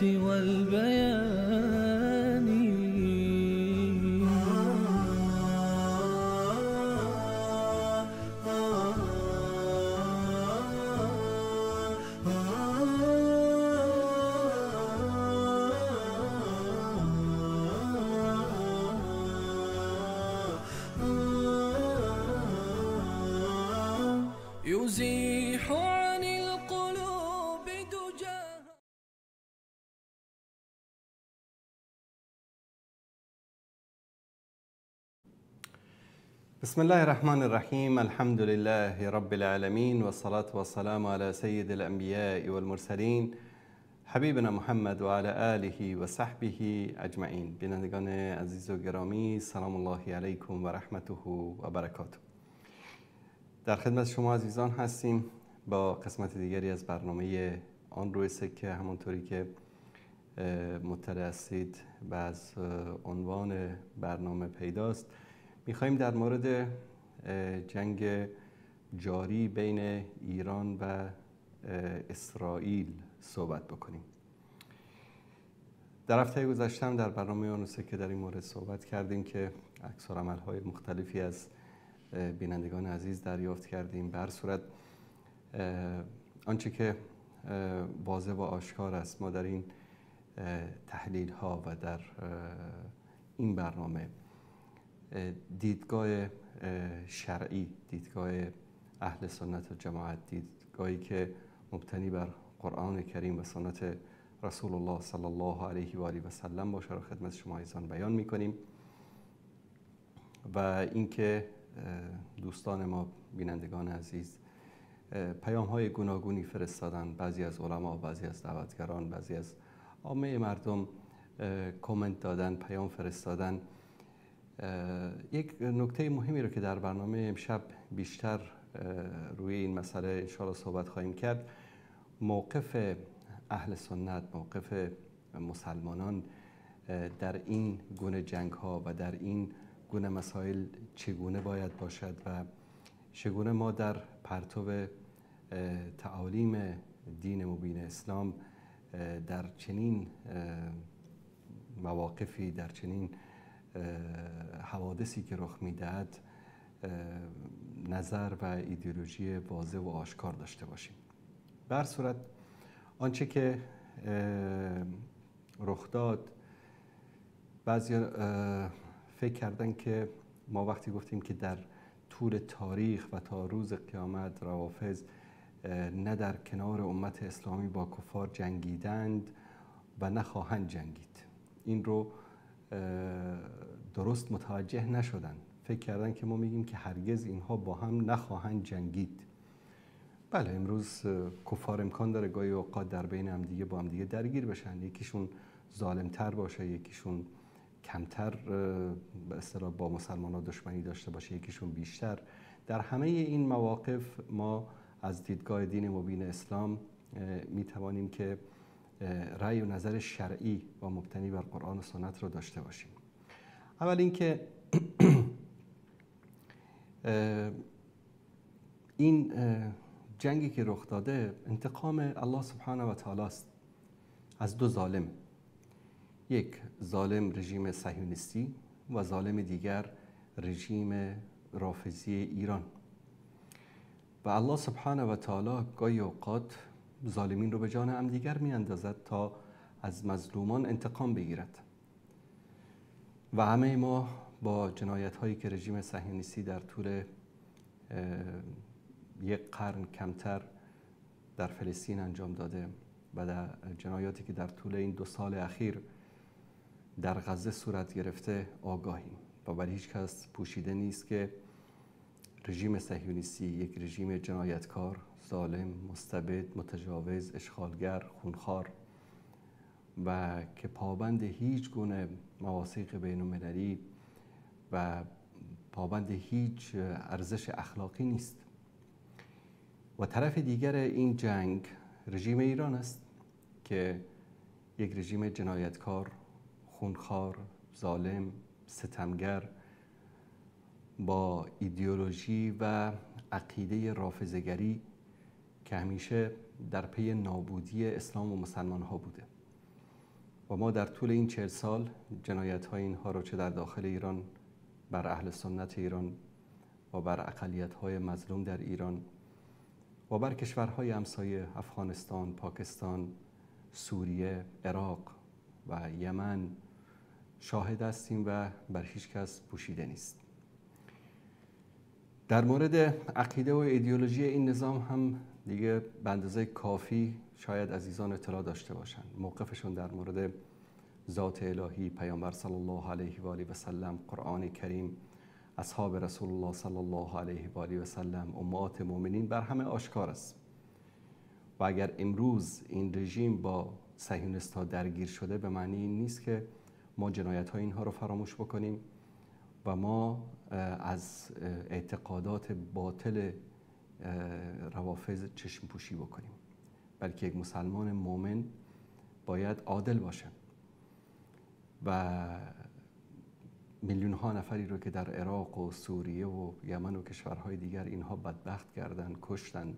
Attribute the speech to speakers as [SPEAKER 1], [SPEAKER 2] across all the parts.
[SPEAKER 1] والبيان. يزيح عن القلوب دجاها.
[SPEAKER 2] بسم الله الرحمن الرحیم. الحمد لله رب العالمین و الصلاة و السلام علی سید الانبیاء والمرسلین حبیبنا محمد و علی آله و صحبه اجمعین. بینندگان عزیز و گرامی، سلام الله علیکم و رحمته و برکاته. در خدمت شما عزیزان هستیم با قسمت دیگری از برنامه آن روی سکه. همونطوری که مطلع هستید و از عنوان برنامه پیداست، میخواییم در مورد جنگ جاری بین ایران و اسرائیل صحبت بکنیم. در هفته گذشته در برنامه آن روی سکه در این مورد صحبت کردیم که عکس‌العمل‌های مختلفی از بینندگان عزیز دریافت کردیم. به هر صورت آنچه که واضح و آشکار است، ما در این تحلیل ها و در این برنامه دیدگاه شرعی، دیدگاه اهل سنت و جماعت، دیدگاهی که مبتنی بر قرآن کریم و سنت رسول الله صلی الله علیه و آله و سلم باشه را خدمت شما عزیزان بیان می‌کنیم. و اینکه دوستان ما، بینندگان عزیز، پیام‌های گوناگونی فرستادن، بعضی از علما، بعضی از دعوتگران، بعضی از عامه مردم کامنت دادن، پیام فرستادن. یک نکته مهمی رو که در برنامه امشب بیشتر روی این مسئله انشاءالله صحبت خواهیم کرد، موقف اهل سنت، موقف مسلمانان در این گونه جنگ‌ها و در این گونه مسائل چگونه باید باشد و چگونه ما در پرتو تعالیم دین مبین اسلام در چنین مواقفی، در چنین حوادثی که رخ میدهد نظر و ایدئولوژی واضح و آشکار داشته باشیم. به هر صورت آنچه که رخ داد، بعضی فکر کردن که ما وقتی گفتیم که در طول تاریخ و تا روز قیامت روافض نه در کنار امت اسلامی با کفار جنگیدند و نه خواهند جنگید، این رو درست متوجه نشدن. فکر کردن که ما میگیم که هرگز اینها با هم نخواهند جنگید. بله، امروز کفار امکان داره گاهی اوقات در بین هم دیگه با هم دیگه درگیر بشن، یکیشون ظالمتر باشه، یکیشون کمتر به اصطلاح با مسلمان‌ها دشمنی داشته باشه، یکیشون بیشتر. در همه این مواقف ما از دیدگاه دین مبین اسلام می توانیم که رأی و نظر شرعی و مبتنی بر قرآن و سنت رو داشته باشیم. اول اینکه این جنگی که رخ داده انتقام الله سبحانه و تعالی است از دو ظالم. یک ظالم رژیم صهیونیستی و ظالم دیگر رژیم رافضی ایران. و الله سبحانه و تعالی گاهی اوقات ظالمین رو به جان هم دیگر می اندازد تا از مظلومان انتقام بگیرد. و همه ما با جنایت هایی که رژیم صهیونیستی در طول یک قرن کمتر در فلسطین انجام داده و در جنایاتی که در طول این 2 سال اخیر در غزه صورت گرفته آگاهیم و برای هیچ کس پوشیده نیست که رژیم صهیونیستی یک رژیم جنایتکار، ظالم، مستبد، متجاوز، اشغالگر، خونخوار و که پابند هیچ گونه مواثیق بین المللی و پابند هیچ ارزش اخلاقی نیست. و طرف دیگر این جنگ رژیم ایران است که یک رژیم جنایتکار، خونخوار، ظالم، ستمگر با ایدئولوژی و عقیده رافضه‌گری که همیشه در پی نابودی اسلام و مسلمان ها بوده. و ما در طول این 40 سال جنایت‌های اینها رو چه در داخل ایران بر اهل سنت ایران و بر اقلیت‌های مظلوم در ایران و بر کشورهای همسایه افغانستان، پاکستان، سوریه، عراق و یمن شاهد هستیم و بر هیچ کس پوشیده نیست. در مورد عقیده و ایدئولوژی این نظام هم دیگه به اندازه کافی شاید عزیزان اطلاع داشته باشند. موقفشون در مورد ذات الهی، پیامبر صلی الله علیه و آله و سلم، قرآن کریم، اصحاب رسول الله صلی الله علیه و آله و سلم، امهات مؤمنین بر همه آشکار است. و اگر امروز این رژیم با صهیونیست‌ها درگیر شده به معنی این نیست که ما جنایت‌های اینها رو فراموش بکنیم و ما از اعتقادات باطل روافض چشم پوشی بکنیم، بلکه یک مسلمان مؤمن باید عادل باشه و میلیون ها نفری رو که در عراق و سوریه و یمن و کشورهای دیگر اینها بدبخت کردن، کشتن،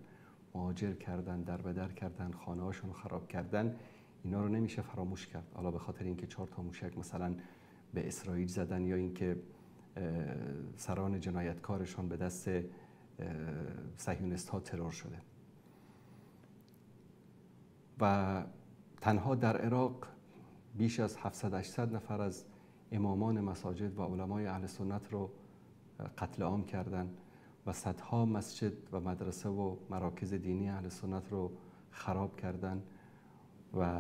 [SPEAKER 2] مهاجر کردن، در به در کردن، خانه هاشون رو خراب کردن، اینا رو نمیشه فراموش کرد. حالا به خاطر اینکه 4 تا موشک مثلا به اسرائیل زدن یا اینکه سران جنایتکارشان به دست صهیونیست ها ترور شده. و تنها در عراق بیش از 700-800 نفر از امامان مساجد و علمای اهل سنت رو قتل عام کردن و صدها مسجد و مدرسه و مراکز دینی اهل سنت رو خراب کردن و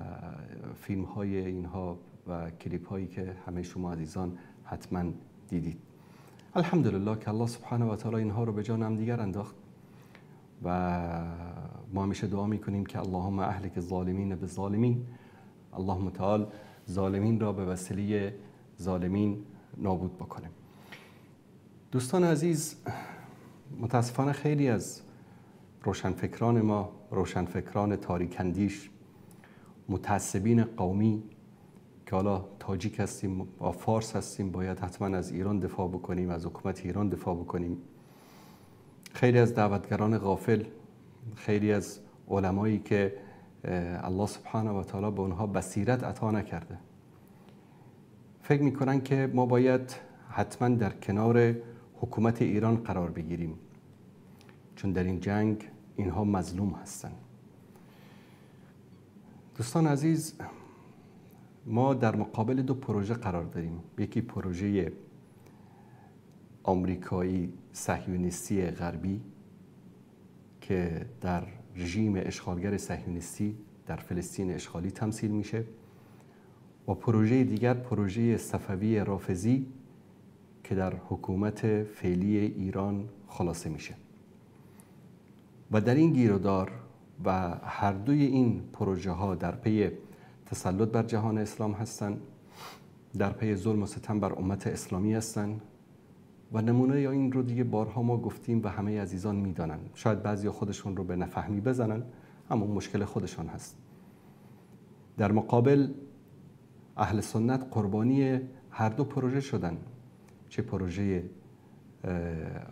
[SPEAKER 2] فیلم های اینها و کلیپ هایی که همه شما عزیزان حتما دیدید. الحمدلله که الله سبحانه و تعالی اینها رو به جان هم دیگر انداخت و ما همیشه دعا میکنیم که اللهم اهلک الظالمین بالظالمین، اللهم تعالی ظالمین را به وسیله ظالمین نابود بکنه. دوستان عزیز، متاسفانه خیلی از روشنفکران ما، روشنفکران تاریک‌اندیش، متعصبین قومی که حالا تاجیک هستیم و فارس هستیم باید حتما از ایران دفاع بکنیم، از حکومت ایران دفاع بکنیم، خیلی از دعوتگران غافل، خیلی از علمایی که الله سبحانه و تعالی به اونها بصیرت عطا نکرده، فکر میکنن که ما باید حتما در کنار حکومت ایران قرار بگیریم چون در این جنگ اینها مظلوم هستن. دوستان عزیز، ما در مقابل 2 پروژه قرار داریم. یکی پروژه آمریکایی صهیونیستی غربی که در رژیم اشغالگر صهیونیستی در فلسطین اشغالی تمثیل میشه و پروژه دیگر پروژه صفوی رافضی که در حکومت فعلی ایران خلاصه میشه و در این گیرودار و هر دوی این پروژه ها در پی تسلط بر جهان اسلام هستند، در پی ظلم و ستم بر امت اسلامی هستند و نمونه این رو دیگه بارها ما گفتیم و همه عزیزان میدانن. شاید بعضی خودشون رو به نفهمی بزنن، اما مشکل خودشان هست. در مقابل اهل سنت قربانی هر 2 پروژه شدن، چه پروژه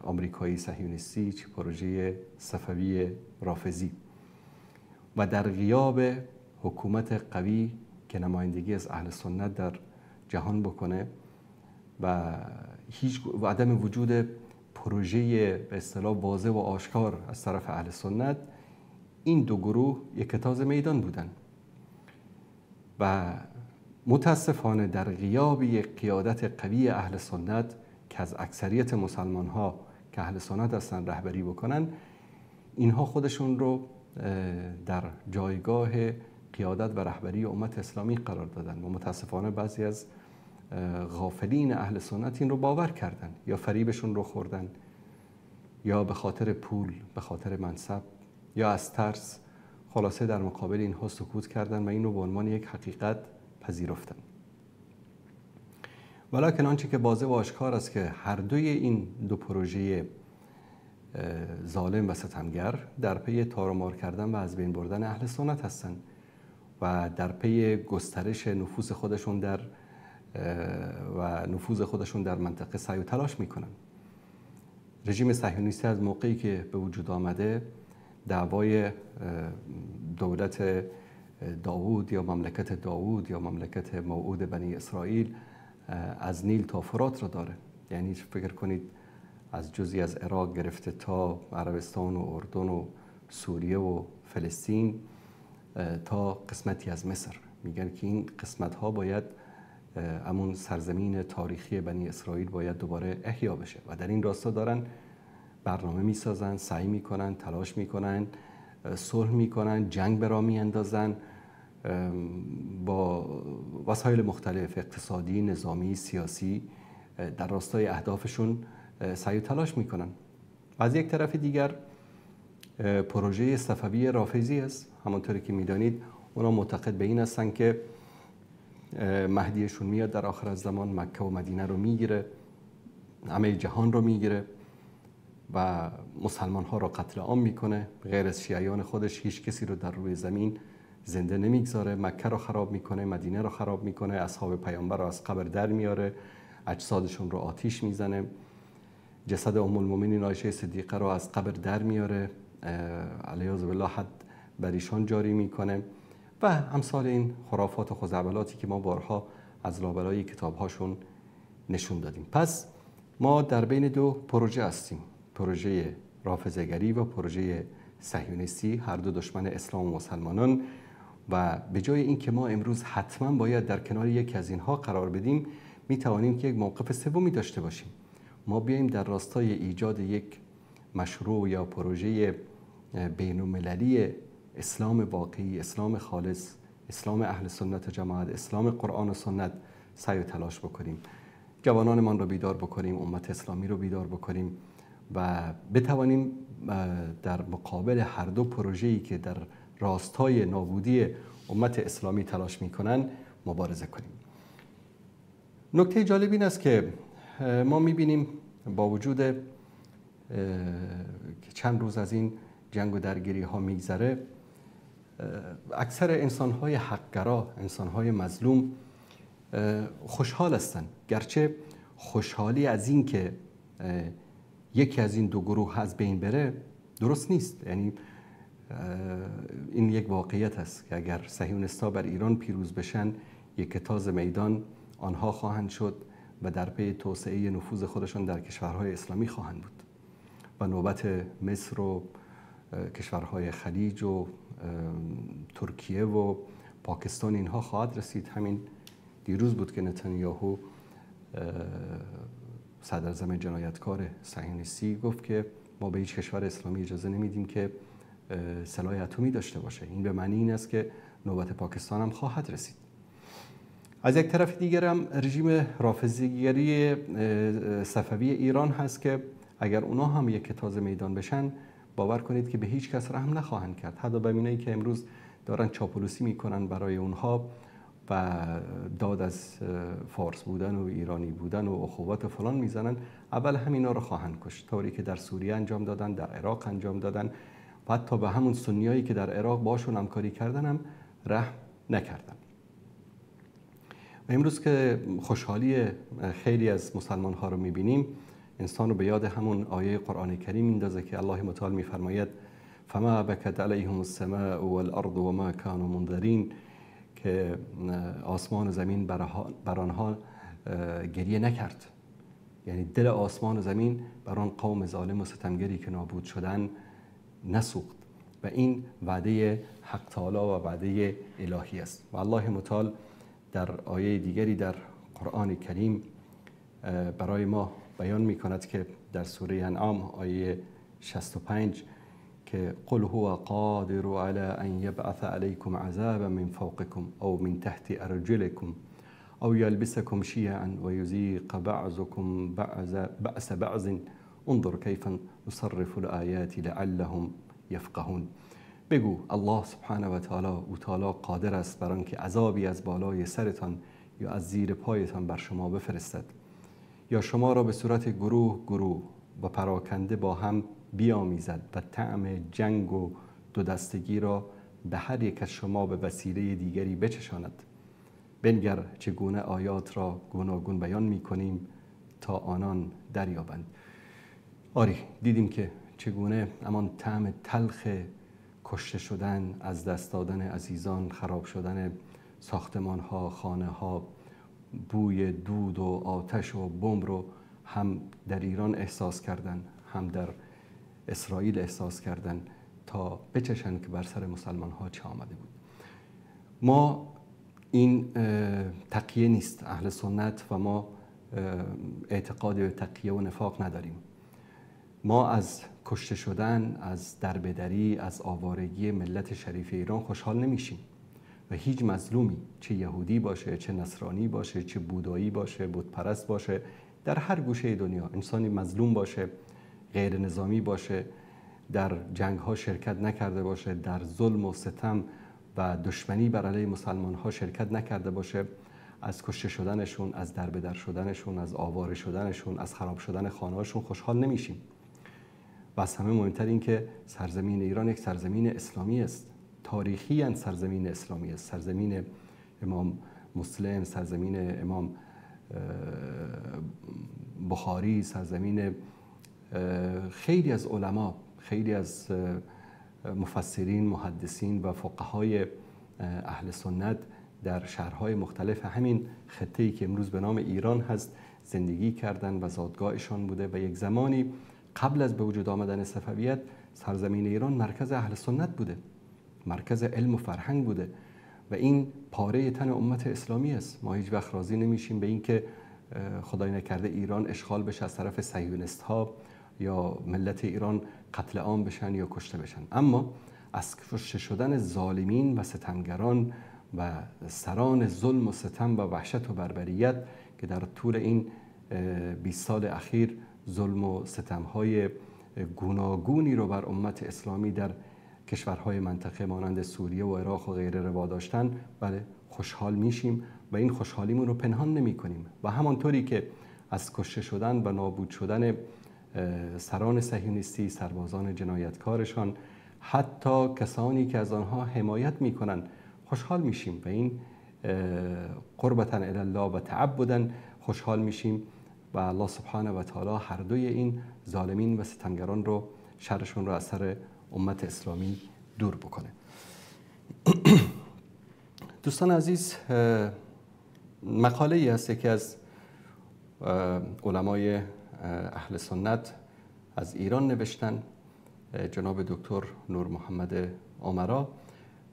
[SPEAKER 2] آمریکایی صهیونیستی چه پروژه صفوی رافضی، و در غیاب حکومت قوی که نمایندگی از اهل سنت در جهان بکنه و عدم وجود پروژه به اصطلاح واضح و آشکار از طرف اهل سنت، این 2 گروه یک تاز میدان بودن و متاسفانه در غیاب یک قیادت قوی اهل سنت که از اکثریت مسلمان ها که اهل سنت هستن رهبری بکنن، اینها خودشون رو در جایگاه قیادت و رهبری امت اسلامی قرار دادن و متاسفانه بعضی از غافلین اهل سنت این رو باور کردن یا فریبشون رو خوردن یا به خاطر پول، به خاطر منصب یا از ترس، خلاصه در مقابل اینها سکوت کردن و این رو به عنوان یک حقیقت پذیرفتن. ولکن آنچه که واضح و آشکار است که هر دوی این 2 پروژه ظالم و ستمگر در پی تارمار کردن و از بین بردن اهل سنت هستند و در پی گسترش نفوذ خودشون در منطقه سعی و تلاش میکنن. رژیم صهیونیستی از موقعی که به وجود آمده دعوای دولت داوود یا مملکت داوود یا مملکت موعود بنی اسرائیل از نیل تا فرات را داره. یعنی فکر کنید از جزئی از عراق گرفته تا عربستان و اردن و سوریه و فلسطین تا قسمتی از مصر. میگن که این قسمت ها باید همون سرزمین تاریخی بنی اسرائیل باید دوباره احیا بشه و در این راستا دارن برنامه میسازن، سعی میکنن، تلاش میکنن، صلح میکنن، جنگ به راه میاندازن، با وسایل مختلف اقتصادی، نظامی، سیاسی در راستای اهدافشون سعی و تلاش میکنن. از یک طرف دیگر پروژه صفوی رافضی است. همونطوری که میدانید اونا معتقد به این هستن که مهدیشون میاد در آخر زمان، مکه و مدینه رو میگیره، همه جهان رو میگیره و مسلمان ها رو قتل عام میکنه. غیر از شیعیان خودش هیچ کسی رو در روی زمین زنده نمیگذاره. مکه رو خراب میکنه، مدینه رو خراب میکنه، اصحاب پیامبر رو از قبر در میاره، اجسادشون رو آتیش میزنه، جسد ام المؤمنین عایشه صدیقه رو از قبر در میاره، علیاذ بالله حد بر ایشان جاری میکنه و امثال این خرافات و خزعبلاتی که ما بارها از لابلای کتابهاشون نشون دادیم. پس ما در بین دو پروژه هستیم، پروژه رافضه‌گری و پروژه صهیونیستی، هر دو دشمن اسلام و مسلمانان، و به جای اینکه ما امروز حتما باید در کنار یکی از اینها قرار بدیم، می توانیم که یک موقف سومی داشته باشیم. ما بیاییم در راستای ایجاد یک مشروع یا پروژه بین‌المللی اسلام واقعی، اسلام خالص، اسلام اهل سنت و جماعت، اسلام قرآن و سنت سعی و تلاش بکنیم، جوانانمان رو بیدار بکنیم، امت اسلامی رو بیدار بکنیم و بتوانیم در مقابل هر دو پروژه‌ای که در راستای نابودی امت اسلامی تلاش میکنن مبارزه کنیم. نکته جالب این است که ما میبینیم با وجود که چند روز از این جنگ و درگیری ها میگذره، اکثر انسان‌های حق‌گرا، انسان‌های مظلوم خوشحال هستند. گرچه خوشحالی از این که یکی از این دو گروه از بین بره درست نیست. یعنی این یک واقعیت است که اگر صهیونیست‌ها بر ایران پیروز بشن، یک تاز میدان آنها خواهند شد و در پی توسعه نفوذ خودشان در کشورهای اسلامی خواهند بود و نوبت مصر و کشورهای خلیج و ترکیه و پاکستان اینها خواهد رسید. همین دیروز بود که نتانیاهو صدراعظم جنایتکار صهیونیستی گفت که ما به هیچ کشور اسلامی اجازه نمیدیم که سلاح اتمی داشته باشه. این به معنی این است که نوبت پاکستان هم خواهد رسید. از یک طرف دیگر هم رژیم رافضی‌گری صفوی ایران هست که اگر اونا هم یک تاز میدان بشن، باور کنید که به هیچ کس رحم نخواهند کرد. حتی به اینایی که امروز دارن چاپلوسی میکنن برای اونها و داد از فارس بودن و ایرانی بودن و اخوت فلان میزنن، اول همینا رو خواهند کشت، طوری که در سوریه انجام دادن، در عراق انجام دادن و حتی به همون سنیایی که در عراق باشون همکاری کردن هم رحم نکردن. و امروز که خوشحالی خیلی از مسلمان ها رو میبینیم، انسان رو به یاد همون آیه قرآن کریم میندازه که الله متعال میفرماید فما بکت علیهم السماء والارض وما كانوا منذرین، که آسمان و زمین بر آنها گریه نکرد. یعنی دل آسمان و زمین بر آن قوم ظالم و ستمگری که نابود شدن نسوخت و این وعده حق تعالی و وعده الهی است. و الله متعال در آیه دیگری در قرآن کریم برای ما بیان می کند که در سوره انعام آیه 65 که قل هو قادر على ان يبعث عليكم عذابا من فوقكم او من تحت ارجلكم او يلبسكم شيعا ويذيق بعضكم بأس بعض انظر كيف نصرف الآيات لعلهم يفقهون. بگو الله سبحانه و تعالی قادر است بر آنکه عذابی از بالای سرتان یا از زیر پایتان بر شما بفرستد یا شما را به صورت گروه گروه و پراکنده با هم بیامیزد و طعم جنگ و دو دستگی را به هر یک از شما به وسیله دیگری بچشاند. بنگر چگونه آیات را گوناگون بیان می کنیم تا آنان دریابند. آری دیدیم که چگونه همان طعم تلخ کشته شدن، از دست دادن عزیزان، خراب شدن ساختمان ها، خانه ها، بوی دود و آتش و بمب رو هم در ایران احساس کردن، هم در اسرائیل احساس کردن تا بچشن که بر سر مسلمان ها چه آمده بود. ما این تقیه نیست، اهل سنت و ما اعتقاد به تقیه و نفاق نداریم. ما از کشته شدن، از دربدری، از آوارگی ملت شریف ایران خوشحال نمیشیم و هیچ مظلومی، چه یهودی باشه، چه نصرانی باشه، چه بودایی باشه، بت پرست باشه، در هر گوشه دنیا انسانی مظلوم باشه، غیر نظامی باشه، در جنگ ها شرکت نکرده باشه، در ظلم و ستم و دشمنی بر علیه مسلمان ها شرکت نکرده باشه، از کشته شدنشون، از دربدر شدنشون، از آواره شدنشون، از خراب شدن خانه هاشون خوشحال نمیشیم. و از همه مهمتر این که سرزمین ایران یک سرزمین اسلامی است، تاریخیاً سرزمین اسلامی است، سرزمین امام مسلم، سرزمین امام بخاری، سرزمین خیلی از علما، خیلی از مفسرین، محدثین و فقهای اهل سنت در شهرهای مختلف همین خطه‌ای که امروز به نام ایران هست زندگی کردن و زادگاهشان بوده و یک زمانی قبل از به وجود آمدن صفویت سرزمین ایران مرکز اهل سنت بوده، مرکز علم و فرهنگ بوده و این پاره تن امت اسلامی است. ما هیچ وقت راضی نمیشیم به این که خدای نکرده ایران اشغال بشه از طرف صهیونیست ها یا ملت ایران قتل عام بشن یا کشته بشن، اما از کشته شدن ظالمین و ستمگران و سران ظلم و ستم و وحشت و بربریت که در طول این 20 سال اخیر ظلم و ستم‌های گوناگونی رو بر امت اسلامی در کشورهای منطقه مانند سوریه و عراق و غیره روا داشتن، بله خوشحال میشیم و این خوشحالیمون رو پنهان نمی‌کنیم و همانطوری که از کشته شدن و نابود شدن سران صهیونیستی، سربازان جنایتکارشان، حتی کسانی که از آنها حمایت می‌کنن خوشحال میشیم و این قربتاً الی الله و تعبداً خوشحال میشیم و الله سبحانه و تعالی هر دوی این ظالمین و ستمگران رو شرشون رو از سر امت اسلامی دور بکنه. دوستان عزیز، مقاله ای هست که از علمای اهل سنت از ایران نوشتن، جناب دکتر نور محمد آمرا.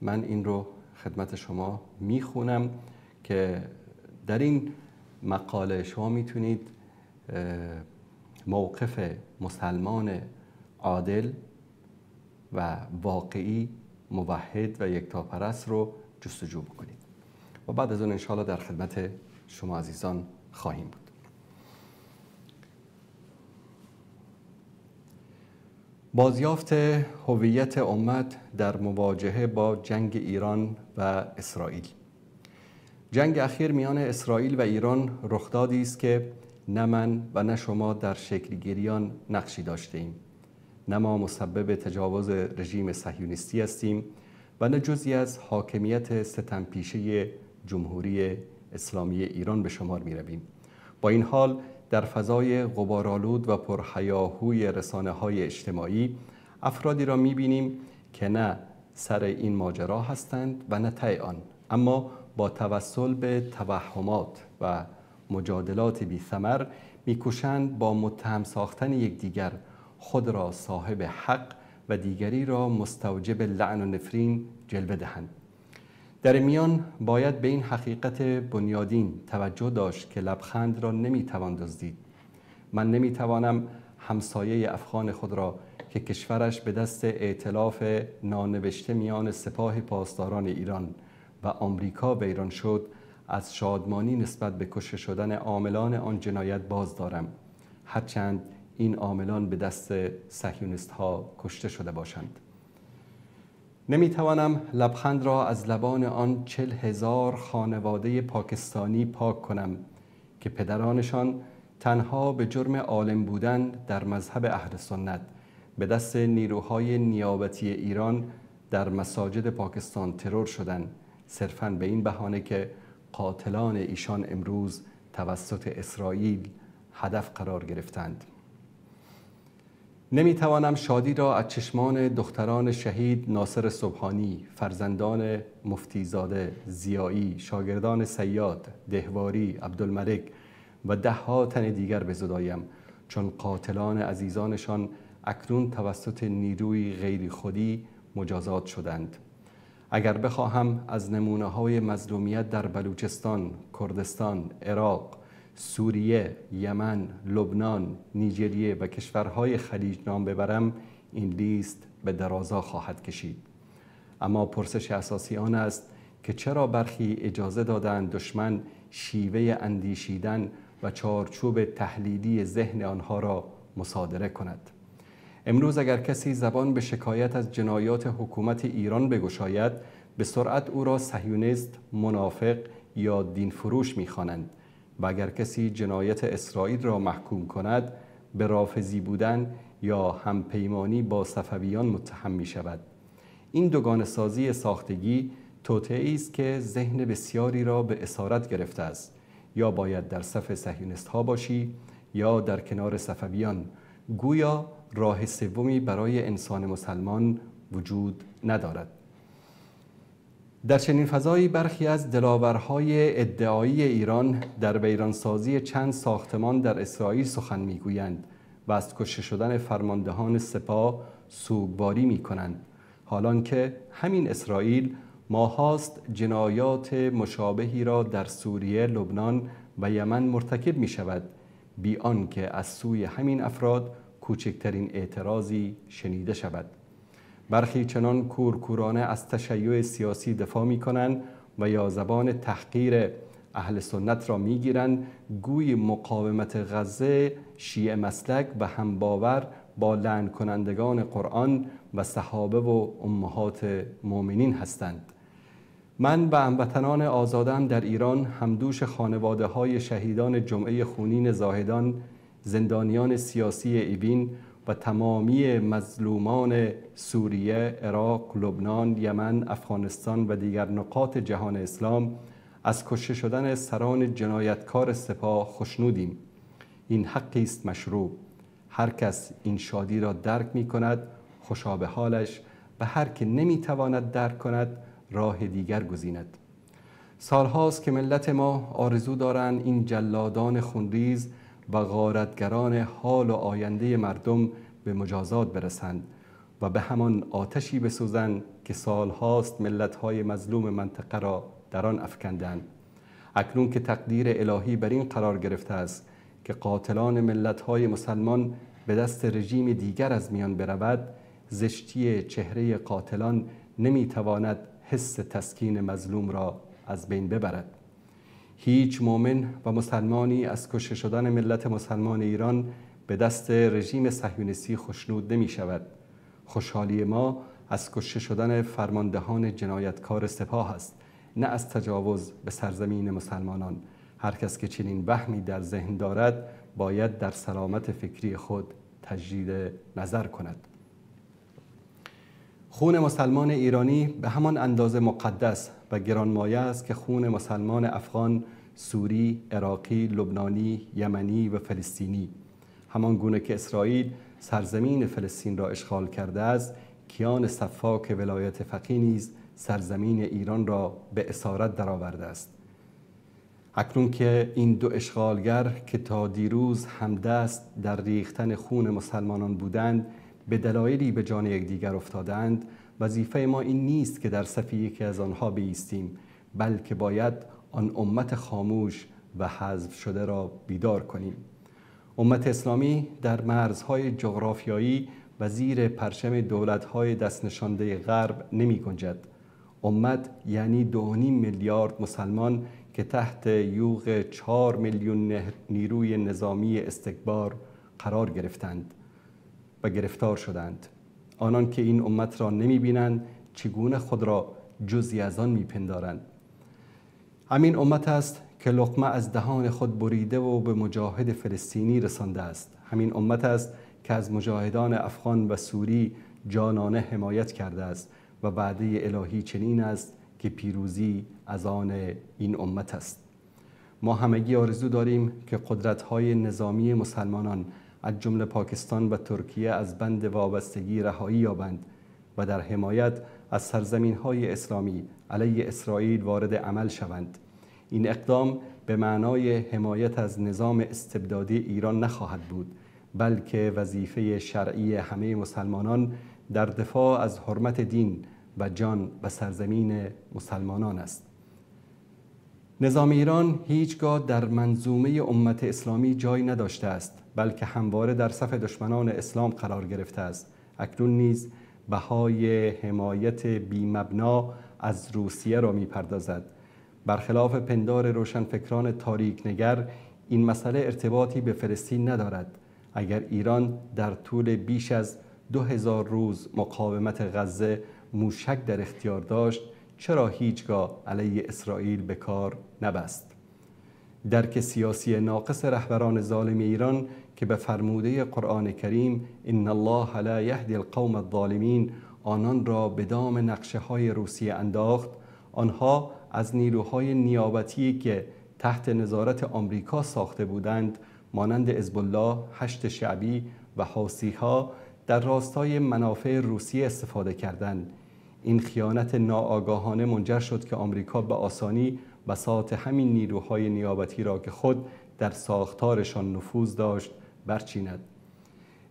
[SPEAKER 2] من این رو خدمت شما میخونم که در این مقاله شما میتونید موقف مسلمان عادل و واقعی، موحد و یکتاپرست رو جستجو بکنید و بعد از اون انشاءالله در خدمت شما عزیزان خواهیم بود. بازیافت هویت امت در مواجهه با جنگ ایران و اسرائیل. جنگ اخیر میان اسرائیل و ایران رخدادی است که نه من و نه شما در شکلگیری آن نقشی داشته ایم. نه ما مسبب تجاوز رژیم صهیونیستی هستیم و نه جزئی از حاکمیت ستمپیشه جمهوری اسلامی ایران به شمار می رویم. با این حال در فضای غبارآلود و پرهیاهوی رسانه‌های اجتماعی افرادی را می‌بینیم که نه سر این ماجرا هستند و نه ته آن، اما با توسل به توهمات و مجادلات بی‌ثمر می‌کوشند با متهم ساختن یکدیگر خود را صاحب حق و دیگری را مستوجب لعن و نفرین جلوه دهند. در میان باید به این حقیقت بنیادین توجه داشت که لبخند را نمیتوان دزدید. من نمیتوانم همسایه افغان خود را که کشورش به دست ائتلاف نانوشته میان سپاه پاسداران ایران و آمریکا ویران شد از شادمانی نسبت به کشته شدن عاملان آن جنایت باز دارم، هرچند این عاملان به دست صهیونیست‌ها کشته شده باشند. نمیتوانم لبخند را از لبان آن 40,000 خانواده پاکستانی پاک کنم که پدرانشان تنها به جرم عالم بودن در مذهب اهل سنت به دست نیروهای نیابتی ایران در مساجد پاکستان ترور شدند، صرفاً به این بهانه که قاتلان ایشان امروز توسط اسرائیل هدف قرار گرفتند. نمیتوانم شادی را از چشمان دختران شهید ناصر سبحانی، فرزندان مفتیزاده، ضیایی، شاگردان صیاد، دهواری، عبدالملک و ده‌ها تن دیگر بزدایم، چون قاتلان عزیزانشان اکنون توسط نیروی غیر خودی مجازات شدند. اگر بخواهم از نمونه‌های مظلومیت در بلوچستان، کردستان، عراق، سوریه، یمن، لبنان، نیجریه و کشورهای خلیج نام ببرم، این لیست به درازا خواهد کشید. اما پرسش اساسی آن است که چرا برخی اجازه دادند دشمن شیوه اندیشیدن و چارچوب تحلیلی ذهن آنها را مصادره کند؟ امروز اگر کسی زبان به شکایت از جنایات حکومت ایران بگشاید، به سرعت او را صهیونیست، منافق یا دین فروش می‌خوانند و اگر کسی جنایت اسرائیل را محکوم کند، به رافضی بودن یا همپیمانی با صفویان متهم می‌شود. این دوگانه‌سازی ساختگی توطئه‌ای است که ذهن بسیاری را به اسارت گرفته است. یا باید در صف صهیونیست‌ها باشی یا در کنار صفویان. گویا راه سومی برای انسان مسلمان وجود ندارد. در چنین فضایی برخی از دلاورهای ادعایی ایران در ویرانسازی چند ساختمان در اسرائیل سخن میگویند و از کشته شدن فرماندهان سپاه سوگواری میکنند، حالان که همین اسرائیل ماهاست جنایات مشابهی را در سوریه، لبنان و یمن مرتکب می شود، بی آنکه از سوی همین افراد کوچکترین اعتراضی شنیده شود. برخی چنان کورکورانه از تشیع سیاسی دفاع می کنند و یا زبان تحقیر اهل سنت را می گیرند، گوی مقاومت غزه شیعه مسلک و همباور با لعن کنندگان قرآن و صحابه و امهات مؤمنین هستند. من و هموطنان آزادم در ایران همدوش خانواده های شهیدان جمعه خونین زاهدان، زندانیان سیاسی ایبین و تمامی مظلومان سوریه، عراق، لبنان، یمن، افغانستان و دیگر نقاط جهان اسلام از کشته شدن سران جنایتکار سپاه خوشنودیم. این حقی است مشروع. هر کس این شادی را درک می کند خوشا به حالش و هر که نمی تواند درک کند راه دیگر گزیند. سالهاست که ملت ما آرزو دارند این جلادان خونریز و غارتگران حال و آینده مردم به مجازات برسند و به همان آتشی بسوزند که سالهاست ملت‌های مظلوم منطقه را در آن افکندند. اکنون که تقدیر الهی بر این قرار گرفته است که قاتلان ملت‌های مسلمان به دست رژیم دیگر از میان برود، زشتی چهره قاتلان نمیتواند حس تسکین مظلوم را از بین ببرد. هیچ مؤمن و مسلمانی از کشته شدن ملت مسلمان ایران به دست رژیم صهیونیستی خوشنود نمی شود. خوشحالی ما از کشته شدن فرماندهان جنایتکار سپاه است، نه از تجاوز به سرزمین مسلمانان. هر کس که چنین وهمی در ذهن دارد باید در سلامت فکری خود تجدید نظر کند. خون مسلمان ایرانی به همان اندازه مقدس و گرانمایه است که خون مسلمان افغان، سوری، عراقی، لبنانی، یمنی و فلسطینی. همان گونه که اسرائیل سرزمین فلسطین را اشغال کرده است، کیان سفاک ولایت فقیه نیز سرزمین ایران را به اسارت درآورده است. اکنون که این دو اشغالگر که تا دیروز همدست در ریختن خون مسلمانان بودند به دلایلی به جان یکدیگر افتادند، وظیفه ما این نیست که در صف یکی از آنها بایستیم، بلکه باید آن امت خاموش و حذف شده را بیدار کنیم. امت اسلامی در مرزهای جغرافیایی و زیر پرچم دولت‌های دست نشانده غرب نمی گنجد. امت یعنی 2.5 میلیارد مسلمان که تحت یوغ 4 میلیون نیروی نظامی استکبار قرار گرفتند و گرفتار شدند. آنان که این امت را نمی بینند چگونه خود را جزئی از آن می پندارند؟ همین امت است که لقمه از دهان خود بریده و به مجاهد فلسطینی رسانده است. همین امت است که از مجاهدان افغان و سوری جانانه حمایت کرده است و وعده الهی چنین است که پیروزی از آن این امت است. ما همگی آرزو داریم که قدرت‌های نظامی مسلمانان از جمله پاکستان و ترکیه از بند وابستگی رهایی یابند و در حمایت از سرزمین‌های اسلامی علیه اسرائیل وارد عمل شوند. این اقدام به معنای حمایت از نظام استبدادی ایران نخواهد بود، بلکه وظیفه شرعی همه مسلمانان در دفاع از حرمت دین و جان و سرزمین مسلمانان است. نظام ایران هیچگاه در منظومه امت اسلامی جای نداشته است، بلکه همواره در صف دشمنان اسلام قرار گرفته است. اکنون نیز بهای حمایت بی‌مبنا از روسیه را می‌پردازد. برخلاف پندار روشنفکران تاریک نگر، این مسئله ارتباطی به فلسطین ندارد. اگر ایران در طول بیش از 2000 روز مقاومت غزه موشک در اختیار داشت، چرا هیچگاه علیه اسرائیل به کار نبست؟ درک سیاسی ناقص رهبران ظالم ایران که به فرموده قرآن کریم ان الله لا یهدی القوم الظالمین آنان را به دام نقشه‌های روسیه انداخت، آنها از نیروهای نیابتی که تحت نظارت آمریکا ساخته بودند مانند حزب الله، هشت شعبی و حوثی‌ها در راستای منافع روسیه استفاده کردند. این خیانت ناآگاهانه منجر شد که آمریکا به آسانی بساط همین نیروهای نیابتی را که خود در ساختارشان نفوذ داشت برچیند.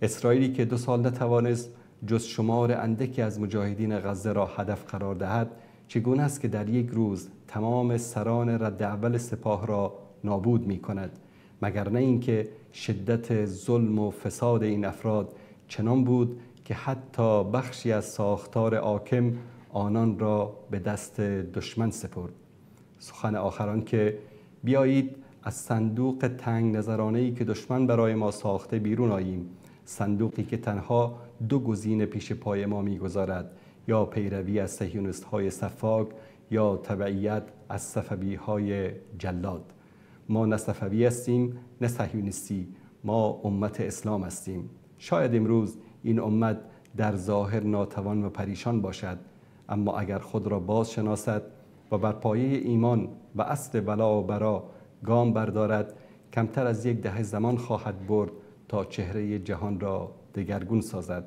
[SPEAKER 2] اسرائیلی که 2 سال نتوانست جز شمار اندکی از مجاهدین غزه را هدف قرار دهد، چگونه است که در یک روز تمام سران رد اول سپاه را نابود می کند؟ مگر نه اینکه شدت ظلم و فساد این افراد چنان بود که حتی بخشی از ساختار حاکم آنان را به دست دشمن سپرد. سخن آخران که بیایید از صندوق تنگ نظرانه‌ای که دشمن برای ما ساخته بیرون آییم، صندوقی که تنها 2 گزینه پیش پای ما می‌گذارد، یا پیروی از صهیونیست‌های سفاک یا تبعیت از صفوی‌های جلاد. ما نه صفوی هستیم نه صهیونیستی، ما امت اسلام هستیم. شاید امروز این امت در ظاهر ناتوان و پریشان باشد، اما اگر خود را باز شناسد و بر پایه ایمان و اصل ولا و برا گام بردارد، کمتر از 1 دهه زمان خواهد برد تا چهره جهان را دگرگون سازد.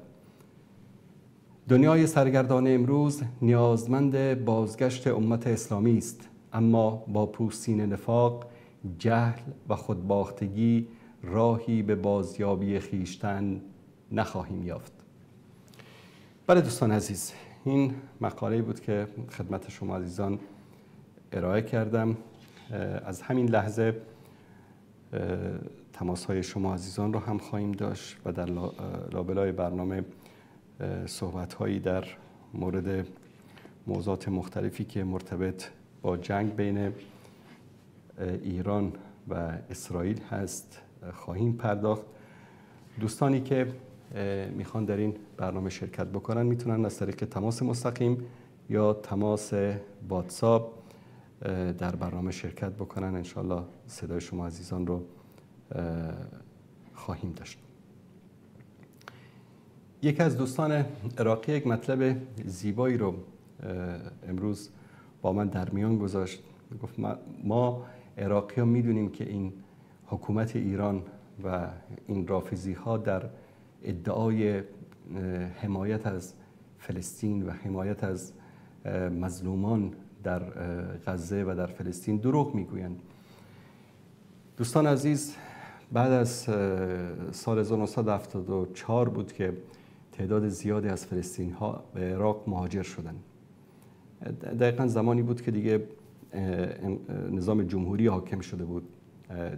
[SPEAKER 2] دنیای سرگردان امروز نیازمند بازگشت امت اسلامی است، اما با پوستین نفاق، جهل و خودباختگی راهی به بازیابی خویشتن نخواهیم یافت. بله دوستان عزیز، این مقاله بود که خدمت شما عزیزان ارائه کردم. از همین لحظه تماس‌های شما عزیزان رو هم خواهیم داشت و در لابلای برنامه صحبت‌هایی در مورد موضوعات مختلفی که مرتبط با جنگ بین ایران و اسرائیل هست خواهیم پرداخت. دوستانی که میخوان در این برنامه شرکت بکنن میتونن از طریق تماس مستقیم یا تماس واتساپ در برنامه شرکت بکنن. انشالله صدای شما عزیزان رو خواهیم داشت. یکی از دوستان عراقی یک مطلب زیبایی رو امروز با من در میان گذاشت. گفت ما عراقی ها میدونیم که این حکومت ایران و این رافضی ها در ادعای حمایت از فلسطین و حمایت از مظلومان در غزه و در فلسطین دروغ میگویند. دوستان عزیز، بعد از سال 1974 بود که تعداد زیادی از فلسطینی ها به عراق مهاجر شدند. دقیقا زمانی بود که دیگه نظام جمهوری حاکم شده بود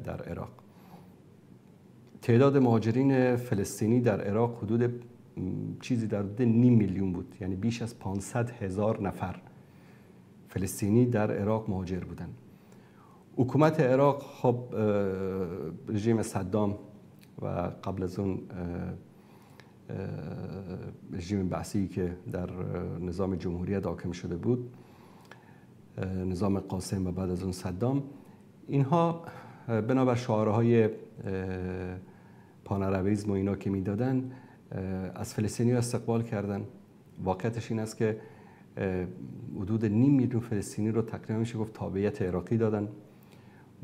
[SPEAKER 2] در عراق. تعداد مهاجرین فلسطینی در عراق حدود چیزی در حدود 0.5 میلیون بود، یعنی بیش از 500,000 نفر فلسطینی در عراق مهاجر بودند. حکومت عراق خب رژیم صدام و قبل از اون رژیم بعثی که در نظام جمهوریت حاکم شده بود، نظام قاسم و بعد از اون صدام، اینها بنابر شعارهای پانارابیسم و اینا که میدادن از فلسطینی استقبال کردن. واقعیتش این است که حدود 0.5 میلیون فلسطینی رو تقریبا میشه گفت تابعیت عراقی دادن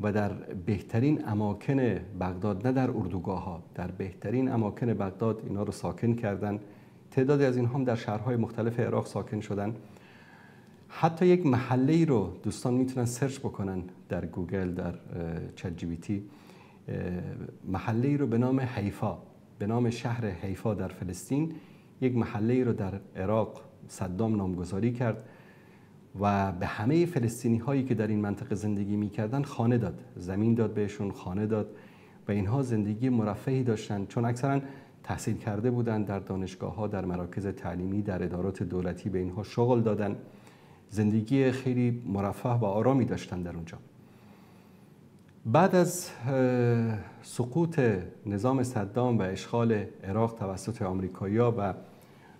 [SPEAKER 2] و در بهترین اماکن بغداد، نه در اردوگاه ها، در بهترین اماکن بغداد اینا رو ساکن کردن. تعدادی از اینها هم در شهرهای مختلف عراق ساکن شدن. حتی یک محله‌ای رو دوستان میتونن سرچ بکنن در گوگل، در چت جی پی تی، محله‌ای رو به نام حیفا، به نام شهر حیفا در فلسطین، یک محله‌ای رو در عراق صدام نامگذاری کرد و به همه فلسطینی هایی که در این منطقه زندگی میکردن خانه داد، زمین داد بهشون، خانه داد و اینها زندگی مرفهی داشتن، چون اکثرا تحصیل کرده بودن، در دانشگاه ها، در مراکز تعلیمی، در ادارات دولتی به اینها شغل دادن، زندگی خیلی مرفه و آرامی داشتن در اونجا. بعد از سقوط نظام صدام و اشغال عراق توسط آمریکایی‌ها و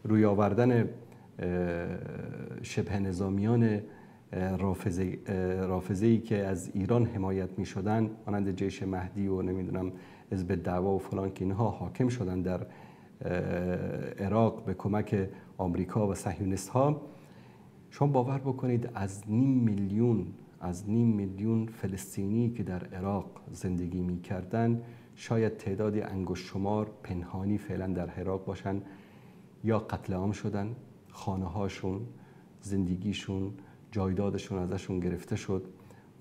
[SPEAKER 2] روی آوردن شبه نظامیان رافضه‌ای که از ایران حمایت می شدن، مانند جیش مهدی و نمیدونم حزب دعوا و فلان، که اینها حاکم شدن در عراق به کمک آمریکا و صهیونیست ها، شما باور بکنید از نیم میلیون فلسطینی که در عراق زندگی می کردن، شاید تعدادی انگشت شمار پنهانی فعلا در عراق باشن، یا قتل عام شدن، خانه هاشون، زندگیشون، جایدادشون ازشون گرفته شد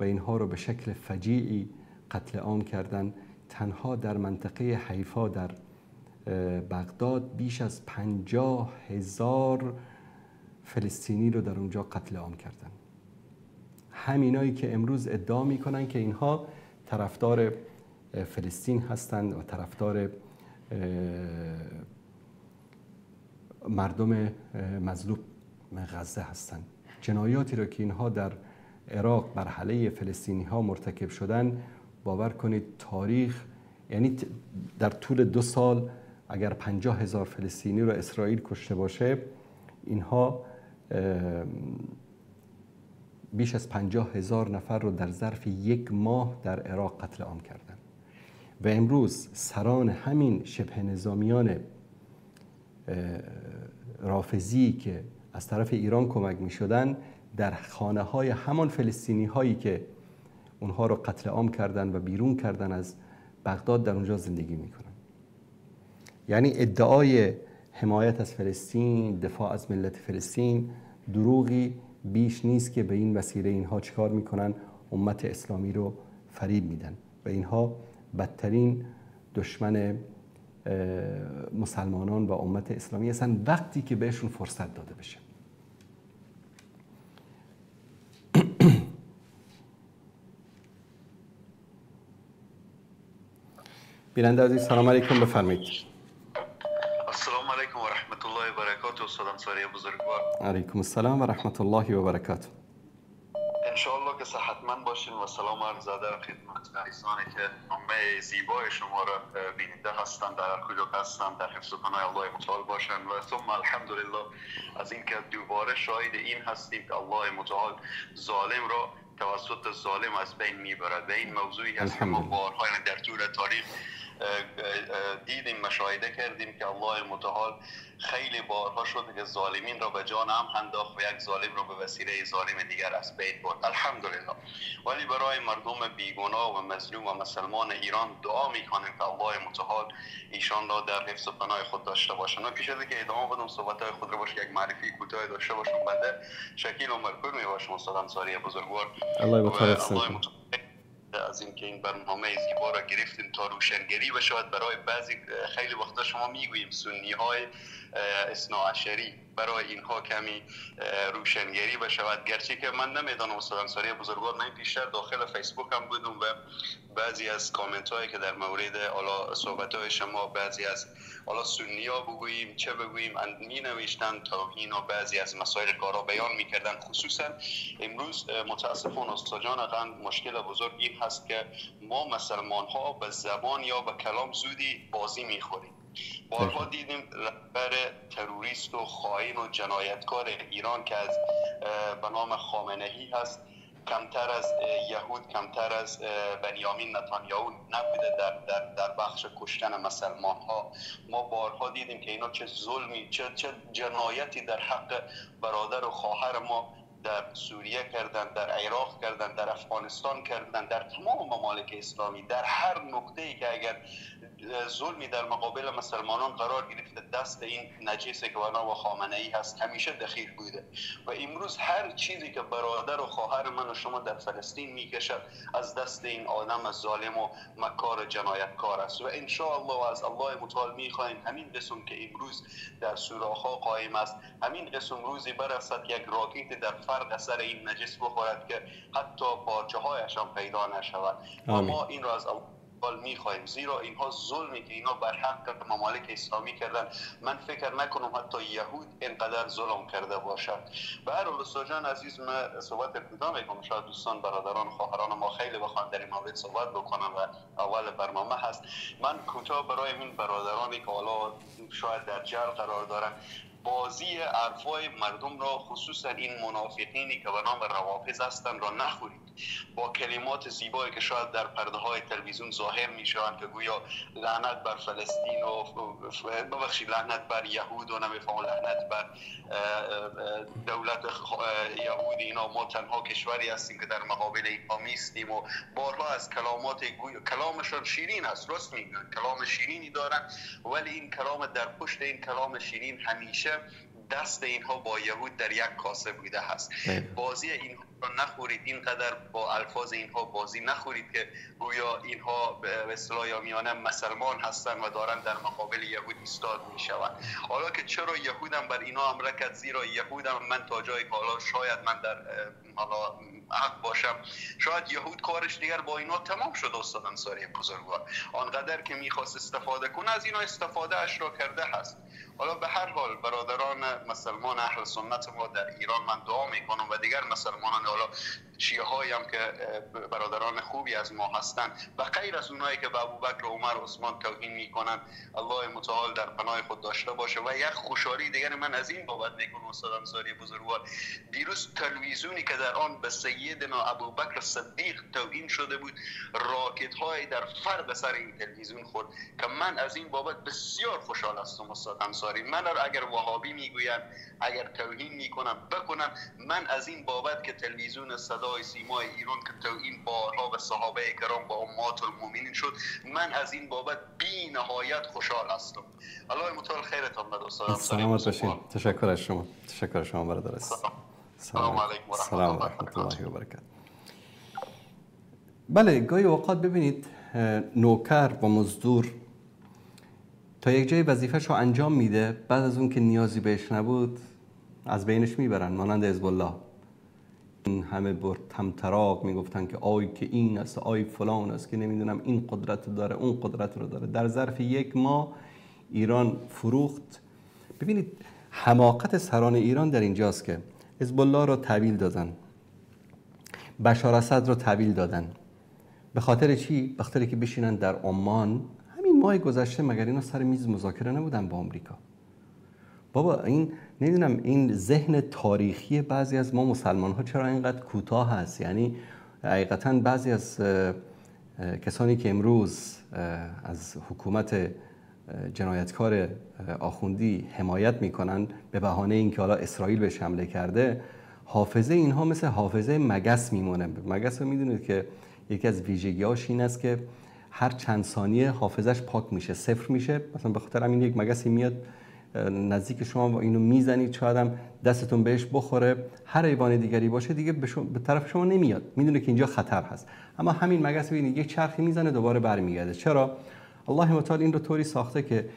[SPEAKER 2] و اینها رو به شکل فجیعی قتل عام کردن. تنها در منطقه حیفا در بغداد بیش از 50,000 فلسطینی رو در اونجا قتل عام کردن. همینایی که امروز ادعا میکنن که اینها طرفدار فلسطین هستند و طرفدار مردم مظلوم غزه هستند. جنایاتی را که اینها در عراق بر علیه فلسطینی ها مرتکب شدن، باور کنید تاریخ، یعنی در طول 2 سال اگر 50,000 فلسطینی رو اسرائیل کشته باشه، اینها بیش از 50,000 نفر رو در ظرف 1 ماه در عراق قتل عام کردن. و امروز سران همین شبه نظامیان رافضی که از طرف ایران کمک می شدن، در خانه های همان فلسطینی هایی که اونها رو قتل عام کردن و بیرون کردن از بغداد در اونجا زندگی می کنن. یعنی ادعای حمایت از فلسطین، دفاع از ملت فلسطین، دروغی بیش نیست که به این وسیله اینها چیکار میکنن؟ امت اسلامی رو فریب میدن و اینها بدترین دشمن مسلمانان و امت اسلامی هستن وقتی که بهشون فرصت داده بشه. بیننده عزیز سلام علیکم، بفرمایید.
[SPEAKER 3] السلام علیکم و رحمت الله و برکاته. استاد انصاری بزرگوار.
[SPEAKER 2] علیکم السلام و رحمت الله و برکاته.
[SPEAKER 3] انشاءالله که صحتمند باشین و سلام عرض ادب خدمت عزیزانی که نامه زیبای شما را بیننده هستند، در هر کجا هستند، در حفظ و پناه الله متعال باشند. و ثم الحمدلله از اینکه دوباره شاهد این هستیم که الله متعال ظالم را توسط ظالم از بین میبرد. و این موضوعی هست که ما بارها در طول تاریخ دیدیم، مشاهده کردیم که الله متعال خیلی بارها شد که ظالمین را به جان هم انداخت و یک ظالم را به وسیله ظالم دیگر از بین برد. الحمدلله. ولی برای مردم بیگناه و مظلوم و مسلمان ایران دعا میکنیم که الله متعال ایشان را در حفظ و پناه خود داشته باشند. و پیش از اینکه ادامه بدم صحبت‌های خود را باشه یک معرفی کوتاه داشته باشم، بنده شکیل عمرپور میباشم، استاد انصاری بزرگوار.
[SPEAKER 2] الله متعال
[SPEAKER 3] از اینکه این برنامه زیبا را گرفتیم تا روشنگری بشود برای بعضی، خیلی وقتا شما میگوییم سنی های اثناعشری، برای اینها کمی روشنگری بشود. گرچه که من نمیدانم استاد انصاری بزرگوار، من پیشتر داخل فیسبوک هم بودم و بعضی از کامنت هایی که در مورد حالا صحبت های شما بعضی از حالا سنی ها بگوییم چه بگوییم می نوشتن توهین و بعضی از مسائل کارا بیان میکردن. خصوصا امروز متاسفانه استاد جان قند مشکل بزرگ این هست که ما مسلمان ها به زبان یا به کلام زودی بازی میخوریم. بارها دیدیم رهبر تروریست و خائن و جنایتکار ایران که از به نام خامنه‌ای هست، کمتر از یهود، کمتر از بنیامین نتانیاهو نبوده در بخش کشتن مسلمان ها. ما بارها دیدیم که اینا چه ظلمی، چه جنایتی در حق برادر و خواهر ما در سوریه کردن، در عراق کردن، در افغانستان کردن، در تمام ممالک اسلامی، در هر نقطه‌ای که اگر ظلمی در مقابل مسلمانان قرار گرفته دست این نجسی که بنا خامنه‌ای هست همیشه دخیل بوده و امروز هر چیزی که برادر و خواهر من و شما در فلسطین میکشد از دست این آدم ظالم و مکار جنایتکار است و ان شاء الله و از الله متعال میخواهیم همین قسم که امروز در سوراخ‌ها قائم است همین قسم روزی برسد یک راکت در فرق سر این نجس بخورد که حتی پارچه‌هایش هم پیدا نشود و ما این را از میخواهیم زیرا اینها ظلمی که اینا بر حق ممالک اسلامی کردن من فکر نکنم حتی یهود اینقدر ظلم کرده باشد. به هر حال استاد جان عزیز من صحبت ابتدا میکنم شاید دوستان برادران خواهران ما خیلی بخوان در این مورد صحبت بکنن و اول برنامه هست من کوتاه برای این برادرانی که حالا شاید در جر قرار دارن بازی حرفای مردم را خصوصا این منافقینی که به نام روافض هستند را نخورید با کلمات زیبایی که شاید در پرده های تلویزیون ظاهر می شوند که گویا لعنت بر فلسطین و ببخشید لعنت بر یهود و نمیفهم لعنت بر دولت یهود اینا ما تنها کشوری هستیم که در مقابل اینها میستیم و بارها از کلامات کلامشان شیرین است راست میگن کلام شیرینی دارن ولی این کلام در پشت این کلام شیرین همیشه دست اینها با یهود در یک کاسه بوده هست بازی اینها را نخورید اینقدر با الفاظ اینها بازی نخورید که گویا اینها به اصطلاح یامیانه مسلمان هستند و دارن در مقابل یهود ایستاد میشوند حالا که چرا یهود هم بر اینا حمله کرد زیرا یهود هم من تا جایی که حالا شاید من در حالا حق باشم شاید یهود کارش دیگر با اینا تمام شد استاد انصاری بزرگوار آنقدر که میخواست استفاده کنه از اینا استفاده اش را کرده هست حالا به هر حال برادران مسلمان اهل سنت ما در ایران من دعا میکنم و دیگر مسلمانان حالا شیعه هایی هم که برادران خوبی از ما هستند و غیر از اونایی که به ابوبکر و عمر و عثمان توهین میکنن الله متعال در پناه خود داشته باشه و یک خوشحالی دیگر من از این بابت میکنم استاد انصاری بزرگوار دیروز تلویزیونی که در آن به سیدنا ابوبکر صدیق توهین شده بود راکت های در فرق سر این تلویزیون خورد که من از این بابت بسیار خوشحال هستم استاد انصاری من اگر وهابی میگوین اگر توهین میکنم بکنم من از این بابت که تلویزیون صدای سیمای ایران که توهین بارها به صحابه کرام با امهات المؤمنین شد من از این بابت بی نهایت خوشحال هستم الله متعال خیرتون بده استاد
[SPEAKER 2] سلامت باشین تشکر از شما برادر عزیز
[SPEAKER 3] سلام علیکم و رحمت الله
[SPEAKER 2] و برکاته بله گاهی اوقات ببینید نوکر و مزدور تا یک جای وظیفه‌شو انجام میده بعد از اون که نیازی بهش نبود از بینش میبرن مانند حزب الله این همه بر طمطراق میگفتن که آی که این است آی فلان است که نمیدونم این قدرت رو داره اون قدرت رو داره در ظرف یک ماه ایران فروخت ببینید حماقت سران ایران در اینجاست که حزب الله رو تحویل دادن بشار اسد رو تحویل دادن به خاطر چی؟ به خاطر که بشینن در عمان همین ماه گذشته مگر اینا سر میز مذاکره نبودن با آمریکا بابا این نمیدونم این ذهن تاریخی بعضی از ما مسلمان ها چرا اینقدر کوتاه هست یعنی حقیقتا بعضی از کسانی که امروز از حکومت جنایتکار آخوندی حمایت میکنن به بهانه اینکه حالا اسرائیل بهش حمله کرده حافظه اینها مثل حافظه مگس میمونه مگس رو میدونید که یکی از ویژگی‌هاش این است که هر چند ثانیه حافظش پاک میشه صفر میشه مثلا به خاطر همین یک مگسی میاد نزدیک شما با اینو میزنید شاید هم دستتون بهش بخوره هر حیوان دیگری باشه دیگه به طرف شما نمیاد میدونه که اینجا خطر هست اما همین مگس ببینید یک چرخی میزنه دوباره برمیگرده چرا الله متعال این رو طوری ساخته که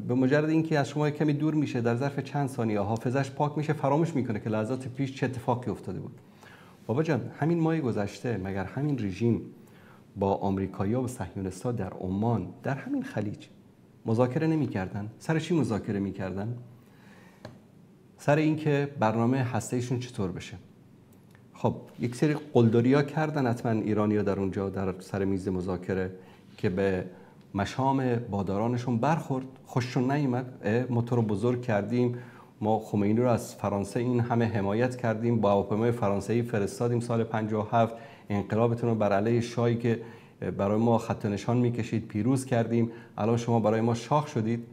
[SPEAKER 2] به مجرد اینکه از شما کمی دور میشه در ظرف چند ثانیه حافظش پاک میشه فراموش میکنه که لحظات پیش چه اتفاقی افتاده بود بابا جان همین ماه گذشته مگر همین رژیم با آمریکایی‌ها و صهیونیست‌ها در عمان در همین خلیج مذاکره نمی‌کردن سر چی مذاکره می‌کردن سر اینکه برنامه هسته‌ایشون چطور بشه خب یک سری قلدری‌ها کردن حتما ایرانی‌ها در اونجا در سر میز مذاکره که به مشام بادارانشون برخورد خوششون نیامد ما تو رو بزرگ کردیم ما خمینی رو از فرانسه این همه حمایت کردیم با هواپیمای فرانسوی فرستادیم سال 57 انقلابتون رو بر علیه شاهی که برای ما خط نشان میکشید پیروز کردیم الان شما برای ما شاخ شدید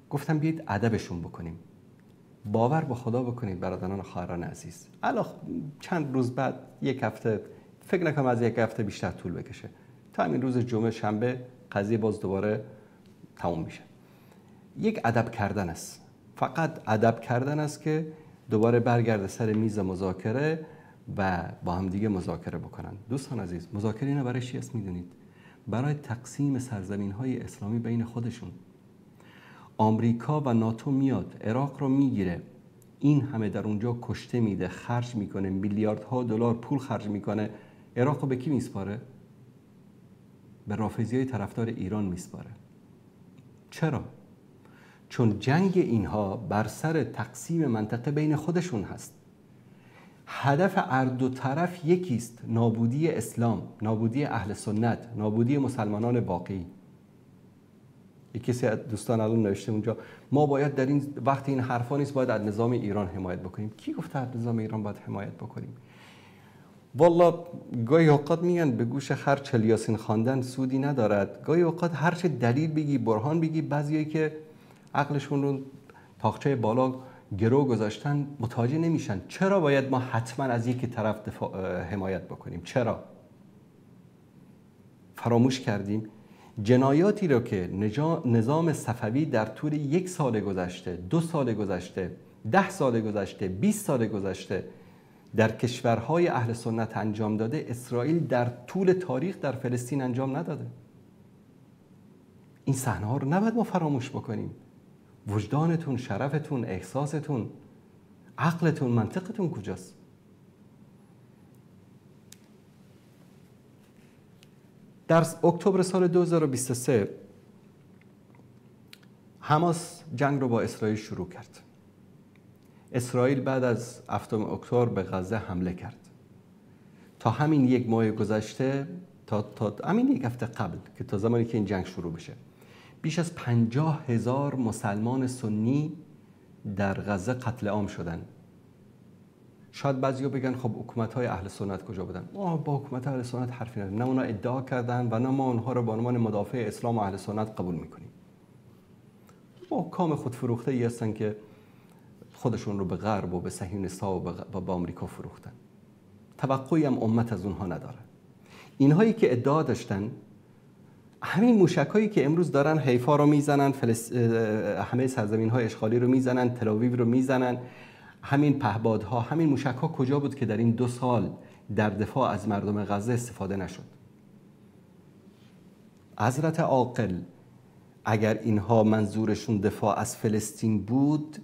[SPEAKER 2] گفتم بیایید ادبشون بکنیم باور به خدا بکنید برادران و خواهران عزیز، الان چند روز بعد، یک هفته، فکر نکنم از یک هفته بیشتر طول بکشه تا همین روز جمعه شنبه قضیه باز دوباره تموم میشه. یک ادب کردن است، فقط ادب کردن است که دوباره برگرده سر میز مذاکره و با هم دیگه مذاکره بکنن. دوستان عزیز، مذاکره اینا برای چی است میدونید؟ برای تقسیم سرزمین‌های اسلامی بین خودشون. آمریکا و ناتو میاد عراق رو میگیره، این همه در اونجا کشته میده، خرج میکنه، میلیاردها دلار پول خرج میکنه، عراق رو به کی میسپاره؟ به رافضیای طرفدار ایران میسپاره. چرا؟ چون جنگ اینها بر سر تقسیم منطقه بین خودشون هست. هدف هر دو طرف یکیست: نابودی اسلام، نابودی اهل سنت، نابودی مسلمانان واقعی. یکی از دوستان الان نوشته اونجا ما باید در این وقت این حرفا نیست، باید از نظام ایران حمایت بکنیم. کی گفته از نظام ایران باید حمایت بکنیم؟ والله گاهی اوقات میگن به گوش خر چل یاسین خواندن سودی ندارد. گاهی اوقات هر چه دلیل بگی، برهان بگی، بعضیایی که عقلشون رو تاقچه بالا گرو گذاشتن متوجه نمیشن. چرا باید ما حتما از یک طرف حمایت بکنیم؟ چرا؟ فراموش کردیم جنایاتی رو که نظام صفوی در طول 1 سال گذشته، 2 سال گذشته، 10 سال گذشته، 20 سال گذشته در کشورهای اهل سنت انجام داده، اسرائیل در طول تاریخ در فلسطین انجام نداده. این صحنه ها رو نباید ما فراموش بکنیم. وجدانتون، شرفتون، احساستون، عقلتون، منطقتون کجاست؟ در اکتبر سال 2023 حماس جنگ رو با اسرائیل شروع کرد. اسرائیل بعد از 7 اکتبر به غزه حمله کرد. تا همین 1 ماه گذشته، تا همین 1 هفته قبل که تا زمانی که این جنگ شروع بشه، بیش از 50,000 مسلمان سنی در غزه قتل عام شدن. شاید بعضیا بگن خب حکومت‌های اهل سنت کجا بودن؟ ما با حکومت اهل سنت حرفی نداریم، نه اونا ادعا کردن و نه ما اونها رو به عنوان مدافع اسلام و اهل سنت قبول میکنیم. با کام خودفروخته‌ای هستن که خودشون رو به غرب و به صهیونیست‌ها و به آمریکا فروختن. توقعی هم امت از اونها نداره. اینهایی که ادعا داشتن، همین موشک‌هایی که امروز دارن حیفا رو میزنن، همه سرزمین‌های اشغالی رو میزنن، تل‌آویو رو میزنن، همین پهپادها، همین موشک‌ها کجا بود که در این 2 سال در دفاع از مردم غزه استفاده نشد؟ حضرت عاقل اگر اینها منظورشون دفاع از فلسطین بود،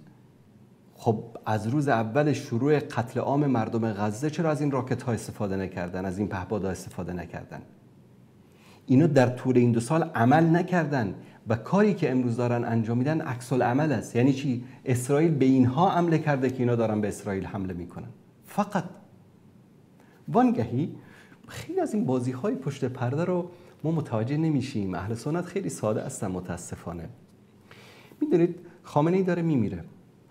[SPEAKER 2] خب از روز اول شروع قتل عام مردم غزه چرا از این راکت‌ها استفاده نکردن، از این پهپادها استفاده نکردن؟ اینا در طول این 2 سال عمل نکردن و کاری که امروز دارن انجام میدن عکس العمل است. یعنی چی؟ اسرائیل به اینها حمله کرده که اینا دارن به اسرائیل حمله میکنن. فقط وانگهی خیلی از این بازی‌های پشت پرده رو ما متوجه نمیشیم. اهل سنت خیلی ساده هستن متاسفانه. میدونید خامنه‌ای داره میمیره،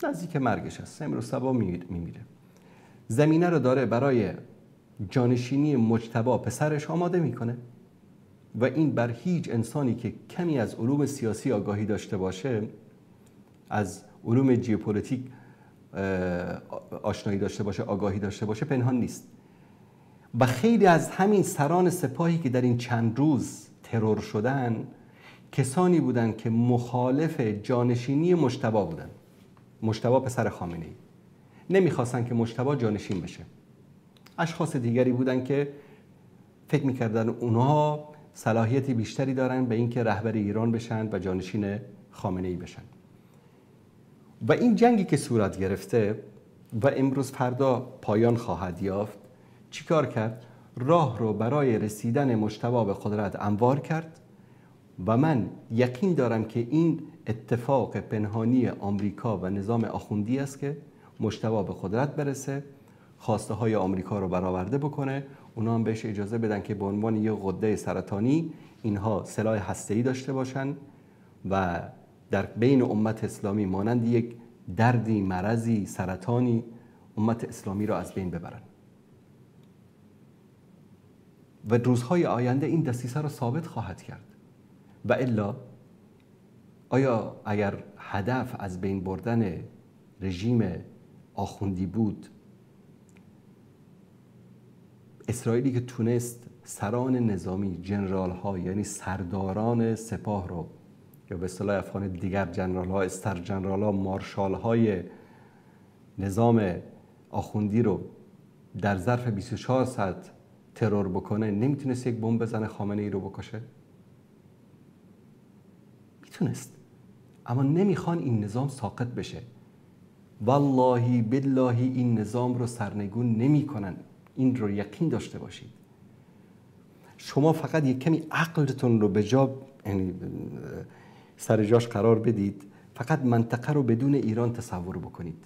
[SPEAKER 2] نزدیک مرگش است، امروز صبح میمیره. زمینه رو داره برای جانشینی مجتبی پسرش آماده میکنه و این بر هیچ انسانی که کمی از علوم سیاسی آگاهی داشته باشه، از علوم ژئوپلیتیک آشنایی داشته باشه، آگاهی داشته باشه، پنهان نیست. و خیلی از همین سران سپاهی که در این چند روز ترور شدن، کسانی بودن که مخالف جانشینی مجتبی بودن. مجتبی پسر خامنه‌ای، نمیخواستن که مجتبی جانشین بشه. اشخاص دیگری بودن که فکر میکردن اونها صلاحیتی بیشتری دارن به اینکه رهبر ایران بشن و جانشین خامنه‌ای بشن. و این جنگی که صورت گرفته و امروز فردا پایان خواهد یافت، چیکار کرد؟ راه رو برای رسیدن مجتبی به قدرت هموار کرد و من یقین دارم که این اتفاق پنهانی آمریکا و نظام آخوندی است که مجتبی به قدرت برسه، خواسته های آمریکا رو برآورده بکنه، اونا هم بهش اجازه بدن که به عنوان یک غده سرطانی اینها سلاح هسته‌ای داشته باشن و در بین امت اسلامی مانند یک دردی، مرضی، سرطانی امت اسلامی را از بین ببرن. و روزهای آینده این دسیسه را ثابت خواهد کرد. و الا آیا اگر هدف از بین بردن رژیم آخوندی بود، اسرائیلی که تونست سران نظامی، جنرال ها، یعنی سرداران سپاه رو، یا به اصطلاح افغان دیگر جنرال ها، استر جنرال ها، مارشال های نظام آخوندی رو در ظرف 24 ساعت ترور بکنه، نمیتونست یک بمب بزنه خامنه ای رو بکشه؟ میتونست، اما نمیخوان این نظام ساقط بشه. والله بالله این نظام رو سرنگون نمیکنن، این رو یقین داشته باشید. شما فقط یک کمی عقلتون رو به جا، یعنی سر جاش قرار بدید، فقط منطقه رو بدون ایران تصور بکنید.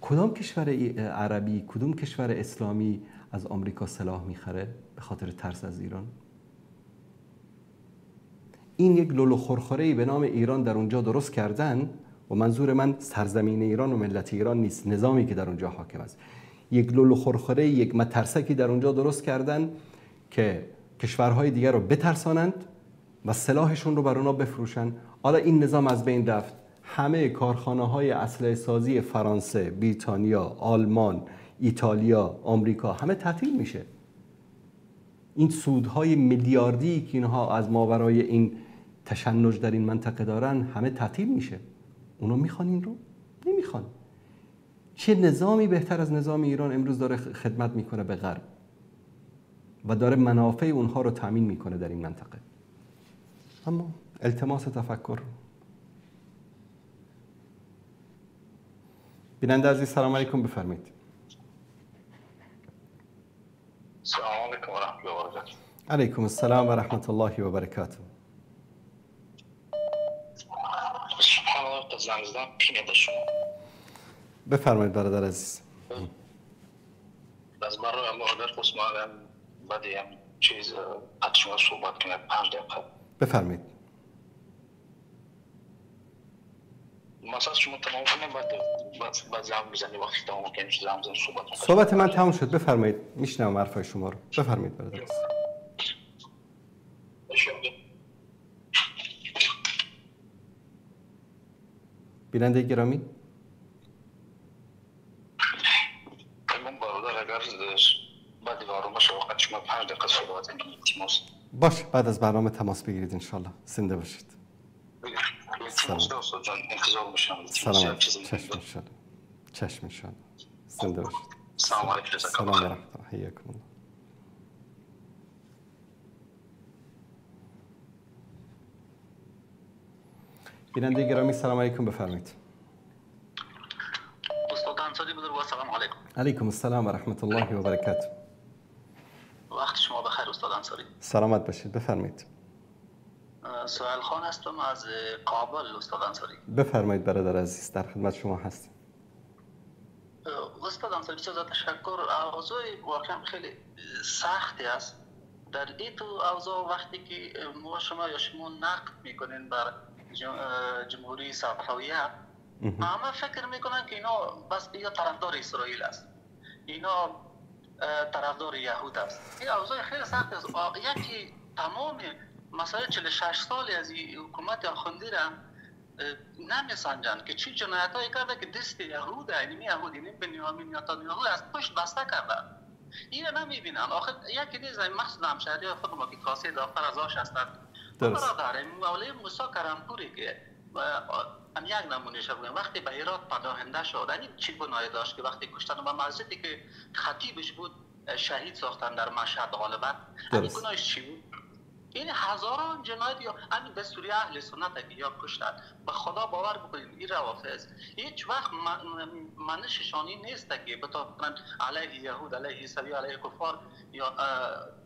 [SPEAKER 2] کدام کشور عربی، کدام کشور اسلامی از آمریکا سلاح میخره به خاطر ترس از ایران؟ این یک لولو خورخوره‌ای به نام ایران در اونجا درست کردن و منظور من سرزمین ایران و ملت ایران نیست، نظامی که در اونجا حاکم است. یک لولو خورخوره‌ای، یک مترسکی در اونجا درست کردن که کشورهای دیگر رو بترسانند و سلاحشون رو بر اونا بفروشن. حالا این نظام از بین رفت، همه کارخانه‌های اسلحه سازی فرانسه، بریتانیا، آلمان، ایتالیا، آمریکا همه تعطیل میشه. این سودهای میلیاردی که اینها از ماورای این تشنج در این منطقه دارن همه تعطیل میشه. اونا میخوان این رو؟ نمیخوان. چه نظامی بهتر از نظام ایران امروز داره خدمت میکنه به غرب و داره منافع اونها رو تامین میکنه در این منطقه. اما التماس تفکر. بیننده عزیز سلام علیکم، بفرمایید.
[SPEAKER 4] سلام علیکم و رحمت الله و برکاته.
[SPEAKER 2] علیکم السلام و رحمت الله و برکاته.
[SPEAKER 4] سبحان الله، زنگ زدم پیمه به شما.
[SPEAKER 2] بفرمایید برادر عزیز.
[SPEAKER 4] از برای الله در قسمانم بدیم چیز از شما صحبت کنه 5 دقیقه.
[SPEAKER 2] بفرمایید.
[SPEAKER 4] مثلا شما تمام کنه بعد زنگ بزنی، وقتی تمام کنی زنگ بزنی صحبت کنه.
[SPEAKER 2] صحبت من تمام شد، بفرمایید. میشنوم حرفای شما رو. بفرمایید برادر عزیز. بیننده گرامی،
[SPEAKER 4] من برادر اگر بعد وارم باشه وقت شما 5 دقیقه صحبت کنید تیموس.
[SPEAKER 2] باش، بعد از برنامه تماس بگیرید انشالله. زنده باشید.
[SPEAKER 4] تیموس دوست جان انتظار میشم.
[SPEAKER 2] سلام. چشم انشالله. چشم انشالله. زنده باشید.
[SPEAKER 4] سلام علیکم.
[SPEAKER 2] سلام و رحمت الله. حیاکم الله. بیننده گرامی سلام علیکم، بفرمایید.
[SPEAKER 4] استاد انصاری بزرگ، سلام علیکم.
[SPEAKER 2] علیکم السلام و رحمت الله و برکاته.
[SPEAKER 4] وقت شما بخیر استاد انصاری.
[SPEAKER 2] سلامت باشید، بفرمایید.
[SPEAKER 4] سهیل خان هستم از کابل استاد انصاری.
[SPEAKER 2] بفرمایید برادر عزیز، در خدمت شما هستیم.
[SPEAKER 4] استاد انصاری بسیار تشکر. اوضاع واقعا خیلی سختی است. در این تو اوضاع وقتی که ما شما یا شما نقد میکنین بر جمهوری صفویه، همه فکر میکنن که اینا بس یا طرفدار اسرائیل است، اینا طرفدار یهود است. این اوضاع خیلی سخت است. یکی تمام مسائل 46 سالی از حکومت آخوندی را نمیسنجند که چی جنایتایی کرده که دست یهود، یعنی یهودی، یعنی بنیامین نتانیاهو از پشت بسته کرده. این را نمیبینن. آخه یکی دیز مقصد همشهری خود ما که کاسه داختر از آش هستند. برادر مولای موسی کرمپوری که هم یک نمونهش بگم، وقتی به هرات پناهنده شد، یعنی چی گناهی داشت که وقتی کشتن و مسجدی که خطیبش بود شهید ساختن در مشهد غالبا، این گناهش چی بود؟ این هزاران جنایت یا همین دستوری اهل سنت که یا کشتن. به خدا باور بکنید این روافض هیچ وقت منششانی نیست که بتوانند علیه یهود، علیه عیسوی، علیه کفار یا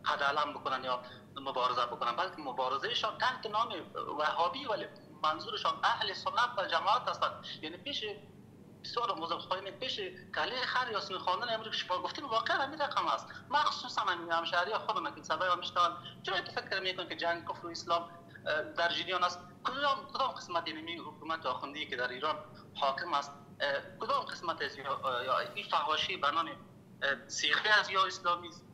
[SPEAKER 4] قد علم بکنن یا مبارزه بکنن، بلکه مبارزهشان تحت نام وهابی ولی منظورشان اهل سنت و جماعت هستند. یعنی پیش بسیار مزخرفانه پیش کله خر یاسین خواندن امروز شما گفتین واقعا همین رقم است. مخصوصا همشهری خودم که سبب میشتن چرا که فکر میکنن که جنگ کفر و اسلام در جریان است. کدام قسمت اینمی حکومت آخوندی که در ایران حاکم است، کدام قسمت از یا این فحاشی بنان سیخی از یا اسلامی است؟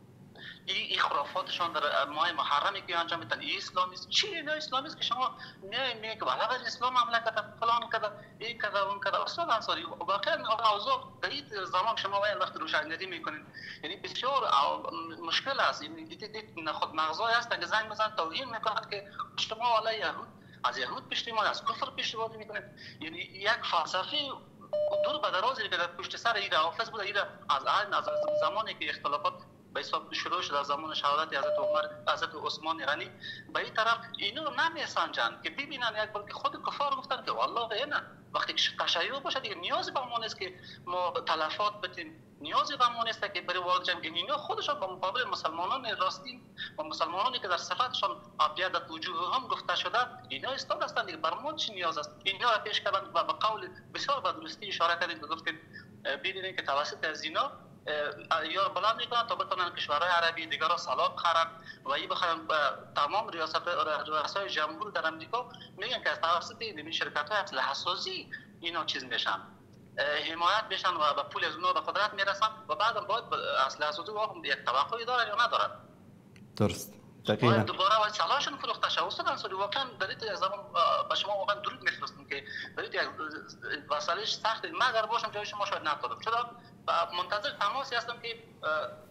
[SPEAKER 4] این خرافاتشان در ماه محرمی که انجام میدن این اسلامیست چی نه اسلامیست که شما میگه که علاوه اسلام حمله کرده فلان کرده این کرده اون کرده استاد انصاری واقعا اوضاع در این زمان شما وقت روشنگری میکنین یعنی بسیار مشکل است. این خود مغزای هستن که زنگ بزن توهین میکنند که شما علیه یهود از یهود پشتیبانی از کفر پشتیبانی میکنید. یعنی یک فلسفه دور به درازی که در پشت سر این حافظ بود این از زمانی که اختلافات به حساب شروع شد از زمان شهادت حضرت عمر حضرت عثمان غنی به این طرف اینو نمیسنجند که ببینن یک بار که خود کفار گفتن که والله نه وقتی که تشیع باشه دیگه نیازی به ما نیست که ما تلفات بدیم، نیازی به ما نیست که برای وارد جمع اینا خودشان به مقابل مسلمانان راستین و مسلمانانی که در صفاتشان ابیض وجوه هم گفته شده اینا استاد هستند دیگه بر ما چی نیاز است. اینا را پیش کردن و به قول بسیار به درستی اشاره کردید و گفتید ببینید که توسط از اینا یا بلند میکنن تا بتونن کشورهای عربی دیگر را سلاح بخرن و این بخرن تمام رؤسای جمهور در امریکا میگن که از توسط این شرکت های اسلحه سازی اینا چیز میشن حمایت میشن و به پول از اونها به قدرت میرسن و بعدم باید اسلحه سازی یک توقعی دارن یا ندارن.
[SPEAKER 2] درست دقیقاً
[SPEAKER 4] دوباره باید سلاحشون فروخته شه. استاد انصاری واقعا در این زمان به شما واقعا درود میفرستم که در این وسایلش سخت مگر باشم جای شما شاید ندارم چرا منتظر تماسی هستم که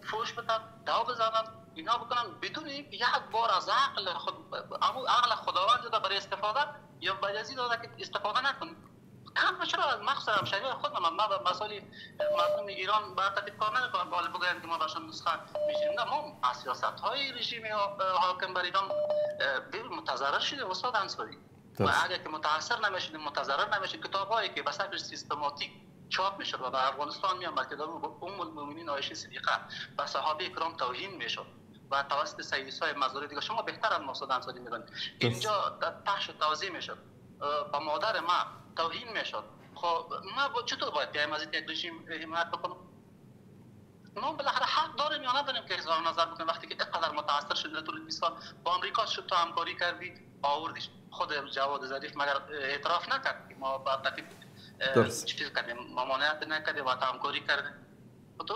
[SPEAKER 4] فوش بدن دعوا بزنن اینا بکنن بدون اینکه یک بار از عقل خود عقل خداوند داده برای استفاده یا بایزی داده که استفاده نکنید. کم چرا از مخصوصا همشهری خودم من به مسائل مردم ایران برطرف کار نمیکنم بالا بگویم که ما برشان نسخه میشیم نه ما از سیاست های رژیم حاکم بر ایران متضرر شده استاد انصاری و اگر که متاثر نمیشید متضرر نمیشید کتاب هایی که به شکل سیستماتیک چاپ میشد و در افغانستان میام بلکه در ام المؤمنین عایشه صدیقه و صحابه کرام توهین میشد و توسط سیدای مزاری دیگه شما بهتر از استاد انصاری میدونید اینجا تحش و توزیع میشد با مادر ما توهین میشد. خب ما چطور باید بیایم از این رژیم حمایت بکنم؟ ما بالاخره حق داریم یا نداریم که اظهار نظر بکنیم وقتی که اینقدر متاثر شده طول 20 سال با آمریکا شد تو همکاری کردی آوردیش خود جواد ظریف مگر اعتراف نکرد که ما با تکلیف چیز کردیم ممانعت نکردیم و همکاری کردیم تو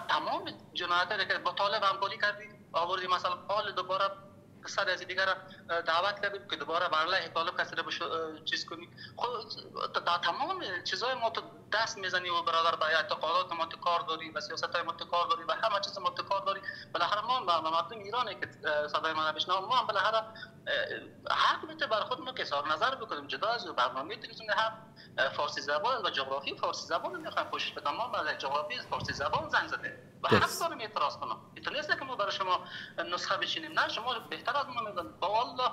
[SPEAKER 4] تمام جنایت‌ها که با طالب همکاری کردی آوردی مثلا حال دوباره سر از دیگر دعوت کردیم که دوباره بر علیه طالب کسی رو چیز کنی. خود تمام چیزای ما تو دست میزنی و برادر به اعتقادات ما تو کار داری و سیاست‌های ما تو کار داری و همه چیز ما تو کار داری. بالاخره ما مردم ایرانی که صدای ما نمیشنوه ما هم بالاخره حق میته بر خود ما که اظهار نظر بکنیم جدا از برنامه تلویزیونی هم فارسی زبان و جغرافی فارسی زبان میخوایم پوشش بدم ما از جغرافی فارسی زبان زنگ زده و حق داریم اعتراض کنم. این نیست که ما برای شما نسخه بچینیم نه شما بهتر از ما میدونید با والله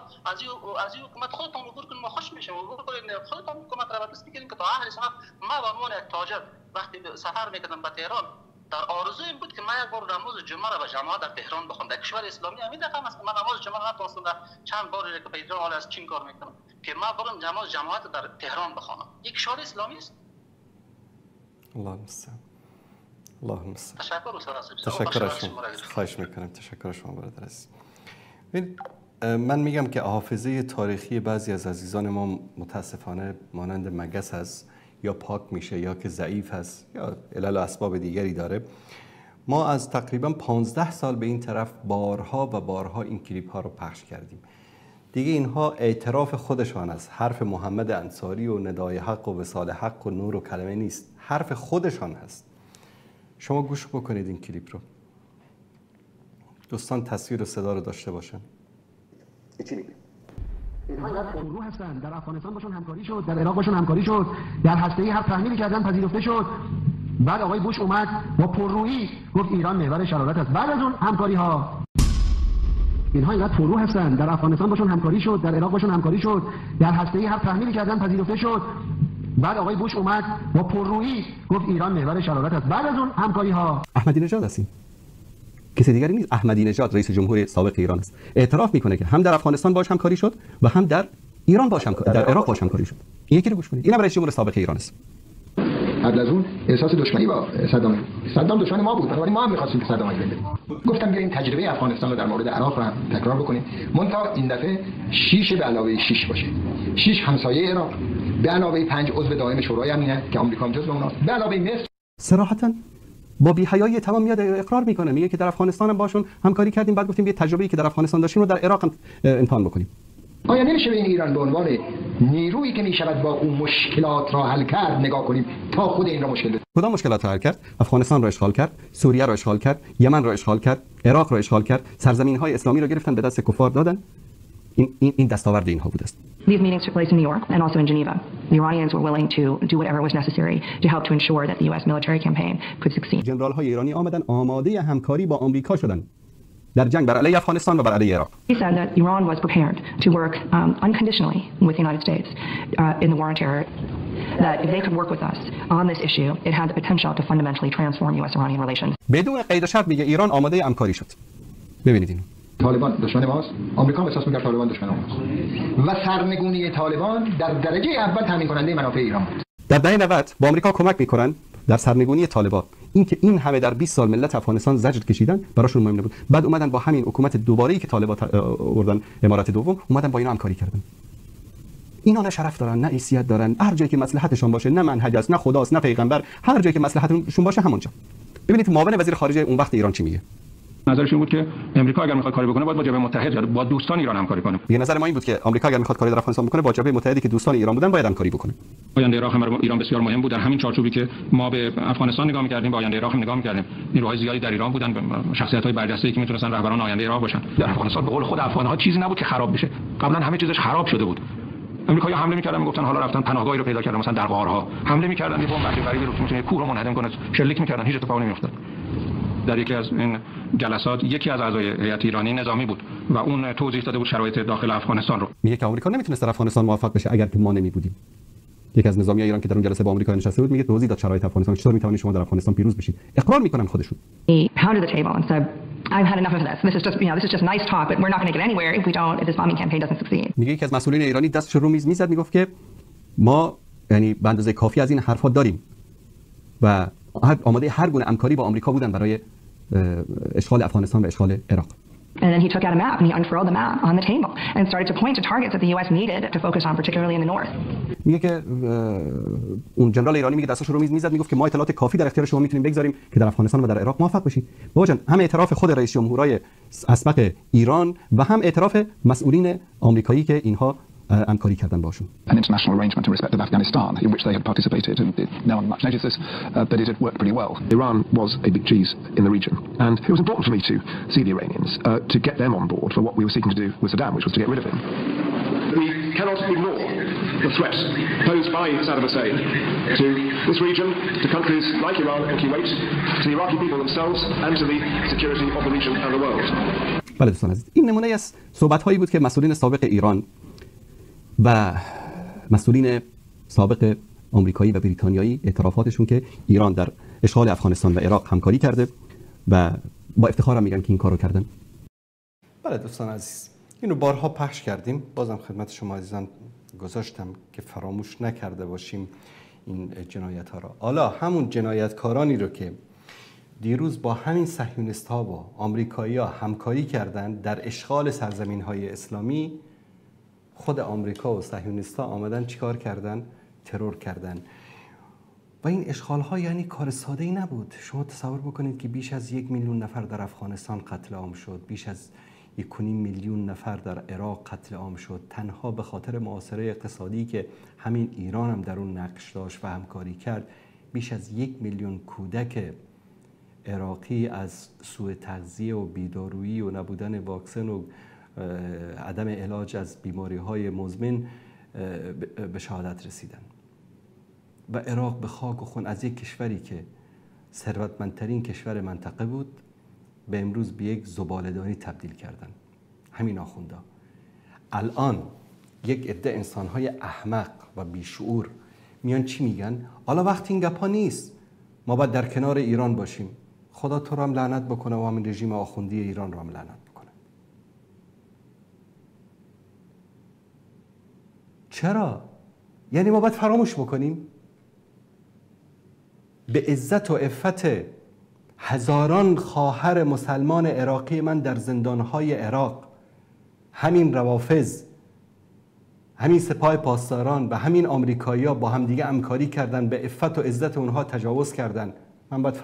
[SPEAKER 4] از این حکومت خودتون عبور کنید ما خوش میشیم عبور کنید خودتون حکومت را بس بگیریم که تا اهل سنت ما به عنوان یک تاجر وقتی سفر میکردم به تهران در آرزو این بود که من یک بار نماز جمعه را به جماعت در تهران بخونم. در کشور اسلامی همین دقیقاً است که من نماز جمعه را نتونستم در چند بار که به ایران حال از چین کار میکنم که من برم جماعت در تهران بخونم. یک کشور اسلامی است.
[SPEAKER 2] الله المستعان. الله المستعان.
[SPEAKER 4] تشکر
[SPEAKER 2] از شما. خواهش میکنم. تشکر از شما برادر عزیز. من میگم که حافظه تاریخی بعضی از عزیزان ما متاسفانه مانند مگس است یا پاک میشه یا که ضعیف هست یا علل و اسباب دیگری داره. ما از تقریبا 15 سال به این طرف بارها و بارها این کلیپ ها رو پخش کردیم. دیگه اینها اعتراف خودشان از حرف محمد انصاری و ندای حق و وصال حق و نور و کلمه نیست، حرف خودشان هست. شما گوش بکنید این کلیپ رو. دوستان تصویر و صدا رو داشته باشن.
[SPEAKER 5] اینها در پررو هستند. در افغانستان باشون همکاری شد، در عراق باشون همکاری شد، در هسته‌ای هر تحمیلی کردن پذیرفته شد. بعد آقای بوش اومد با پررویی گفت ایران محور شرارت است. بعد از اون همکاری ها اینها اینقدر پررو هستند. در افغانستان باشون همکاری شد، در عراق باشون همکاری شد، در هسته‌ای هر تحمیلی کردن پذیرفته شد. بعد آقای بوش اومد با پررویی گفت ایران محور شرارت است. بعد از اون همکاری ها
[SPEAKER 2] احمدی نژاد هستیم. کسی دیگری نیست. احمدی نژاد رئیس جمهور سابق ایران است. اعتراف میکنه که هم در افغانستان باش همکاری شد و هم در ایران باش همکاری در عراق باش همکاری شد. این یکی رو گوش کنید. اینم رئیس جمهور سابق ایران است.
[SPEAKER 5] قبل از اون احساس دشمنی با صدام دشمن ما بود، ولی ما هم می‌خواستیم که صدام از بین بریم. گفتم بیاین تجربه افغانستان رو در مورد عراق رو هم تکرار بکنیم. منتها این دفعه 6 به علاوه 6 باشه. 6 همسایه عراق به علاوه 5 عضو دائم شورای امنیت که آمریکا هم جزو اوناست، به علاوه مصر.
[SPEAKER 2] صراحتاً با بی‌حیایی تمام میاد اقرار میکنه، میگه که در افغانستان هم باشون همکاری کردیم، بعد گفتیم یه تجربه‌ای که در افغانستان داشتیم رو در عراق هم امتحان بکنیم.
[SPEAKER 5] آیا نمیشه به این ایران به عنوان نیرویی که میشود با اون مشکلات را حل کرد نگاه کنیم تا خود این را مشکل بده؟
[SPEAKER 2] کدام مشکلات را حل کرد؟ افغانستان را اشغال کرد، سوریه را اشغال کرد، یمن را اشغال کرد، عراق را اشغال کرد، سرزمین‌های اسلامی را گرفتن به دست کفار دادن. این دستاورد اینها بوده است.
[SPEAKER 6] These meetings took place in New York and also in Geneva. The Iranians were willing to do whatever was necessary to help to ensure that the US military campaign could succeed.
[SPEAKER 2] ژنرال‌های ایرانی آمدن آماده همکاری با آمریکا شدند در جنگ بر علیه افغانستان و بر علیه عراق.
[SPEAKER 6] He said that Iran was prepared to work unconditionally with the United States in the war on terror. That if they could work with us on this issue, it had the potential to fundamentally transform US-Iranian relations.
[SPEAKER 2] بدون قید و شرط میگه ایران آماده همکاری شد. ببینید اینو.
[SPEAKER 5] طالبان دشمن ماست، آمریکا هم احساس می‌کنه طالبان دشمن ماست و سرنگونی طالبان در درجه اول تامین کننده منافع ایران بود.
[SPEAKER 2] در دهه 90 با آمریکا کمک میکنن در سرنگونی طالبان. اینکه این همه در 20 سال ملت افغانستان زجر کشیدن براشون مهم نبود. بعد اومدن با همین حکومت دوباره‌ای که طالبان آوردن امارات دوم، اومدن با اینا همکاری کردن. اینا نه شرف دارن، نه حیثیت دارن. هر جایی که مصلحتشون باشه، نه منهج است، نه خداست، نه پیغمبر، هر جایی که مصلحتشون باشه همونجا. ببینید معاون وزیر خارجه اون وقت ایران چی میگه؟
[SPEAKER 7] نظرش این بود که امریکا اگر میخواد کاری بکنه باید با جبهه متحد یا با دوستان ایران همکاری کنه.
[SPEAKER 2] یه نظر ما این بود که آمریکا اگر میخواد کاری در افغانستان بکنه با جبهه متحدی که دوستان ایران بودن باید همکاری بکنه.
[SPEAKER 7] آینده عراق هم ایران بسیار مهم بود. در همین چارچوبی که ما به افغانستان نگاه می‌کردیم با آینده عراق هم نگاه می‌کردیم. نیروهای زیادی در ایران بودن، شخصیت‌های برجسته‌ای که میتونستن رهبران آینده عراق باشن. در افغانستان به قول خود افغان‌ها چیزی نبود که خراب بشه. قبلا همه چیزش خراب شده بود. امریکایی‌ها حمله می‌کردن، میگفتن حالا رفتن پناهگاهی رو پیدا کردن، مثلا در غارها حمله می‌کردن، یه بمب غریبی رو که می‌تونه کوه رو منهدم کنه شلیک می‌کردن، هیچ اتفاقی نمی‌افتاد. در یکی از این جلسات یکی از اعضای هیئت ایرانی نظامی بود و اون توضیح داده بود شرایط داخل افغانستان رو.
[SPEAKER 2] میگه که آمریکا نمیتونست در افغانستان موفق بشه اگر که ما نمی‌بودیم. یکی از نظامیای ایران که در اون جلسه با آمریکا نشسته بود میگه توضیح داد شرایط افغانستان، چطور میتونید شما در افغانستان پیروز بشید. اقرار میکنن خودشون.
[SPEAKER 6] He pounded the table and said, I've had enough of this. This is just, this is just nice talk, but we're not going to get anywhere if this bombing campaign doesn't succeed.
[SPEAKER 2] میگه یکی از مسئولین ایرانی دستش رو میز میزد میگفت که ما یعنی به اندازه کافی از این حرفا داریم و آماده هر گونه همکاری با آمریکا بودن برای اشغال افغانستان و اشغال عراق.
[SPEAKER 6] And then he took out a map and he unfurled the map on the table and started to point to targets that the US needed to focus on, particularly in the north.
[SPEAKER 2] میگه که اون جنرال ایرانی میگه دستش رو میز میزد میگفت که ما اطلاعات کافی در اختیار شما میتونیم بگذاریم که در افغانستان و در عراق موفق بشید. بابا جان، هم اعتراف خود رئیس جمهورای اسبق ایران و هم اعتراف مسئولین آمریکایی که اینها همکاری کردن باشون.
[SPEAKER 8] An international arrangement in respect of Afghanistan in which they had participated and no one much noticed this, but it had worked pretty well. Iran was a big cheese in the region and it was important for me to see the Iranians to get them on board for what we were seeking to do with Saddam, which was to get rid of him. We cannot ignore the threat posed by Saddam Hussein to this region, to countries like Iran and Kuwait, to the Iraqi people themselves and to the security of the region and the world.
[SPEAKER 2] بله دوستان عزیز، این نمونه از صحبت‌هایی بود که مسئولین سابق ایران و مسئولین سابق آمریکایی و بریتانیایی اعترافاتشون که ایران در اشغال افغانستان و عراق همکاری کرده و با افتخار هم میگن که این کارو کردن. بله دوستان عزیز، اینو بارها پخش کردیم، بازم خدمت شما عزیزان گذاشتم که فراموش نکرده باشیم این جنایت ها را. حالا همون جنایتکارانی رو که دیروز با همین صهیونیست ها با آمریکایی ها همکاری کردن در اشغال سرزمین های اسلامی، خود آمریکا و صهیونیست‌ها آمدن چیکار کردن؟ ترور کردن. و این اشغال ها یعنی کار ساده ای نبود. شما تصور بکنید که بیش از 1 میلیون نفر در افغانستان قتل عام شد، بیش از 1.5 میلیون نفر در عراق قتل عام شد، تنها به خاطر معاصره اقتصادی که همین ایران هم در اون نقش داشت و همکاری کرد. بیش از 1 میلیون کودک عراقی از سوء تغذیه و بیدارویی و نبودن واکسن و عدم علاج از بیماری‌های مزمن به شهادت رسیدن. و عراق به خاک و خون از یک کشوری که ثروتمندترین کشور منطقه بود به امروز به یک زباله‌دانی تبدیل کردن. همین آخوندا الان یک عده انسان‌های احمق و بیشعور میان چی میگن؟ حالا وقت این گپا نیست، ما باید در کنار ایران باشیم. خدا تو رو هم لعنت بکنه و همین رژیم آخوندی ایران رو هم لعنت بکنه. چرا؟ یعنی ما باید فراموش بکنیم؟ به عزت و عفت هزاران خواهر مسلمان عراقی من در زندانهای عراق، همین روافض، همین سپاه پاسداران و همین آمریکایی‌ها با همدیگه همکاری کردن، به عفت و عزت اونها تجاوز کردن. من باید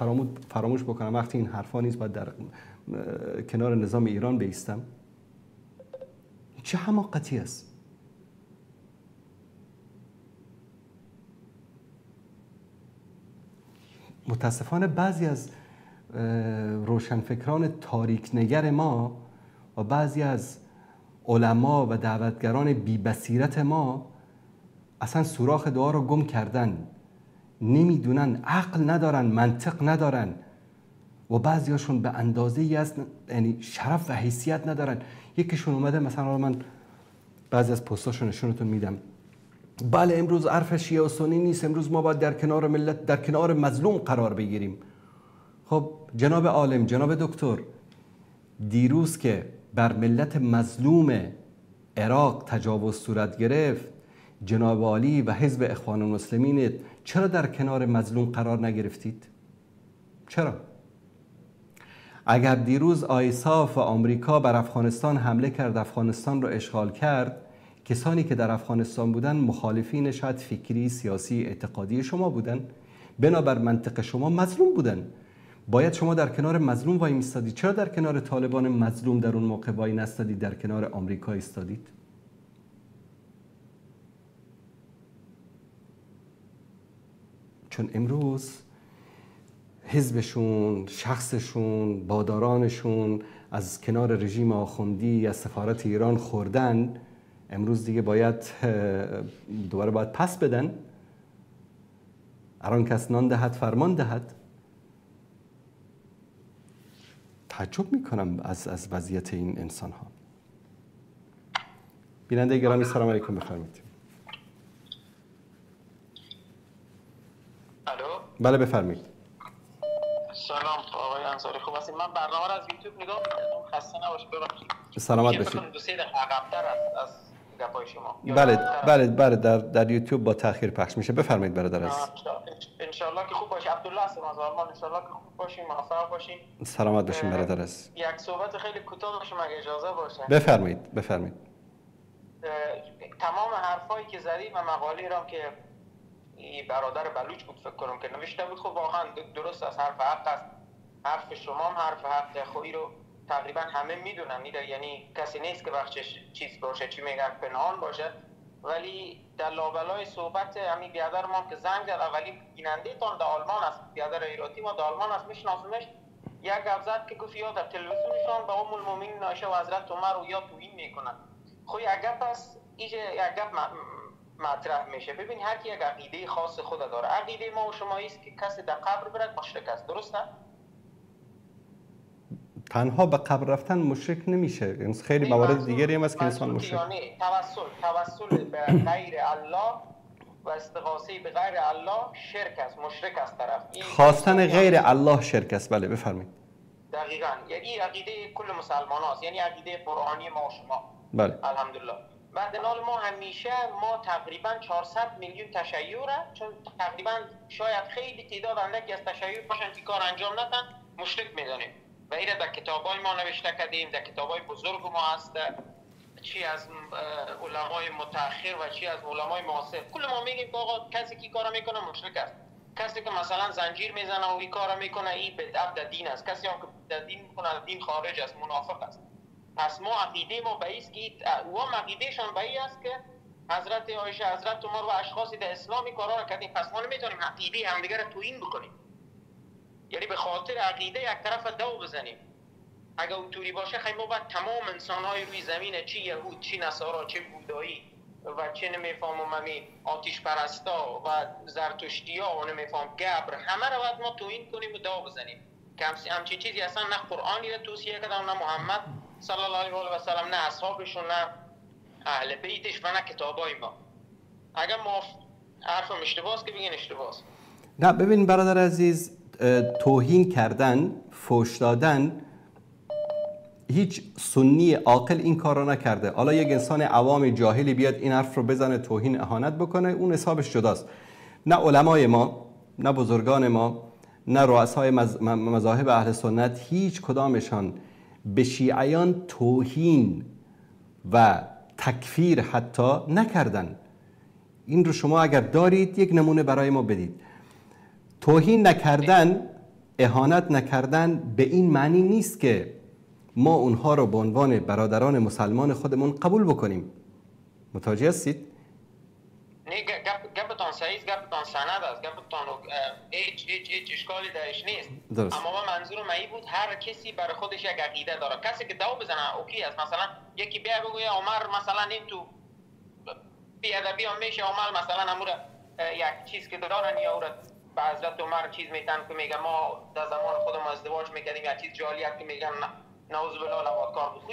[SPEAKER 2] فراموش بکنم وقتی این حرفا نیست باید در کنار نظام ایران بایستم؟ چه حماقتی است؟ متاسفانه بعضی از روشنفکران تاریکنگر ما و بعضی از علما و دعوتگران بی بصیرت ما اصلا سوراخ دعا رو گم کردن، نمیدونن، عقل ندارن، منطق ندارن و بعضیاشون به اندازه‌ای از یعنی شرف و حیثیت ندارن. یکیشون اومده مثلا من بعضی از پستاشو نشونتون میدم، بله امروز حرف شیعه و سنی نیست، امروز ما باید در کنار ملت، در کنار مظلوم قرار بگیریم. خب جناب عالم، جناب دکتر، دیروز که بر ملت مظلوم عراق تجاوز صورت گرفت، جناب عالی و حزب اخوان المسلمین چرا در کنار مظلوم قرار نگرفتید؟ چرا؟ اگر دیروز آیساف و آمریکا بر افغانستان حمله کرد، افغانستان را اشغال کرد، کسانی که در افغانستان بودن مخالفین شاید فکری، سیاسی، اعتقادی شما بودن، بنابر منطق شما مظلوم بودن. باید شما در کنار مظلوم وای میستادید. چرا در کنار طالبان مظلوم در اون موقع وای نستادید، در کنار آمریکا ایستادید؟ چون امروز حزبشون، شخصشون، بادارانشون از کنار رژیم آخوندی از سفارت ایران خوردن، امروز دیگه باید دوباره باید پس بدن. هر کس نان دهد فرمان دهد. تعجب میکنم از وضعیت این انسان ها. بیننده گرامی سلام علیکم، بفرمایید.
[SPEAKER 9] الو.
[SPEAKER 2] بله بفرمایید.
[SPEAKER 9] سلام آقای انصاری، خوب هستید؟ من برنامه رو از یوتیوب نگاه می‌کردم، خسته نباشید، ببخشید.
[SPEAKER 2] سلامت باشید.
[SPEAKER 9] فکر کنم 2-3 دقیقه عقب‌تر از گپای شما.
[SPEAKER 2] بله در یوتیوب با تأخیر پخش میشه. بفرمایید برادر عزیز.
[SPEAKER 9] ان شاء الله که خوب باشید. عبدالله هستم از آلمان. ان شاء الله که خوب باشین، موفق باشین.
[SPEAKER 2] سلامت باشین برادر عزیز.
[SPEAKER 9] یک صحبت خیلی کوتاه داشتم اگه اجازه باشه.
[SPEAKER 2] بفرمایید.
[SPEAKER 9] تمام حرفایی که زدید و مقاله را که برادر بلوچ بود فکر کنم که نوشته بود، خب واقعا درست است، حرف حق است. حرف شما هم حرف حق خویی رو تقریبا همه میدونن، یعنی کسی نیست که بخشش چیز باشه، چی میگن پنهان باشه. ولی در لابلای صحبت همین بیادر ما که زنگ زد، اولی بیننده تان در آلمان است، بیادر ایراتی ما در آلمان است، میشناسمش، یک گپ زد که گفت یا در تلویزیونشان به ام المؤمنین عایشه و حضرت عمر رو یا توهین میکنن. خب یک گپ است، یک گپ مطرح میشه. ببین هر کی یک عقیده خاص خود داره. عقیده ما و شما است که کسی در قبر برد مشرک است، درسته؟
[SPEAKER 2] تنها به قبر رفتن مشرک نمیشه، یعنی خیلی موارد دیگری هم هست که انسان مشرک.
[SPEAKER 9] یعنی توسل به غیر الله و استغاثه به غیر الله شرک است، مشرک است طرف.
[SPEAKER 2] خواستن غیر الله شرک است. بله بفرمایید.
[SPEAKER 9] دقیقاً، یعنی عقیده کل مسلمان هاست، یعنی عقیده قرآنی ما و شما.
[SPEAKER 2] بله.
[SPEAKER 9] الحمدلله. بعد نال ما همیشه تقریبا 400 میلیون تشیعه، چون تقریبا شاید خیلی تعداد اندکی از تشیع باشن که کار انجام ندن، مشرک میدونیم. و ایره در کتابای ما نوشته کردیم، در کتابای بزرگ ما هست، چی از علمای متأخر و چی از علمای معاصر. کل ما میگیم که آقا کسی که کارا میکنه مشرک است. کسی که مثلا زنجیر میزنه و این کارا میکنه این بدعت در دین است. کسی هم که در دین میکنه دین خارج است، منافق است. پس ما عقیده ما به است که و عقیدهشان به است که حضرت عایشه، حضرت عمر و اشخاصی در اسلامی کارا را کردیم. پس ما نمیتونیم عقیده همدیگه را توهین بکنیم، یعنی به خاطر عقیده یک طرف دو بزنیم. اگه اونطوری باشه خیلی ما باید تمام انسان‌های روی زمین، چی یهود، چی نصارا، چه بودایی و چه نمیفهمم آتش پرستا و زرتشتیا و نمیفهم گبر، همه رو باید ما توهین کنیم و دو بزنیم که همچین چیزی اصلا نه قرآنی رو توصیه کردن، نه محمد صلی الله علیه و سلم، نه اصحابشون، نه اهل بیتش و نه کتابای ما. اگه ما حرفم اشتباهه که بگین اشتباهه.
[SPEAKER 2] نه ببین برادر عزیز، توهین کردن، فحش دادن، هیچ سنی عاقل این کار رو نکرده. حالا یک انسان عوام جاهلی بیاد این حرف رو بزنه، توهین اهانت بکنه، اون حسابش جداست. نه علمای ما، نه بزرگان ما، نه رؤسای مذاهب اهل سنت، هیچ کدامشان به شیعیان توهین و تکفیر حتی نکردن. این رو شما اگر دارید یک نمونه برای ما بدید. توهین نکردن اهانت نکردن به این معنی نیست که ما اونها رو به عنوان برادران مسلمان خودمون قبول بکنیم. متوجه هستید؟
[SPEAKER 9] نه گپتان صحیح است، گپتان سند است، گپتان هیچ اشکالی درش نیست.
[SPEAKER 2] درست.
[SPEAKER 9] اما من منظورم این بود هر کسی برای خودش یک عقیده داره. کسی که دو بزنه اوکی است. مثلا یکی بیا بگوید عمر مثلا این تو بیادبی هم میشه، عمر مثلا امور یک چیز که دارن یا اورا به حضرت عمر چیز میتن که میگن ما در زمان خودمون ازدواج میکردیم یا چیز جالیت که میگن نعوذ بالله لواطکار بود.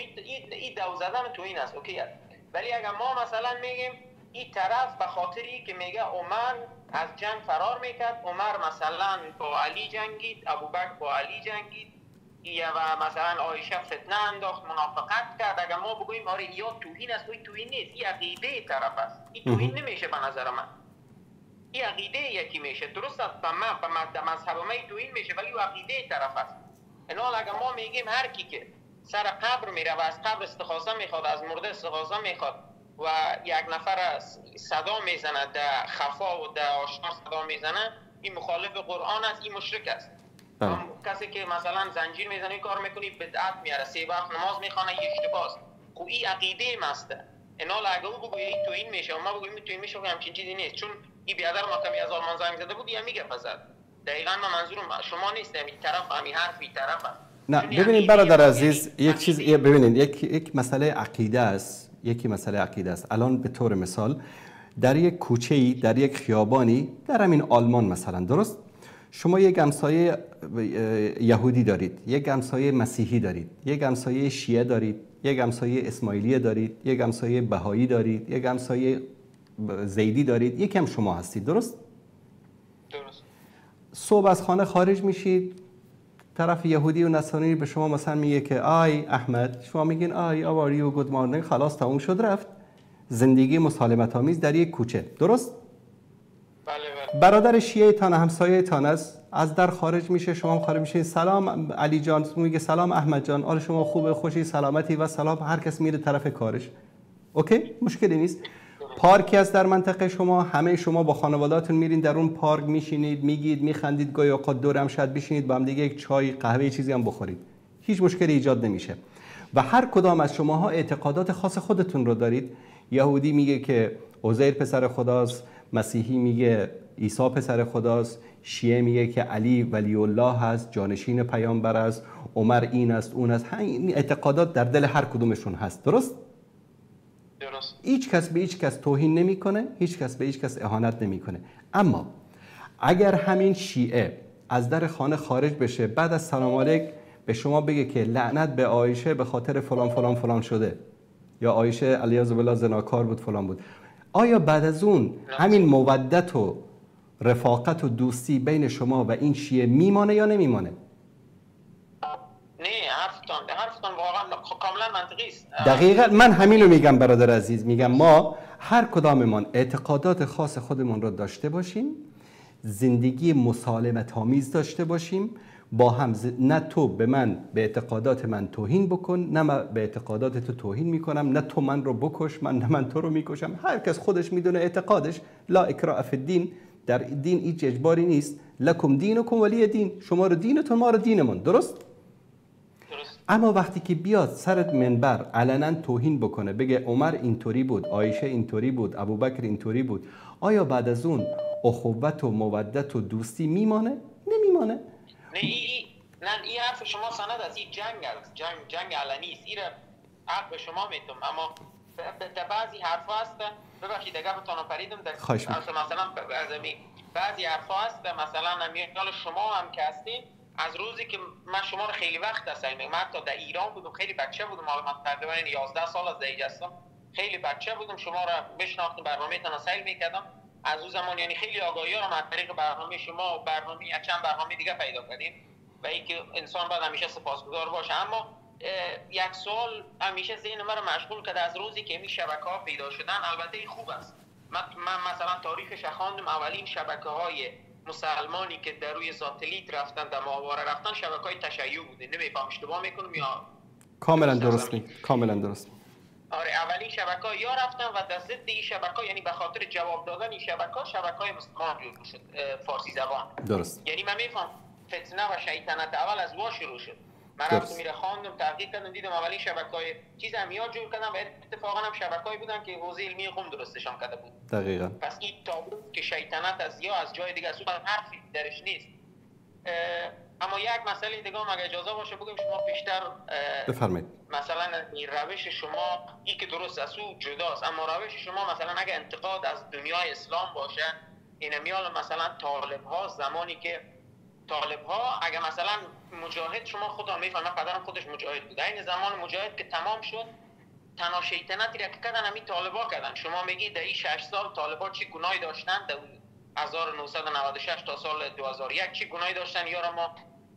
[SPEAKER 9] این دو زدن تو این است اوکی است. ولی اگر ما مثلا میگیم این طرف به خاطری که میگه عمر از جنگ فرار میکرد، عمر مثلا با علی جنگید، ابوبکر با علی جنگید و مثلا عایشه فتنه انداخت، منافقت کرد، اگر ما بگوییم آره یا توهین است، این توهین نیست، این عقیده طرف است. این توهین نمیشه به نظر من. این عقیده یکی میشه. درست است به مذهب ما این توهین میشه ولی این عقیده طرف است. الان اگر ما میگیم هر کی که سر قبر میره و از قبر استغاثه میخواد، از مرده استغاثه میخواد و یک نفر صدا میزنه در خفا و در آشکار صدا میزنه، این مخالف قرآن است، این مشرک است. کسی که مثلا زنجیر میزنه این کار میکنی بدعت میاره، 3 وقت نماز میخوانه، این اشتباه است. خب این عقیده مسته. اینا اگه او بگویه این تو این میشه و ما بگوییم تو این میشه، همچین چیزی نیست. چون این بیادر ما کمی از آلمان زنگ زده بود یا میگه فزد. دقیقاً من منظورم شما نیست، همین طرف همین حرف این طرف است.
[SPEAKER 2] نه ببینید برادر عزیز، یک چیز ببینید، یک مسئله عقیده است، یکی مسئله عقیده است. الان به طور مثال در یک کوچه‌ای، در یک خیابانی در همین آلمان مثلا، درست؟ شما یک همسایه یهودی دارید، یک همسایه مسیحی دارید، یک همسایه شیعه دارید، یک همسایه اسماعیلیه دارید، یک همسایه بهایی دارید، یک همسایه زیدی دارید، یکی هم شما هستید، درست؟
[SPEAKER 9] درست.
[SPEAKER 2] صبح از خانه خارج میشید، طرف یهودی و نصرانی به شما مثلا میگه که آی احمد، شما میگین آی آواری و گود مارنینگ، خلاص تموم شد رفت. زندگی مسالمت آمیز در یک کوچه، درست؟
[SPEAKER 9] بله.
[SPEAKER 2] برادر شیعه تان، همسایه تان است، از در خارج میشه، شما هم خارج میشین، سلام علی جان، میگه سلام احمد جان، حال شما خوبه، خوشی، سلامتی و سلام. هر کس میره طرف کارش، اوکی، مشکلی نیست. پارکی است در منطقه شما، همه شما با خانواده‌تون میرین در اون پارک، میشینید، میگید، میخندید، گاهی اوقات دور هم شاید بشینید با هم دیگه یک چای، قهوه، چیزی هم بخورید. هیچ مشکلی ایجاد نمیشه. و هر کدام از شماها اعتقادات خاص خودتون رو دارید. یهودی میگه که عزیر پسر خداست، مسیحی میگه عیسی پسر خداست، شیعه میگه که علی ولی الله هست، جانشین پیامبر است، عمر این است، اون است. این اعتقادات در دل هر کدومشون هست، درست؟
[SPEAKER 9] درست.
[SPEAKER 2] هیچ کس به هیچ کس توهین نمیکنه، هیچ کس به هیچ کس اهانت نمیکنه. اما اگر همین شیعه از در خانه خارج بشه، بعد از سلام علیک به شما بگه که لعنت به عایشه به خاطر فلان فلان فلان شده، یا عایشه علیاذ بالله زناکار بود فلان بود، آیا بعد از اون همین مودت و رفاقت و دوستی بین شما و این شیعه میمانه یا نمیمانه؟
[SPEAKER 9] نه، حرفتان واقعا کاملا منطقی است.
[SPEAKER 2] دقیقاً من همین رو میگم برادر عزیز، میگم ما هر کداممان اعتقادات خاص خودمون رو داشته باشیم، زندگی مسالمت آمیز داشته باشیم با هم. نه تو به من به اعتقادات من توهین بکن، نه من به اعتقادات تو توهین میکنم، نه تو من رو بکش، نه من تو رو میکشم. هر کس خودش میدونه اعتقادش. لا اکراه فی الدین، در دین هیچ اجباری نیست. لکم دینکم ولی دین، شما رو دینتون، ما رو دینمون، درست؟ اما وقتی که بیاد سر منبر علنا توهین بکنه، بگه عمر اینطوری بود، عایشه اینطوری بود، ابوبکر اینطوری بود، آیا بعد از اون اخوت و مودت و دوستی میمانه؟ نمیمانه.
[SPEAKER 9] نه این حرف شما سند از این جنگ علنی است. این حرف شما میتونم، اما در بعضی حرفا هست، ببخشید اگر بتونم پریدم در مثلا بعضی حرفا هست، مثلا امیال شما هم که هستین، از روزی که من شما رو خیلی وقت هستم، من حتی در ایران بودم، خیلی بچه بودم، حالا من تقریبا 11 سال از دیگه هستم، خیلی بچه بودم، شما رو بشناختم، برنامه‌تون رو سیل میکردم از اون زمان، یعنی خیلی آگاهی ها رو از طریق برنامه شما و چند برنامه دیگه پیدا کردیم و اینکه انسان باید همیشه سپاسگزار باشه. اما یک سوال همیشه ذهن من رو مشغول کرده از روزی که این شبکه‌ها پیدا شدن. البته این خوب است، من مثلا تاریخش خواندم، اولین شبکه‌های مسلمانی که در روی ساتلیت رفتن، در ماهواره رفتن، شبکه‌های تشیع بوده. نمی‌فهم اشتباه میکنم یا
[SPEAKER 2] کاملا درست میگی؟ کاملا درست.
[SPEAKER 9] آره، اولین شبکه‌ها یا رفتن و در ضد این شبکه‌ها، یعنی به خاطر جواب دادن این شبکه‌های مسلمان جور شد، فارسی زبان.
[SPEAKER 2] درست.
[SPEAKER 9] یعنی من میفهم فتنه و شیطنت اول از وا شروع شد. من رفتم میره خواندم، تحقیق کردم، دیدم اولین شبکه‌های چیز هم یاد جور کردم و اتفاقا هم شبکه‌ای بودن که حوزه علمی قم درستشان کرده بود.
[SPEAKER 2] دقیقاً.
[SPEAKER 9] پس این تابلو که شیطنت از یا از جای دیگه از اون حرفی درش نیست. اما یک مسئله دیگه هم اگه اجازه باشه بگم شما پیشتر
[SPEAKER 2] بفرمایید.
[SPEAKER 9] مثلا این روش شما این که درست از او جداست، اما روش شما مثلا اگه انتقاد از دنیای اسلام باشه، این میال مثلا طالب ها زمانی که طالب ها اگه مثلا مجاهد، شما خودم میفهمم پدرم خودش مجاهد بود، این زمان مجاهد که تمام شد تنها شیطنتی را که کردن همین طالبا کردن. شما میگی در این 6 سال طالبا چی گناهی داشتن؟ در 1996 تا سال 2001 چی گناهی داشتن؟ یا ما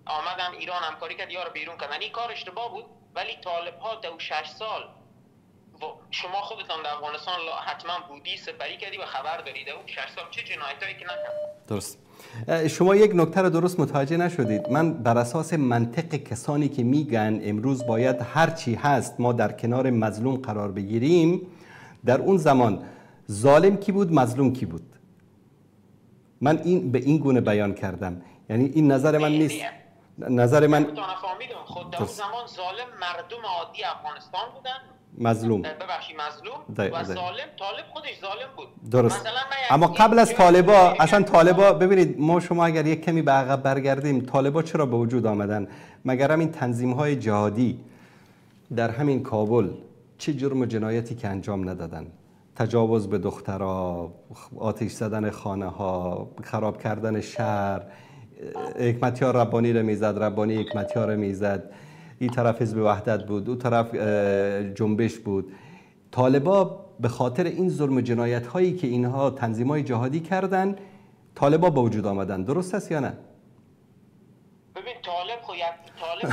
[SPEAKER 9] آمدن ایران همکاری کرد یا رو بیرون کردن. این کار اشتباه بود. ولی طالب ها در 6 سال شما خودتان در افغانستان حتما بودی، سپری کردی و خبر دارید اون 6 سال چه جنایتایی که نکرد.
[SPEAKER 2] درست. شما یک نکته رو درست متوجه نشدید. من بر اساس منطق کسانی که میگن امروز باید هر چی هست ما در کنار مظلوم قرار بگیریم، در اون زمان ظالم کی بود، مظلوم کی بود؟ من این به این گونه بیان کردم. یعنی این نظر من نیست. نظر من
[SPEAKER 9] خود در اون زمان ظالم مردم عادی افغانستان بودن،
[SPEAKER 2] مظلوم
[SPEAKER 9] و ظالم طالب خودش ظالم بود.
[SPEAKER 2] درست. اما قبل از طالبا اصلا طالبا ببینید، ما شما اگر یک کمی به عقب برگردیم، طالبا چرا به وجود آمدن؟ مگر همین تنظیم‌های جهادی در همین کابل چه جرم و جنایتی که انجام ندادن؟ تجاوز به دخترها، آتش زدن خانه‌ها، خراب کردن شهر. حکمتیار ربانی رو میزد، ربانی حکمتیار رو میزد. این طرف حزب وحدت بود، اون طرف جنبش بود. طالبا به خاطر این ظلم و جنایت هایی که اینها تنظیم‌های جهادی کردن، طالبا به وجود آمدن. درست است یا نه؟
[SPEAKER 9] ببین طالب طالب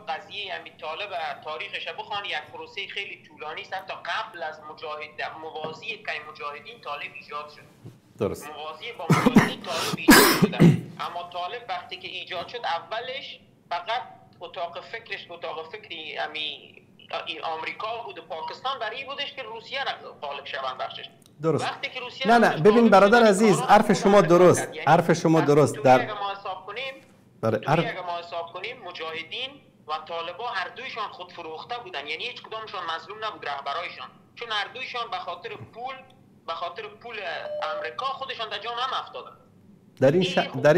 [SPEAKER 9] قضیه همین طالب تاریخش بخوان یک پروسه خیلی طولانی است. حتی قبل از موازی که مجاهدین طالب ایجاد شد.
[SPEAKER 2] درست.
[SPEAKER 9] موازی با مجاهدین طالب ایجاد شد. اما طالب وقتی که ایجاد شد اولش فقط اتاق فکری آمریکا بود و پاکستان برای بودش که روسیه را غالب شوند بخشش.
[SPEAKER 2] درست.
[SPEAKER 9] وقتی که روسیه
[SPEAKER 2] نه ببین برادر عزیز، حرف شما درست. حرف شما درست.
[SPEAKER 9] در اگه ما حساب کنیم مجاهدین و طالبا هر دویشان خود فروخته بودن. یعنی هیچ کدامشان مظلوم نبود رهبرایشان، چون هر دویشان به خاطر پول آمریکا خودشان در جام هم افتادن.
[SPEAKER 2] در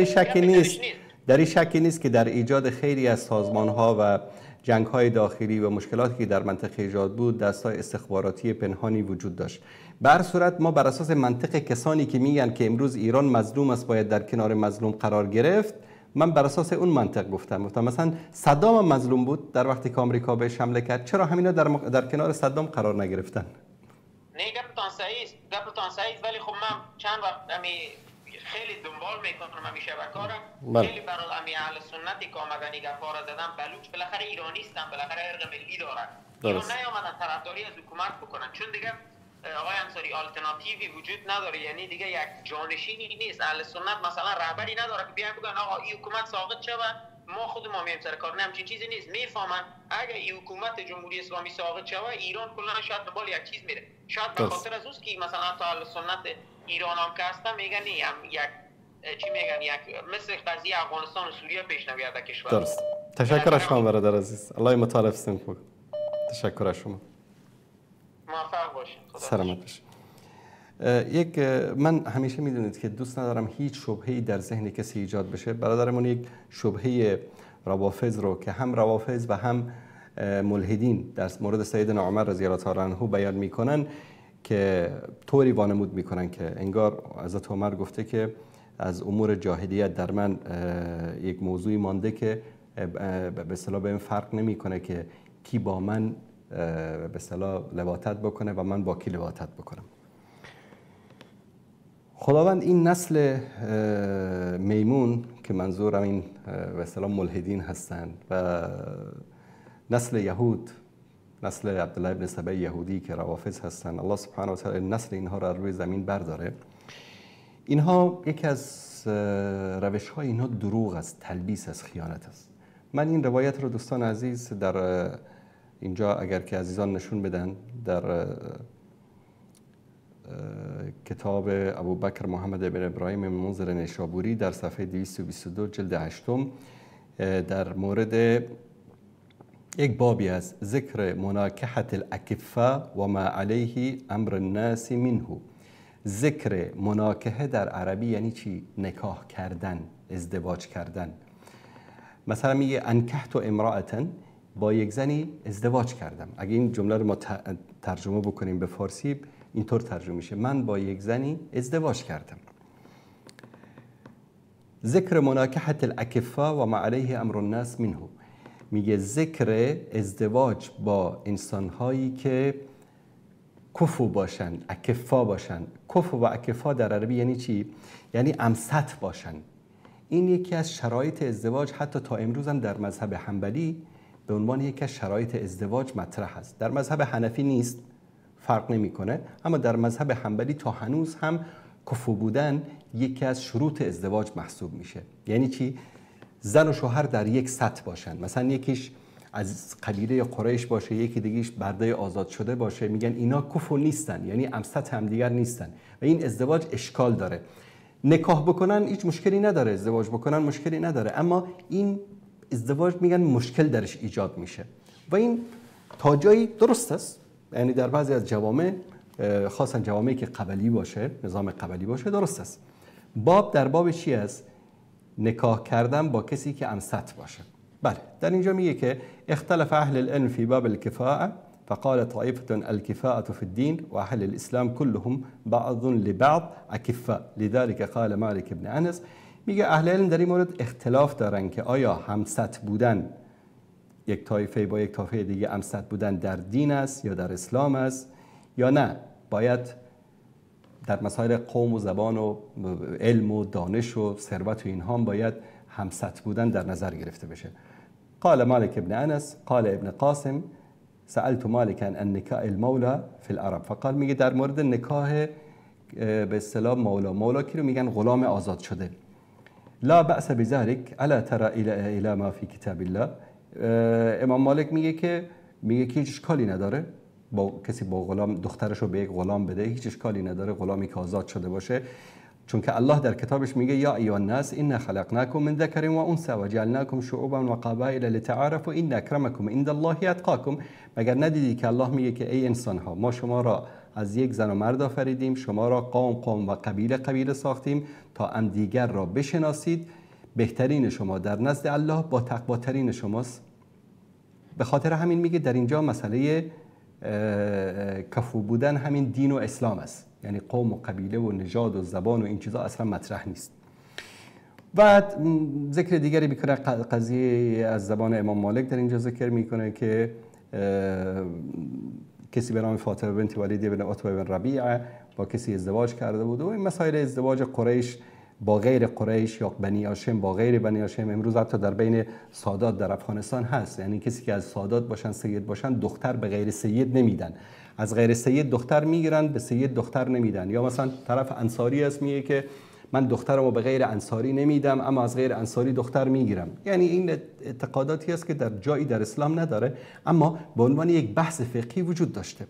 [SPEAKER 2] این شکی نیست که در ایجاد خیلی از سازمان‌ها و جنگ‌های داخلی و مشکلاتی که در منطقه ایجاد بود، دستای استخباراتی پنهانی وجود داشت. به هر صورت ما بر اساس منطق کسانی که میگن که امروز ایران مظلوم است، باید در کنار مظلوم قرار گرفت، من بر اساس اون منطق گفتم مثلا صدام مظلوم بود در وقتی که آمریکا بهش حمله کرد، چرا همینا در کنار صدام قرار نگرفتن؟
[SPEAKER 9] نه گپتان صحیح، ولی خب من چند وقت خیلی دنبال میکنم همیشه شبکه‌ها. خیلی برای اهل سنتی که آمدن این گپا را زدن، بلوچ بالاخره ایرانی هستن، بالاخره ارق ملی دارن. ایران نیامدن طرفداری از حکومت بکنن، چون دیگه آقای انصاری آلترناتیوی وجود نداره. یعنی دیگه یک جانشینی نیست. اهل سنت مثلا رهبری نداره که بیان بگن آقا این حکومت ساقط شوه ما خود ما میایم سر کار. نه همچین چیزی نیست. میفهمن اگه این حکومت جمهوری اسلامی ساقط شوه، ایران کلا شاید به بال یک چیز میره. شاید به خاطر از اوست که مثلا تا اهل سنت ایران هم که هستن میگن یک چی میگن، یک مثل قضیه افغانستان و سوریه پیش نمیاد کشور.
[SPEAKER 2] درست. تشکر از شما برادر عزیز. الله مطالب سنفوق. تشکر از شما.
[SPEAKER 9] موفق باشید.
[SPEAKER 2] سلامت باشید. من همیشه میدونید که دوست ندارم هیچ شبهه‌ای در ذهن کسی ایجاد بشه. برادرمون یک شبهه روافض رو که هم روافض و هم ملحدین در مورد سیدنا عمر رضی الله تعالی عنه بیان میکنن که طوری وانمود میکنن که انگار حضرت عمر گفته که از امور جاهلیت در من یک موضوعی مانده که به اصطلاح به این فرق نمیکنه که کی با من به اصطلاح لواطت بکنه و من با کی لواطت بکنم. خداوند این نسل میمون که منظورم این به اصطلاح ملحدین هستند و نسل یهود، نسل عبدالله ابن سبع یهودی که روافض هستند، الله سبحانه و تعالی نسل اینها را روی زمین برداره. اینها یکی از روش های اینها دروغ است، تلبیس است، خیانت است. من این روایت رو دوستان عزیز در اینجا اگر که عزیزان نشون بدن، در کتاب ابوبکر محمد بن ابراهیم منذر نیشابوری در صفحه 222 جلد 8 در مورد یک بابی از ذکر مناکحة الاکفاء و ما علیه امر الناس منه. ذکر مناکحه در عربی یعنی چی؟ نکاح کردن، ازدواج کردن. مثلا میگه انکحت امرأة، با یک زنی ازدواج کردم. اگه این جمله رو ما ترجمه بکنیم به فارسی اینطور ترجمه میشه: من با یک زنی ازدواج کردم. ذکر مناکحة الاکفاء و ما علیه امر الناس منه، میگه ذکر ازدواج با انسانهایی که کفو باشن، اکفا باشن. کفو و اکفا در عربی یعنی چی؟ یعنی امست باشن. این یکی از شرایط ازدواج، حتی تا امروز هم در مذهب حنبلی به عنوان یکی از شرایط ازدواج مطرح است. در مذهب حنفی نیست، فرق نمیکنه، اما در مذهب حنبلی تا هنوز هم کفو بودن یکی از شروط ازدواج محسوب میشه. یعنی چی؟ زن و شوهر در یک سطح باشن. مثلا یکیش از قبیله قریش باشه، یکی دیگهش برده آزاد شده باشه، میگن اینا کفو نیستن، یعنی امست همدیگر نیستن و این ازدواج اشکال داره. نکاح بکنن هیچ مشکلی نداره، ازدواج بکنن مشکلی نداره، اما این ازدواج میگن مشکل درش ایجاد میشه و این تا جایی درست است. یعنی در بعضی از جوامع، خاصا جوامعی که قبلی باشه، نظام قبلی باشه، درست است. باب در باب چی است؟ نکاح کردن با کسی که امست باشه. بله، در اینجا میگه که اختلف اهل العلم فی باب الكفاءة فقال طائفة الكفاءة في الدين واهل الاسلام كلهم بعض لبعض اكفاء لذلك قال مالك بن انس. میگه اهل علم در این مورد اختلاف دارن که آیا همست بودن یک طایفه با یک طایفه دیگه امست بودن در دین است یا در اسلام است یا نه، باید در مسائل قوم و زبان و علم و دانش و ثروت و اینها هم باید همست بودن در نظر گرفته بشه. قال مالك ابن انس قال ابن قاسم سألت مالكا عن نکاح المولى في العرب فقال. میگه در مورد نکاح به اصطلاح مولا کی رو میگن؟ غلام آزاد شده. لا بأس بذلك الا ترى الى ما في كتاب الله. امام مالک میگه که هیچ اشکالی نداره با کسی با غلام دخترش رو به یک غلام بده، هیچ اشکالی نداره، غلامی که آزاد شده باشه، چون که الله در کتابش میگه یا ایها الناس انا خلقناکم من ذکر و انثی و جعلناکم شعوبا و قبائل لتعارفوا ان اکرمکم عند الله اتقاکم. مگر ندیدی که الله میگه که ای انسان ها، ما شما را از یک زن و مرد آفریدیم، شما را قوم و قبیله ساختیم تا هم دیگر را بشناسید، بهترین شما در نزد الله با تقواترین شماست. به خاطر همین میگه در اینجا مسئله کفو بودن همین دین و اسلام است، یعنی قوم و قبیله و نژاد و زبان و این چیزا اصلا مطرح نیست. و ذکر دیگری میکنه قضیه از زبان امام مالک در اینجا ذکر میکنه که کسی به نام فاطمه بنت ولید بن عتبه بن ربیعه با کسی ازدواج کرده بود و این مسائل ازدواج قریش با غیر قریش یا بنی هاشم با غیر بنی هاشم امروز حتی در بین سادات در افغانستان هست. یعنی کسی که از سادات باشن، سید باشن، دختر به غیر سید نمیدن، از غیر سید دختر میگیرن به سید دختر نمیدن. یا مثلا طرف انصاری است میگه که من دخترمو به غیر انصاری نمیدم اما از غیر انصاری دختر میگیرم. یعنی این اعتقاداتی است که در جایی در اسلام نداره اما به عنوان یک بحث فقهی وجود داشته.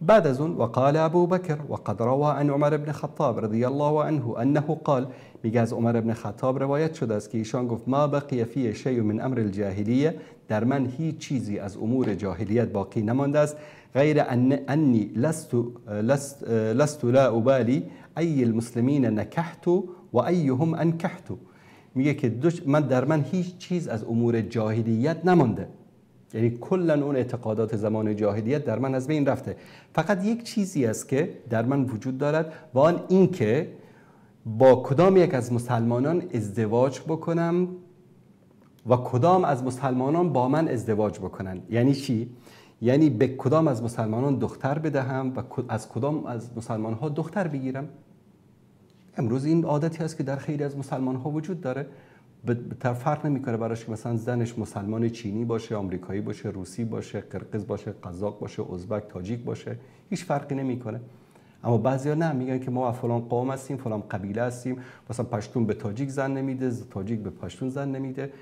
[SPEAKER 2] بعد از اون وقال ابو بکر وقد روى عن عمر بن خطاب رضی الله عنه انه قال، میگه از عمر بن خطاب روایت شده است که ایشان گفت ما بقی فی شیء من امر الجاهلیه، در من هیچ چیزی از امور جاهلیت باقی نمانده است غیر انی لست لا ابالی ای المسلمین نکحت و ایهم انکحت. میگه که در من هیچ چیز از امور جاهلیت نمانده، یعنی کلا اون اعتقادات زمان جاهلیت در من از بین رفته. فقط یک چیزی است که در من وجود دارد و آن این که با کدام یک از مسلمانان ازدواج بکنم و کدام از مسلمانان با من ازدواج بکنن. یعنی چی؟ یعنی به کدام از مسلمانان دختر بدهم و از کدام از مسلمان ها دختر بگیرم. امروز این عادتی هست که در خیلی از مسلمان ها وجود داره. فرق نمیکنه براش که مثلا زنش مسلمان چینی باشه، آمریکایی باشه، روسی باشه، قرقیز باشه، قزاق باشه، ازبک، تاجیک باشه، هیچ فرقی نمیکنه. اما بعضیا نه، میگن که ما فلان قوم هستیم، فلان قبیله هستیم، مثلا پشتون به تاجیک زن نمیده، تاجیک به پشتون زن نمیده.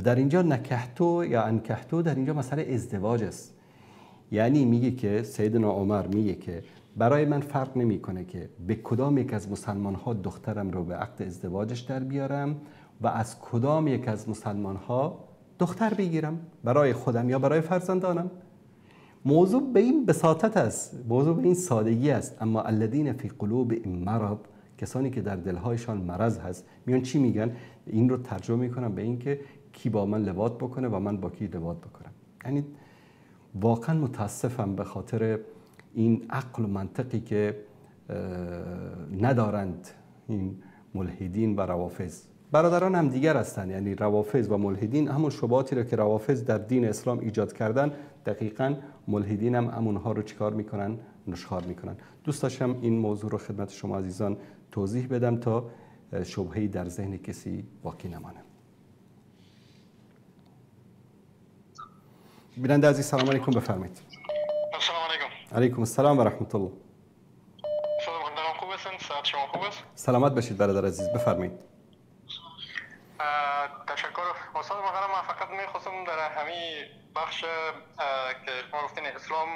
[SPEAKER 2] در اینجا نکحتو یا انکحتو در اینجا مسئله ازدواج است. یعنی میگه که سیدنا عمر میگه که برای من فرق نمیکنه که به کدام یک از مسلمان ها دخترم رو به عقد ازدواجش در بیارم و از کدام یک از مسلمان ها دختر بگیرم، برای خودم یا برای فرزندانم. موضوع به این بساطت است، موضوع به این سادگی است. اما الذین فی قلوبهم مرض، کسانی که در دلهایشان مرض هست، میان چی میگن؟ این رو ترجمه میکنم به این که کی با من لواط بکنه و من با کی لواط بکنم. یعنی واقعا متاسفم به خاطر این عقل و منطقی که ندارند این ملحدین و روافض. برادران هم دیگر هستند، یعنی روافض و ملحدین همون شبهاتی رو که روافض در دین اسلام ایجاد کردن، دقیقاً ملحدین هم همونها رو چیکار میکنن؟ نشخوار میکنن. دوست داشتم این موضوع رو خدمت شما عزیزان توضیح بدم تا شبهه‌ای در ذهن کسی باقی نمانه. بیننده عزیز سلام علیکم، بفرمایید.
[SPEAKER 10] سلام علیکم.
[SPEAKER 2] علیکم السلام و رحمت الله.
[SPEAKER 10] خوب هستین؟ صحت شما خوب است؟
[SPEAKER 2] سلامت باشید برادر عزیز، بفرمایید.
[SPEAKER 10] تشکر استاد محترم. من فقط می‌خواستم در همین بخش که شما گفتین اسلام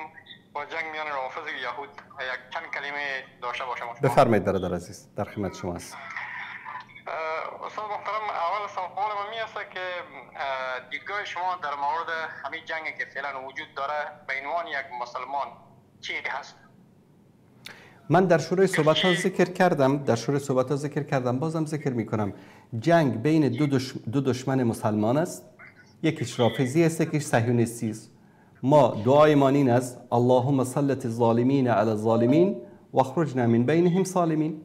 [SPEAKER 10] و جنگ میان روافض و یهود یک چند کلمه داشته باشم.
[SPEAKER 2] بفرمایید برادر عزیز، در خدمت شما است.
[SPEAKER 10] استاد محترم، اول سوال من است که دیدگاه شما در مورد همین جنگی که فعلا وجود داره به عنوان یک مسلمان چی هست؟
[SPEAKER 2] من در شروع صحبت‌ها ذکر کردم، بازم ذکر می‌کنم. جنگ بین دو دشمن مسلمان است، یکیش رافضی است، یکیش صهیونیستی است. ما دعایمان این است اللهم سلط الظالمین علی الظالمین واخرجنا من بینهم سالمین.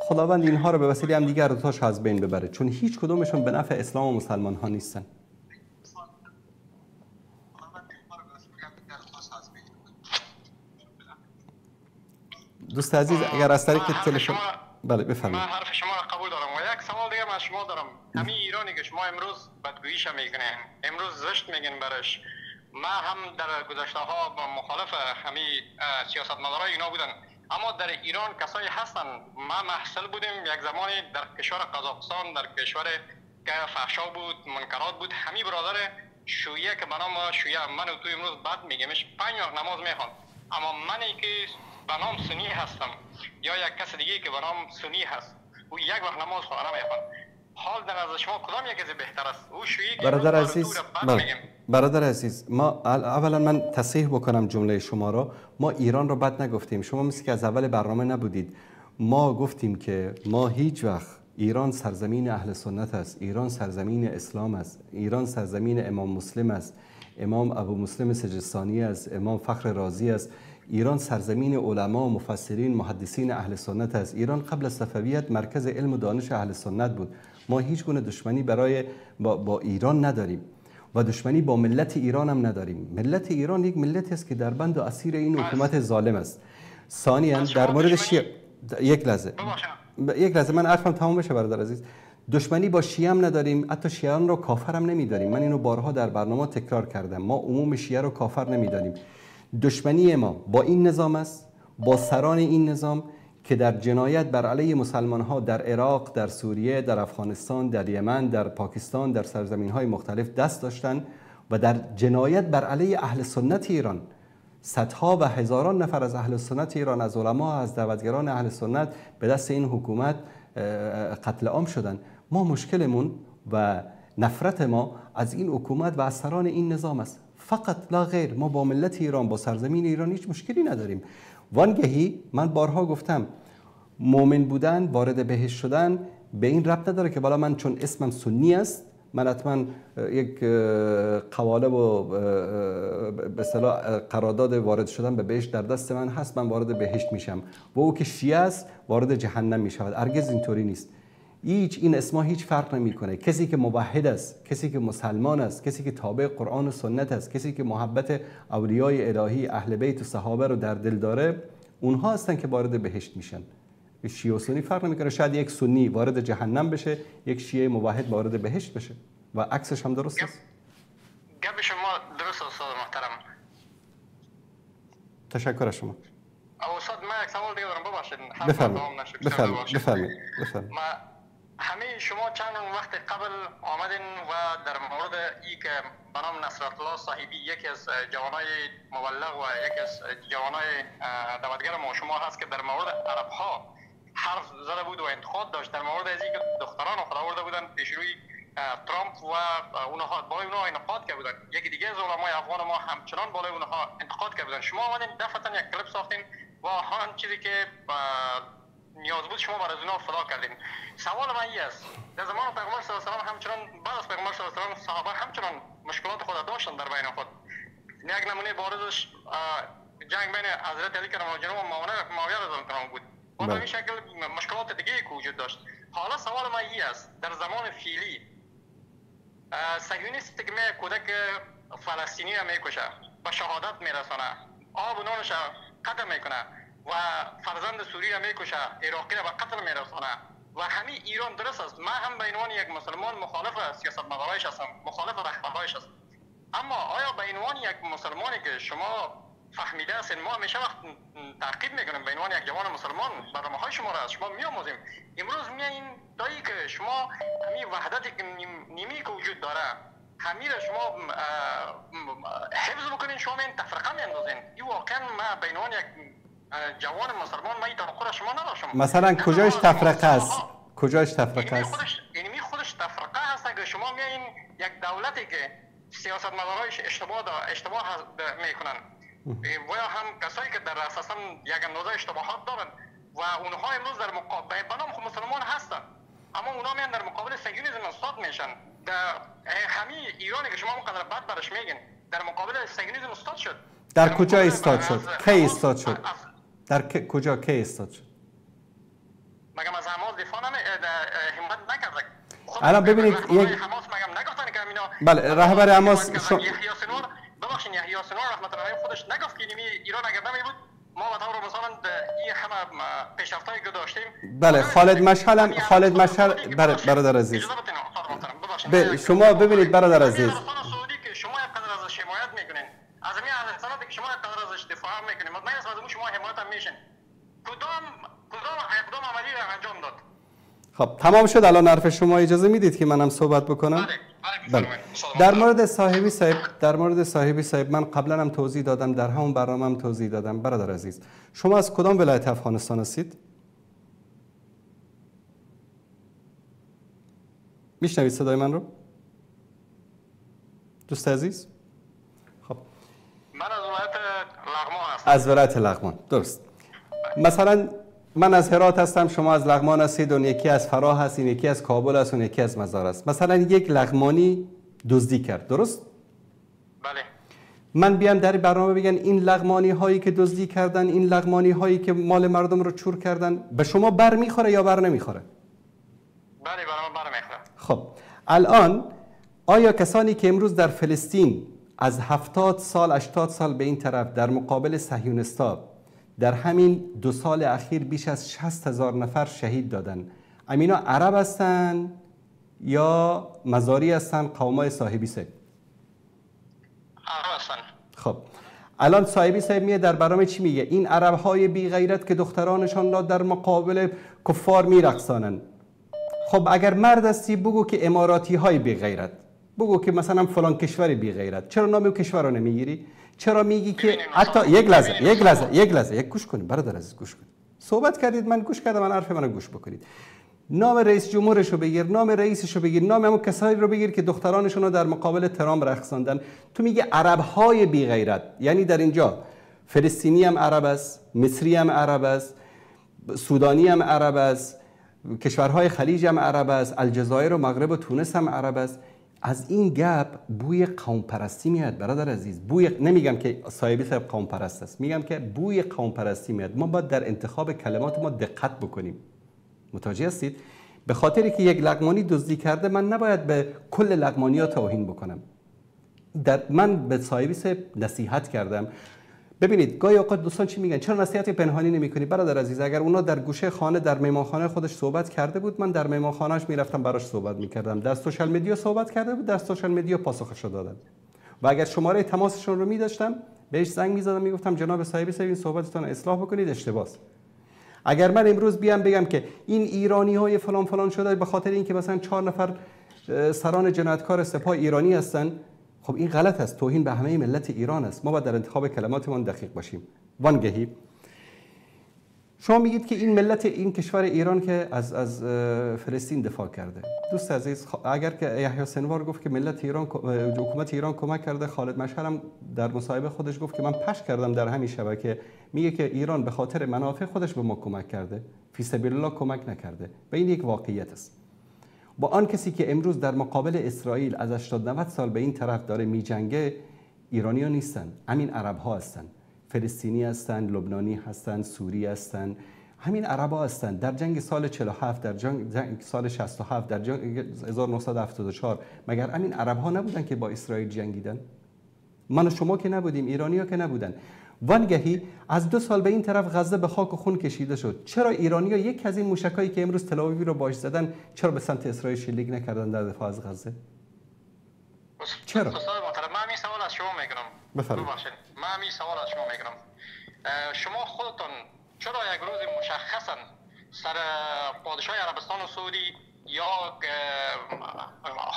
[SPEAKER 2] خداوند اینها رو به وسیله هم دیگر دوتاش از بین ببره، چون هیچ کدومشون به نفع اسلام و مسلمان ها نیستن. دوست عزیز اگر از طریق تلفن بله بفرمایید.
[SPEAKER 10] من حرف شما را قبول دارم و یک سوال دیگه از شما دارم. همین ایرانی که شما امروز بدگوییش میکنین، امروز زشت میگین برش، ما هم در گذشته ها مخالف همین سیاستمدارای اینا بودن، اما در ایران کسایی هستن. ما محصل بودیم یک زمانی در کشور قزاقستان، در کشور که فحشا بود، منکرات بود. همین برادر شیعه که به نام شیعه، من و تو امروز بعد میگیمش 5 وقت نماز میخوان، اما منی که به نام سنی هستم یا یک کس دیگه که به نام سنی هست او یک وقت نماز خواهر میخوان. حال در نظر شما کدام یک از بهتر است؟ او شیعه که
[SPEAKER 2] برادر عزیز ما اولا من تصحیح بکنم جمله شما را. ما ایران رو بد نگفتیم، شما مثل که از اول برنامه نبودید. ما گفتیم که ما هیچ وقت ایران سرزمین اهل سنت است، ایران سرزمین اسلام است، ایران سرزمین امام مسلم است، امام ابو مسلم سجستانی است، امام فخر رازی است. ایران سرزمین علما، مفسرین، محدثین اهل سنت است. ایران قبل از صفویت مرکز علم و دانش اهل سنت بود. ما هیچ گونه دشمنی با ایران نداریم و دشمنی با ملت ایران هم نداریم. ملت ایران یک ملتی است که در بند و اسیر این حکومت ظالم است. ثانیاً در مورد شیعه یک لحظه من حرفم تمام بشه برادر عزیز. دشمنی با شیعه هم نداریم، حتی شیعیان رو کافر هم نمی‌داریم. من اینو بارها در برنامه تکرار کردم. ما عموم شیعه رو کافر نمی‌داریم. دشمنی ما با این نظام است، با سران این نظام که در جنایت بر علیه مسلمان ها در عراق، در سوریه، در افغانستان، در یمن، در پاکستان، در سرزمین های مختلف دست داشتن و در جنایت بر علیه اهل سنت ایران صدها و هزاران نفر از اهل سنت ایران، از علما، از دعوتگران اهل سنت به دست این حکومت قتل عام شدن. ما مشکلمون و نفرت ما از این حکومت و از سران این نظام است، فقط لا غیر. ما با ملت ایران، با سرزمین ایران هیچ مشکلی نداریم. وانگهی من بارها گفتم مؤمن بودن، وارد بهشت شدن به این ربط نداره که بالا من چون اسمم سنی است من حتما یک قوالب و به اصطلاح قرارداد وارد شدن به بهشت در دست من هست، من وارد بهشت میشم و او که شیعه است وارد جهنم میشود. هرگز اینطوری نیست. این اسما هیچ فرق نمیکنه. کسی که موحد است، کسی که مسلمان است، کسی که تابع قرآن و سنت است، کسی که محبت اولیای الهی، اهل بیت و صحابه رو در دل داره، اونها هستن که وارد بهشت میشن. شیعه و سنی فرق نمیکنه. شاید یک سنی وارد جهنم بشه، یک شیعه موحد وارد بهشت بشه و عکسش هم درست است.
[SPEAKER 10] گپ شما درست استاد محترم.
[SPEAKER 2] تشکر از شما.
[SPEAKER 10] استاد من یک سوال دیگه دارم،
[SPEAKER 2] بفرمایید.
[SPEAKER 10] همه شما چند وقت قبل آمدین و در مورد ای که به نام نصرت الله صاحبی، یکی از جوانای مبلغ و یکی از جوانای دعوتگر ما شما هست که در مورد عرب ها حرف زده بود و انتقاد داشت در مورد از اینکه دختران خود آورده بودن پیش روی ترامپ و اونها بالای اونها انتقاد کرده بودن. یکی دیگه از علمای افغان ما همچنان بالای اونها انتقاد کرده بودن. شما اومدین دفعتا یک کلیپ ساختین و هر چیزی که نیاز بود شما برای اونها فدا کردین. سوال من این است، در زمان پیغمبر صلی الله علیه و آله همچنان بعد از پیغمبر صلی الله علیه و آله صحابه همچنان مشکلات خود داشتن در بین خود. یک نمونه بارزش جنگ بین حضرت علی کرم الله وجهه و معاویه رضی الله عنه بود. و به این شکل مشکلات دیگه که وجود داشت. حالا سوال من این است، در زمان فعلی صهیونیست که کودک فلسطینی را میکشه، به شهادت میرسانه، آب و نانش قتل میکنه و فرزند سوری را میکشه، عراقی را به قتل میرسانه و همین ایران درست است. من هم به عنوان یک مسلمان مخالف سیاستمدارایش هستم، مخالف رهبرهایش هستم. اما آیا به عنوان یک مسلمانی که شما فهمیده هستین، ما همیشه وقت تعقیب میکنیم به عنوان یک جوان مسلمان برنامه‌های شما را از شما میآموزیم. امروز میایین دایی که شما همین وحدتی که نیمی که وجود داره همین را شما حفظ بکنین، شما این تفرقه میاندازین. این واقعا ما به عنوان یک جوان مسلمان ما این توقع را شما نداشتم.
[SPEAKER 2] مثلا کجاش تفرقه است؟ کجاش تفرقه است؟
[SPEAKER 10] اینمی خودش تفرقه هست که شما میایین یک دولتی که سیاستمدارایش اشتباه میکنن و یا هم کسایی که در اساسا یک اندازه اشتباهات دارن و اونها امروز در مقابل بنام خود مسلمان هستن، اما اونها میان در مقابل صهیونیسم استاد میشن. در همین ایرانی که شما مقدر بعد برش میگین در مقابل صهیونیسم استاد شد.
[SPEAKER 2] در کجا استاد شد؟ کی استاد شد؟ در کجا کی استاد شد؟
[SPEAKER 10] مگم از حماس دفاع همت نکرد.
[SPEAKER 2] الان ببینید یک
[SPEAKER 10] حماس مگم نگفتن که اینا
[SPEAKER 2] بله رهبر حماس
[SPEAKER 10] یحیی سنوار ببخشید یحیی سنوار رحمت الله علیه خودش نگفت که ایران اگر نمی بود ما به طور مثلا این همه پیشرفتایی که داشتیم.
[SPEAKER 2] بله خالد مشعل برادر عزیز شما ببینید برادر عزیز
[SPEAKER 10] سعودی که شما یک قدر ازش حمایت میکنین، از همین اهل که شما یک قدر ازش دفاع میکنین، مطمئن هستم شما حمایت هم میشین. کدام اقدام عملی را انجام داد؟
[SPEAKER 2] خب تمام شد. الان حرف شما اجازه میدید که منم صحبت بکنم؟ بله. در مورد صاحبی صاحب من قبلا هم توضیح دادم، در همون برنامه هم توضیح دادم. برادر عزیز شما از کدام ولایت افغانستان هستید؟ میشنوید صدای من رو؟ دوست عزیز؟ خب
[SPEAKER 10] من از ولایت لغمان هستم.
[SPEAKER 2] از ولایت لغمان، درست. مثلا من از هرات هستم، شما از لغمان هستید، اون یکی از فراه هست، این یکی از کابل است، اون یکی از مزار است. مثلا یک لغمانی دزدی کرد، درست؟
[SPEAKER 10] بله.
[SPEAKER 2] من بیام در برنامه بگن این لغمانی هایی که دزدی کردن، این لغمانی هایی که مال مردم رو چور کردن، به شما بر میخوره یا بر نمیخوره؟
[SPEAKER 10] بله برام بر میخوره.
[SPEAKER 2] خب الان آیا کسانی که امروز در فلسطین از 70 سال 80 سال به این طرف در مقابل صهیونیست‌ها در همین 2 سال اخیر بیش از 60,000 نفر شهید دادن، امینا عرب هستن یا مزاری هستن؟ قومای صاحبی صاحب
[SPEAKER 10] عرب هستن.
[SPEAKER 2] خب الان صاحبی صاحب میه در برنامه چی میگه؟ این عرب های بی غیرت که دخترانشان را در مقابل کفار میرقصانن. خب اگر مرد هستی بگو که اماراتی های بی غیرت، بگو که مثلا فلان کشور بی غیرت، چرا نام کشور رو نمیگیری؟ چرا میگی که حتی یک گوش کنید برادر عزیز، گوش کنید. صحبت کردید، من گوش کردم، من حرف منو گوش بکنید. نام رئیس جمهورش رو بگیر، نام رئیسش رو بگیر، نام همون کسایی رو بگیر که دخترانشون رو در مقابل ترامپ رقصاندن. تو میگه عرب های بی غیرت، یعنی در اینجا فلسطینی هم عرب است، مصری هم عرب است، سودانی هم عرب است، کشورهای خلیج هم عرب است، الجزایر و مغرب و تونس هم عرب است. از این گپ بوی قوم پرستی میاد برادر عزیز. نمیگم که صاحبی صاحب قوم پرست است، میگم که بوی قوم پرستی میاد. ما باید در انتخاب کلمات ما دقت بکنیم. متوجه هستید؟ به خاطری که یک لغمانی دزدی کرده من نباید به کل لغمانی‌ها توهین بکنم. من به صاحبی صاحب نصیحت کردم. ببینید گاهی اوقات دوستان چی میگن؟ چرا نصیحت پنهانی نمی‌کنی؟ برادر عزیز اگر اونا در گوشه خانه در مهمانخانه خودش صحبت کرده بود، من در مهمانخانه‌اش میرفتم براش صحبت میکردم. در سوشال مدیا صحبت کرده بود، در سوشال مدیا پاسخش رو دادم. و اگر شماره تماسشون رو می‌داشتم بهش زنگ می‌زدم، میگفتم جناب صاحبی صاحب این صحبتتون رو اصلاح بکنید، اشتباهه. اگر من امروز بیام بگم که این ایرانی‌های فلان فلان شده به خاطر اینکه مثلا 4 نفر سران جنایتکار سپاه ایرانی هستن، خب این غلط است، توهین به همه ملت ایران است. ما باید در انتخاب کلماتمان دقیق باشیم. وانگهی شما میگید که این ملت، این کشور ایران که از فلسطین دفاع کرده. دوست عزیز، اگر که یحیی سنوار گفت که ملت ایران، حکومت ایران کمک کرده، خالد مشعل هم در مصاحبه خودش گفت که من پخش کردم در همین شبکه، میگه که ایران به خاطر منافع خودش به ما کمک کرده، فی سبیل الله کمک نکرده. و این یک واقعیت است. با آن کسی که امروز در مقابل اسرائیل از 80 90 سال به این طرف داره میجنگه، ایرانی‌ها نیستن، همین عرب‌ها هستن. فلسطینی هستند، لبنانی هستند، سوری هستند، همین عربا هستند. در جنگ سال 47، در جنگ سال 67، در جنگ 1974 مگر همین عرب‌ها نبودن که با اسرائیل جنگیدن؟ من و شما که نبودیم، ایرانی‌ها که نبودن. وانگهی از 2 سال به این طرف غزه به خاک و خون کشیده شد. چرا ایرانی‌ها یک از این موشکایی که امروز تل آویو رو باش زدن، چرا به سمت اسرائیل شلیک نکردن در دفاع از غزه؟ چرا؟
[SPEAKER 10] استاد محترم، من این سوال از شما میگیرم.
[SPEAKER 2] بفرمایید.
[SPEAKER 10] من این سوال از شما میگیرم. شما خودتون چرا یک روز مشخصا سر پادشاه عربستان و سعودی یا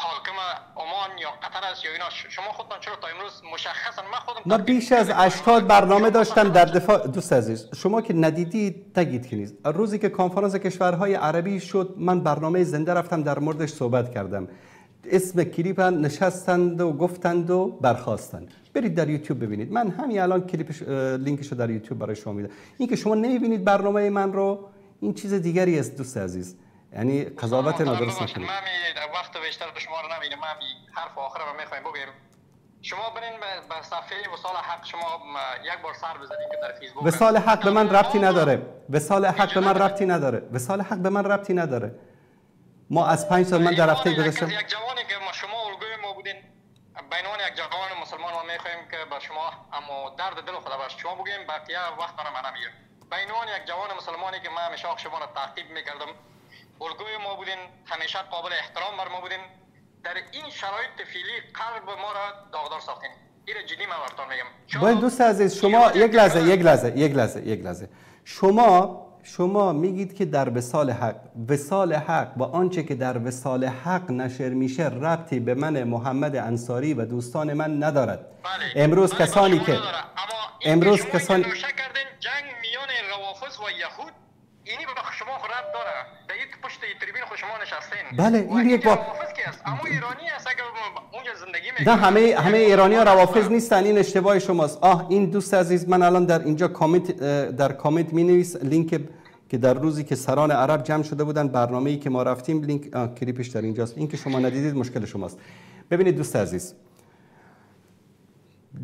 [SPEAKER 10] حاکم عمان یا قطر است یا اینا، شما خودتون چرا تا امروز مشخصا؟ من خودم
[SPEAKER 2] ما بیش از 80 برنامه داشتم در دفاع. دوست عزیز، شما که ندیدید تگید که نیست. روزی که کنفرانس کشورهای عربی شد، من برنامه زنده رفتم در موردش صحبت کردم. اسم کلیپ نشستند و گفتند و برخاستند. برید در یوتیوب ببینید. من همین الان کلیپش لینکشو در یوتیوب برای شما میدم. این که شما نمیبینید برنامه من رو، این چیز دیگری است دوست عزیز. یعنی قضاوت نادرست نکنید.
[SPEAKER 10] من وقت بیشتر به شما رو نمیدم. من حرف آخر رو میخوایم بگیم. شما برین به صفحه وصال حق، شما یک بار سر بزنید که در فیسبوک.
[SPEAKER 2] وصال حق به من ربطی نداره. وصال حق به من ربطی نداره. وصال حق به من ربطی نداره. ما از 5 سال من در هفته گذشته
[SPEAKER 10] یک جوانی که شما الگوی ما بودین، بینان یک جوان مسلمان ما میخوایم که با شما اما درد دل خدا باش شما بگیم، بقیه وقت رو من نمیگم. بینان یک جوان مسلمانی که من همیشه شما رو تعقیب میکردم، الگوی ما بودین، همیشه قابل احترام بر ما بودین، در این شرایط فعلی قلب ما را داغدار ساختین. این جدی من براتون میگم.
[SPEAKER 2] باید دوست عزیز، شما یک لحظه شما میگید که در وصال حق با آنچه که در وصال حق نشر میشه ربطی به من محمد انصاری و دوستان من ندارد. امروز کسانی که امروز کسانی
[SPEAKER 10] کردن جنگ میان روافض و یهود، اینی به شما ربط داره. در یک پشت تریبین خود شما نشستین.
[SPEAKER 2] بله، این یک
[SPEAKER 10] روافض کی است؟ اما ایرانی است که اونجا زندگی میکنه.
[SPEAKER 2] نه، همه ایرانی‌ها روافض نیستن. این اشتباه شماست. این دوست عزیز، من الان در اینجا کامنت می‌نویس لینک که در روزی که سران عرب جمع شده بودن، برنامه‌ای که ما رفتیم، لینک کلیپش در اینجاست. این که شما ندیدید مشکل شماست. ببینید دوست عزیز،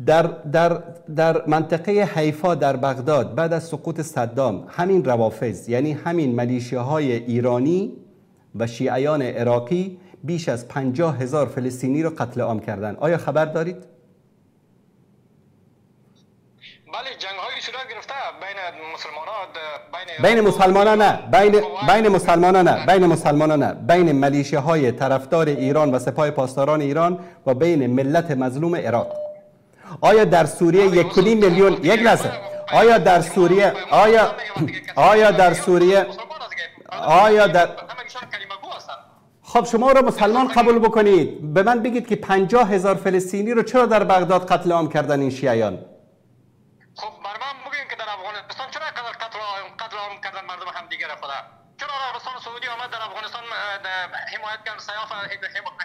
[SPEAKER 2] در منطقه حیفا در بغداد بعد از سقوط صدام، همین روافض، یعنی همین ملیشیاهای ایرانی و شیعیان عراقی بیش از 50,000 فلسطینی رو قتل عام کردن. آیا خبر دارید؟
[SPEAKER 10] بله، جنگ‌های صورت گرفته
[SPEAKER 2] بین مسلمانان نه، بین ملیشیاهای طرفدار ایران و سپاه پاسداران ایران و بین ملت مظلوم عراق. آیا در سوریه 1.5 میلیون، یک لحظه، آیا در سوریه خب شما رو مسلمان قبول بکنید، به من بگید که 50,000 فلسطینی رو چرا در بغداد قتل عام کردن این شیعیان؟
[SPEAKER 10] خب بر من بگین که در افغانستان چرا قتل عام کردن مردم هم دیگر خدا؟ چرا عربستان سعودی آمد در افغانستان حمایت کرد، سیاف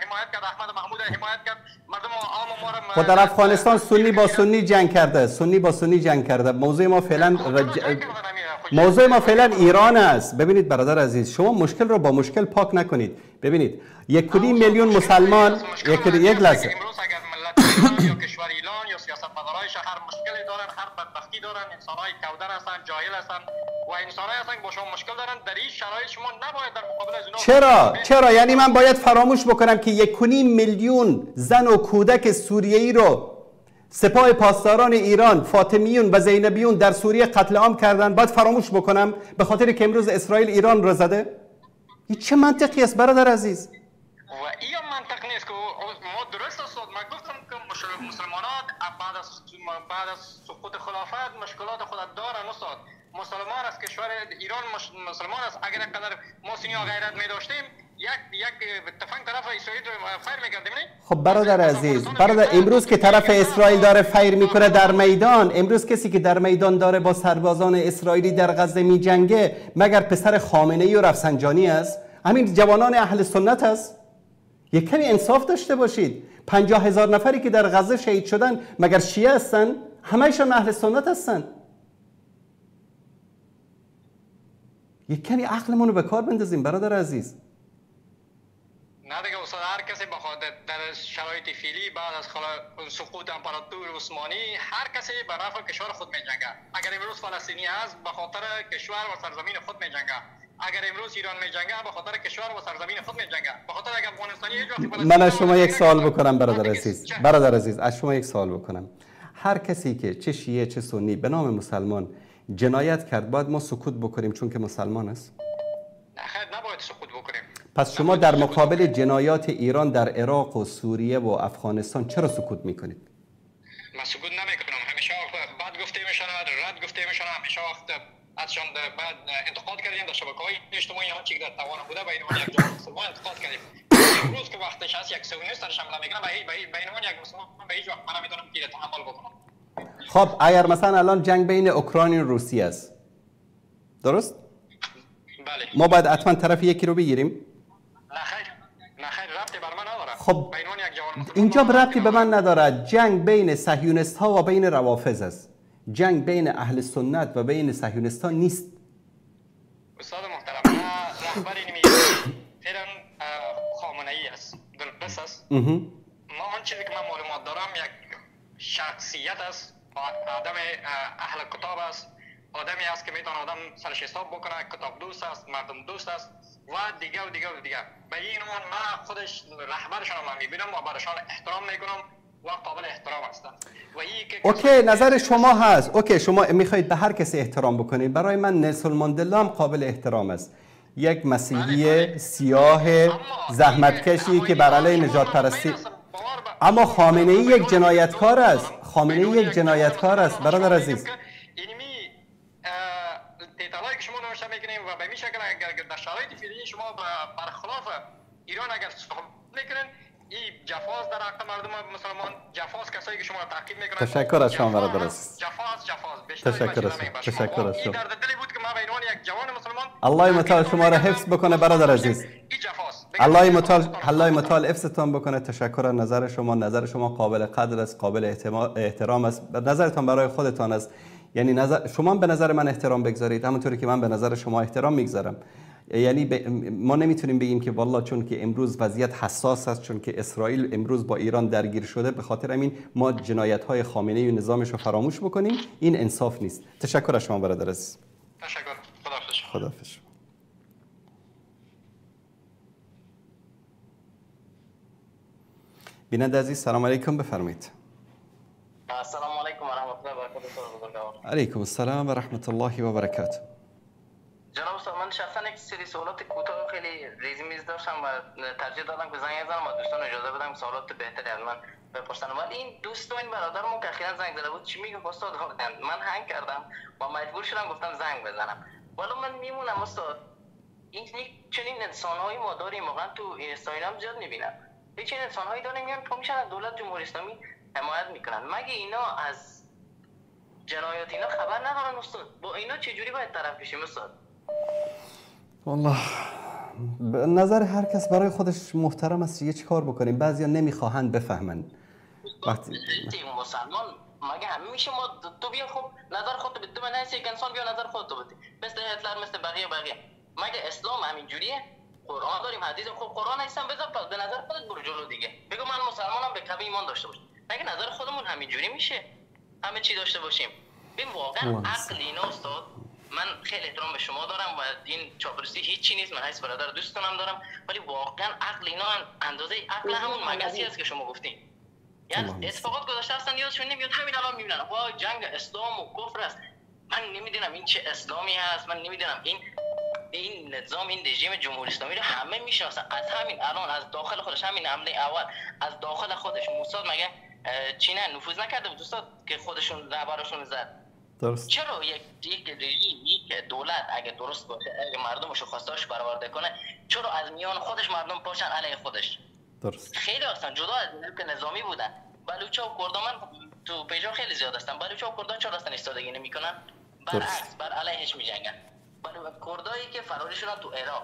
[SPEAKER 10] حمایت کرد، احمد محمود حمایت کرد، مردم عام ما را
[SPEAKER 2] خب در افغانستان سنی با سنی جنگ کرده. موضوع ما فعلا ایران است. ببینید برادر عزیز، شما مشکل رو با مشکل پاک نکنید. ببینید 1.5 میلیون مسلمان، یک لحظه،
[SPEAKER 10] یا کشور ایران یا سیاستمدارای شهر مشکلی دارن، هر بدبختی دارن، انسانای کودن هستن، جاهل هستن و انسانای هستن با شما مشکل دارن. در این شرایط شما نباید در مقابل از اونا
[SPEAKER 2] چرا یعنی من باید فراموش بکنم که 1.5 میلیون زن و کودک سوریه‌ای رو سپاه پاسداران ایران، فاطمیون و زینبیون در سوریه قتل عام کردن؟ باید فراموش بکنم به خاطر که امروز اسرائیل ایران رو زده؟ این چه منطقی است برادر عزیز؟
[SPEAKER 10] و این منطق نیست که ما درست است. من گفتم که مسلمانان بعد از سقوط خلافت مشکلات خود دارن استاد. مسلمان از کشور ایران مسلمان است. اگر قدر ما سنی غیرت می داشتیم یک تفنگ طرف اسرائیل فایر می‌کردیم نه.
[SPEAKER 2] خب برادر عزیز، برادر امروز که طرف اسرائیل داره فایر میکنه در میدان، امروز کسی که در میدان داره با سربازان اسرائیلی در غزه میجنگه مگر پسر خامنه‌ای و رفسنجانی است؟ همین جوانان اهل سنت است؟ یک کمی انصاف داشته باشید. 50,000 نفری که در غزه شهید شدن مگر شیعه هستن؟ همه‌شون اهل سنت هستن. یک کمی عقلمون رو به کار بندازیم برادر عزیز.
[SPEAKER 10] نه دیگه استاد، هر کسی بخواد در شرایط فعلی بعد از سقوط امپراتور عثمانی هر کسی به نفع کشور خود می‌جنگه. اگر امروز فلسطینی است به خاطر کشور و سرزمین خود می‌جنگه. اگر امروز ایران می‌جنگه به خاطر کشور و سرزمین خود می‌جنگه. به خاطر اگر افغانستانی هیچ وقت
[SPEAKER 2] من از شما یک سوال بکنم برادر عزیز. برادر عزیز از شما یک سوال بکنم. هر کسی که چه شیعه چه سنی به نام مسلمان جنایت کرد باید ما سکوت بکنیم چون که مسلمان است؟
[SPEAKER 10] نه خیر، نباید سکوت بکنیم.
[SPEAKER 2] پس شما در مقابل جنایات ایران در عراق و سوریه و افغانستان چرا سکوت میکنید؟
[SPEAKER 10] من سکوت نمیکنم. همیشه بعد گفته میشن، رد گفته میشن، همیشه وقت ازشان بعد انتقاد کردیم در شبکه‌های اجتماعی، هر چیزی که در توان بوده بین اون یک جمهور مسلمان انتقاد کردیم. امروز که وقتش هست یک سونیست درش حمله میکنه بین اون یک مسلمان به هیچ وقت من نمیتونم که تحمل بکنم.
[SPEAKER 2] خب اگر مثلا الان جنگ بین اوکراین و روسیه است، درست؟
[SPEAKER 10] بله.
[SPEAKER 2] ما باید حتما طرف یکی رو بگیریم؟
[SPEAKER 10] نه خیر، ربطی بر من نداره.
[SPEAKER 2] خب اینجا ربطی به من نداره. جنگ بین صهیونست ها و بین روافض است. جنگ بین اهل سنت و بین صهیونست ها نیست.
[SPEAKER 10] استاد محترم، رهبر فعلا خامنه‌ای است. درست است؟ ما آن چیزی که من معلومات دارم یک شخصیت است، آدم اهل کتاب است، آدمی است که میتونه آدم سرش حساب بکنه، کتاب دوست است، مردم دوست است و دیگه و دیگه و دیگه. به این عنوان من خودش رهبرشان رو میبینم و برایشان احترام میکنم و قابل احترام هستند. و این که
[SPEAKER 2] اوکی، نظر شما هست. اوکی، شما میخواید به هر کسی احترام بکنید. برای من نلسون ماندلا هم قابل احترام است. یک مسیحی سیاه زحمتکشی که بر علیه نجات پرستی، اما خامنه‌ای یک جنایتکار است. خامنه‌ای یک جنایتکار است برادر عزیز.
[SPEAKER 10] دیتالایی که شما نوشته میکنیم و به این شکل اگر در شرایط فعلی شما برخلاف ایران اگر صحبت میکنین، این جفاست در حق مردم مسلمان، جفاست کسایی که شما را تعقیب میکنن.
[SPEAKER 2] تشکر از شما برادر عزیز.
[SPEAKER 10] تشکر از شما. این در دلی بود که ما به عنوان یک جوان مسلمان
[SPEAKER 2] الله متعال شما را حفظ بکنه برادر عزیز. الله متعال حفظتان بکنه. تشکر از نظر شما. نظر شما قابل قدر است، قابل احترام است. نظرتان برای خودتان است. یعنی شما به نظر من احترام بگذارید همونطوری که من به نظر شما احترام میگذارم. یعنی ما نمیتونیم بگیم که والله چون که امروز وضعیت حساس است، چون که اسرائیل امروز با ایران درگیر شده به خاطر همین ما جنایت‌های خامنه‌ای و نظامش رو فراموش بکنیم. این انصاف نیست. تشکر از شما برادر عزیز.
[SPEAKER 10] تشکر. خداحافظ.
[SPEAKER 2] خداحافظ. بیننده عزیز سلام علیکم، بفرمایید.
[SPEAKER 11] السلام علیکم و رحمت الله و برکاته.
[SPEAKER 2] علیکم السلام و رحمت الله و برکاته.
[SPEAKER 11] جناب استاد، من شخصا یک سری سوالات کوتاه خیلی ریزمیز داشتم و ترجیح دادم که زنگ بزنم و دوستان اجازه بدم سوالات بهتری از من بپرسن. ولی این دوست و این برادرمون که اخیراً زنگ زده بود چی میگه استاد؟ من هنگ کردم و مجبور شدم گفتم زنگ بزنم. ولی من میمونم استاد، این چنین انسان‌هایی ما داریم واقعا تو اینستاگرام هم زیاد میبینم. چنین انسان‌هایی داریم میان پا میشن از دولت جمهوری اسلامی حمایت میکنن. مگه اینا از جنایات اینا خبر ندارن استاد؟ با اینا چه جوری باید طرف بشیم استاد؟
[SPEAKER 2] والله نظر هر کس برای خودش محترم است. یه چی کار بکنیم؟ بعضیا نمیخواهند بفهمن. وقتی
[SPEAKER 11] مسلمان مگه همه میشه ما تو بیا خب نظر خودت بده، من هیچ یک انسان بیا نظر خودت بده، مثل هتلر مثل بقیه. مگه اسلام همین جوریه؟ قرآن داریم، حدیث. خب قرآن هستم بذار پس به نظر خودت برو جلو دیگه. بگو من مسلمانم، به کعبه ایمان داشته باشم. مگه نظر خودمون همین جوری میشه؟ همه چی داشته باشیم؟ ببین واقعا عقل اینا استاد، من خیلی احترام به شما دارم و این چاپلوسی هیچی نیست، من هیچ برادر دوستانم دارم، ولی واقعا عقل اینا اندازه عقل همون مگسی است که شما گفتین. یعنی اتفاقات گذشته هستن یادشون نمیاد، همین الان میبینن وای جنگ اسلام و کفر است. من نمیدونم این چه اسلامی هست، من نمیدونم این نظام، این رژیم جمهوری اسلامی رو همه میشناسن. از همین الان از داخل خودش، همین حمله اول از داخل خودش موساد مگه چی نه نفوذ نکرده بود استاد که خودشون رهبرشون زد؟
[SPEAKER 2] درست.
[SPEAKER 11] چرا یک رژیمی که دولت اگه درست باشه، اگه مردمش و خواستاش برآورده کنه، چرا از میان خودش مردم پاشن علیه خودش؟
[SPEAKER 2] درست.
[SPEAKER 11] خیلی اصلا جدا از ملک نظامی بودن. بلوچا و کردان، من تو پیجا خیلی زیاد هستن، بلوچا و کردان چرا اصلا ایستادگی نمیکنن؟ برعکس بر علیهش میجنگن. کردایی که فراری شدن تو عراق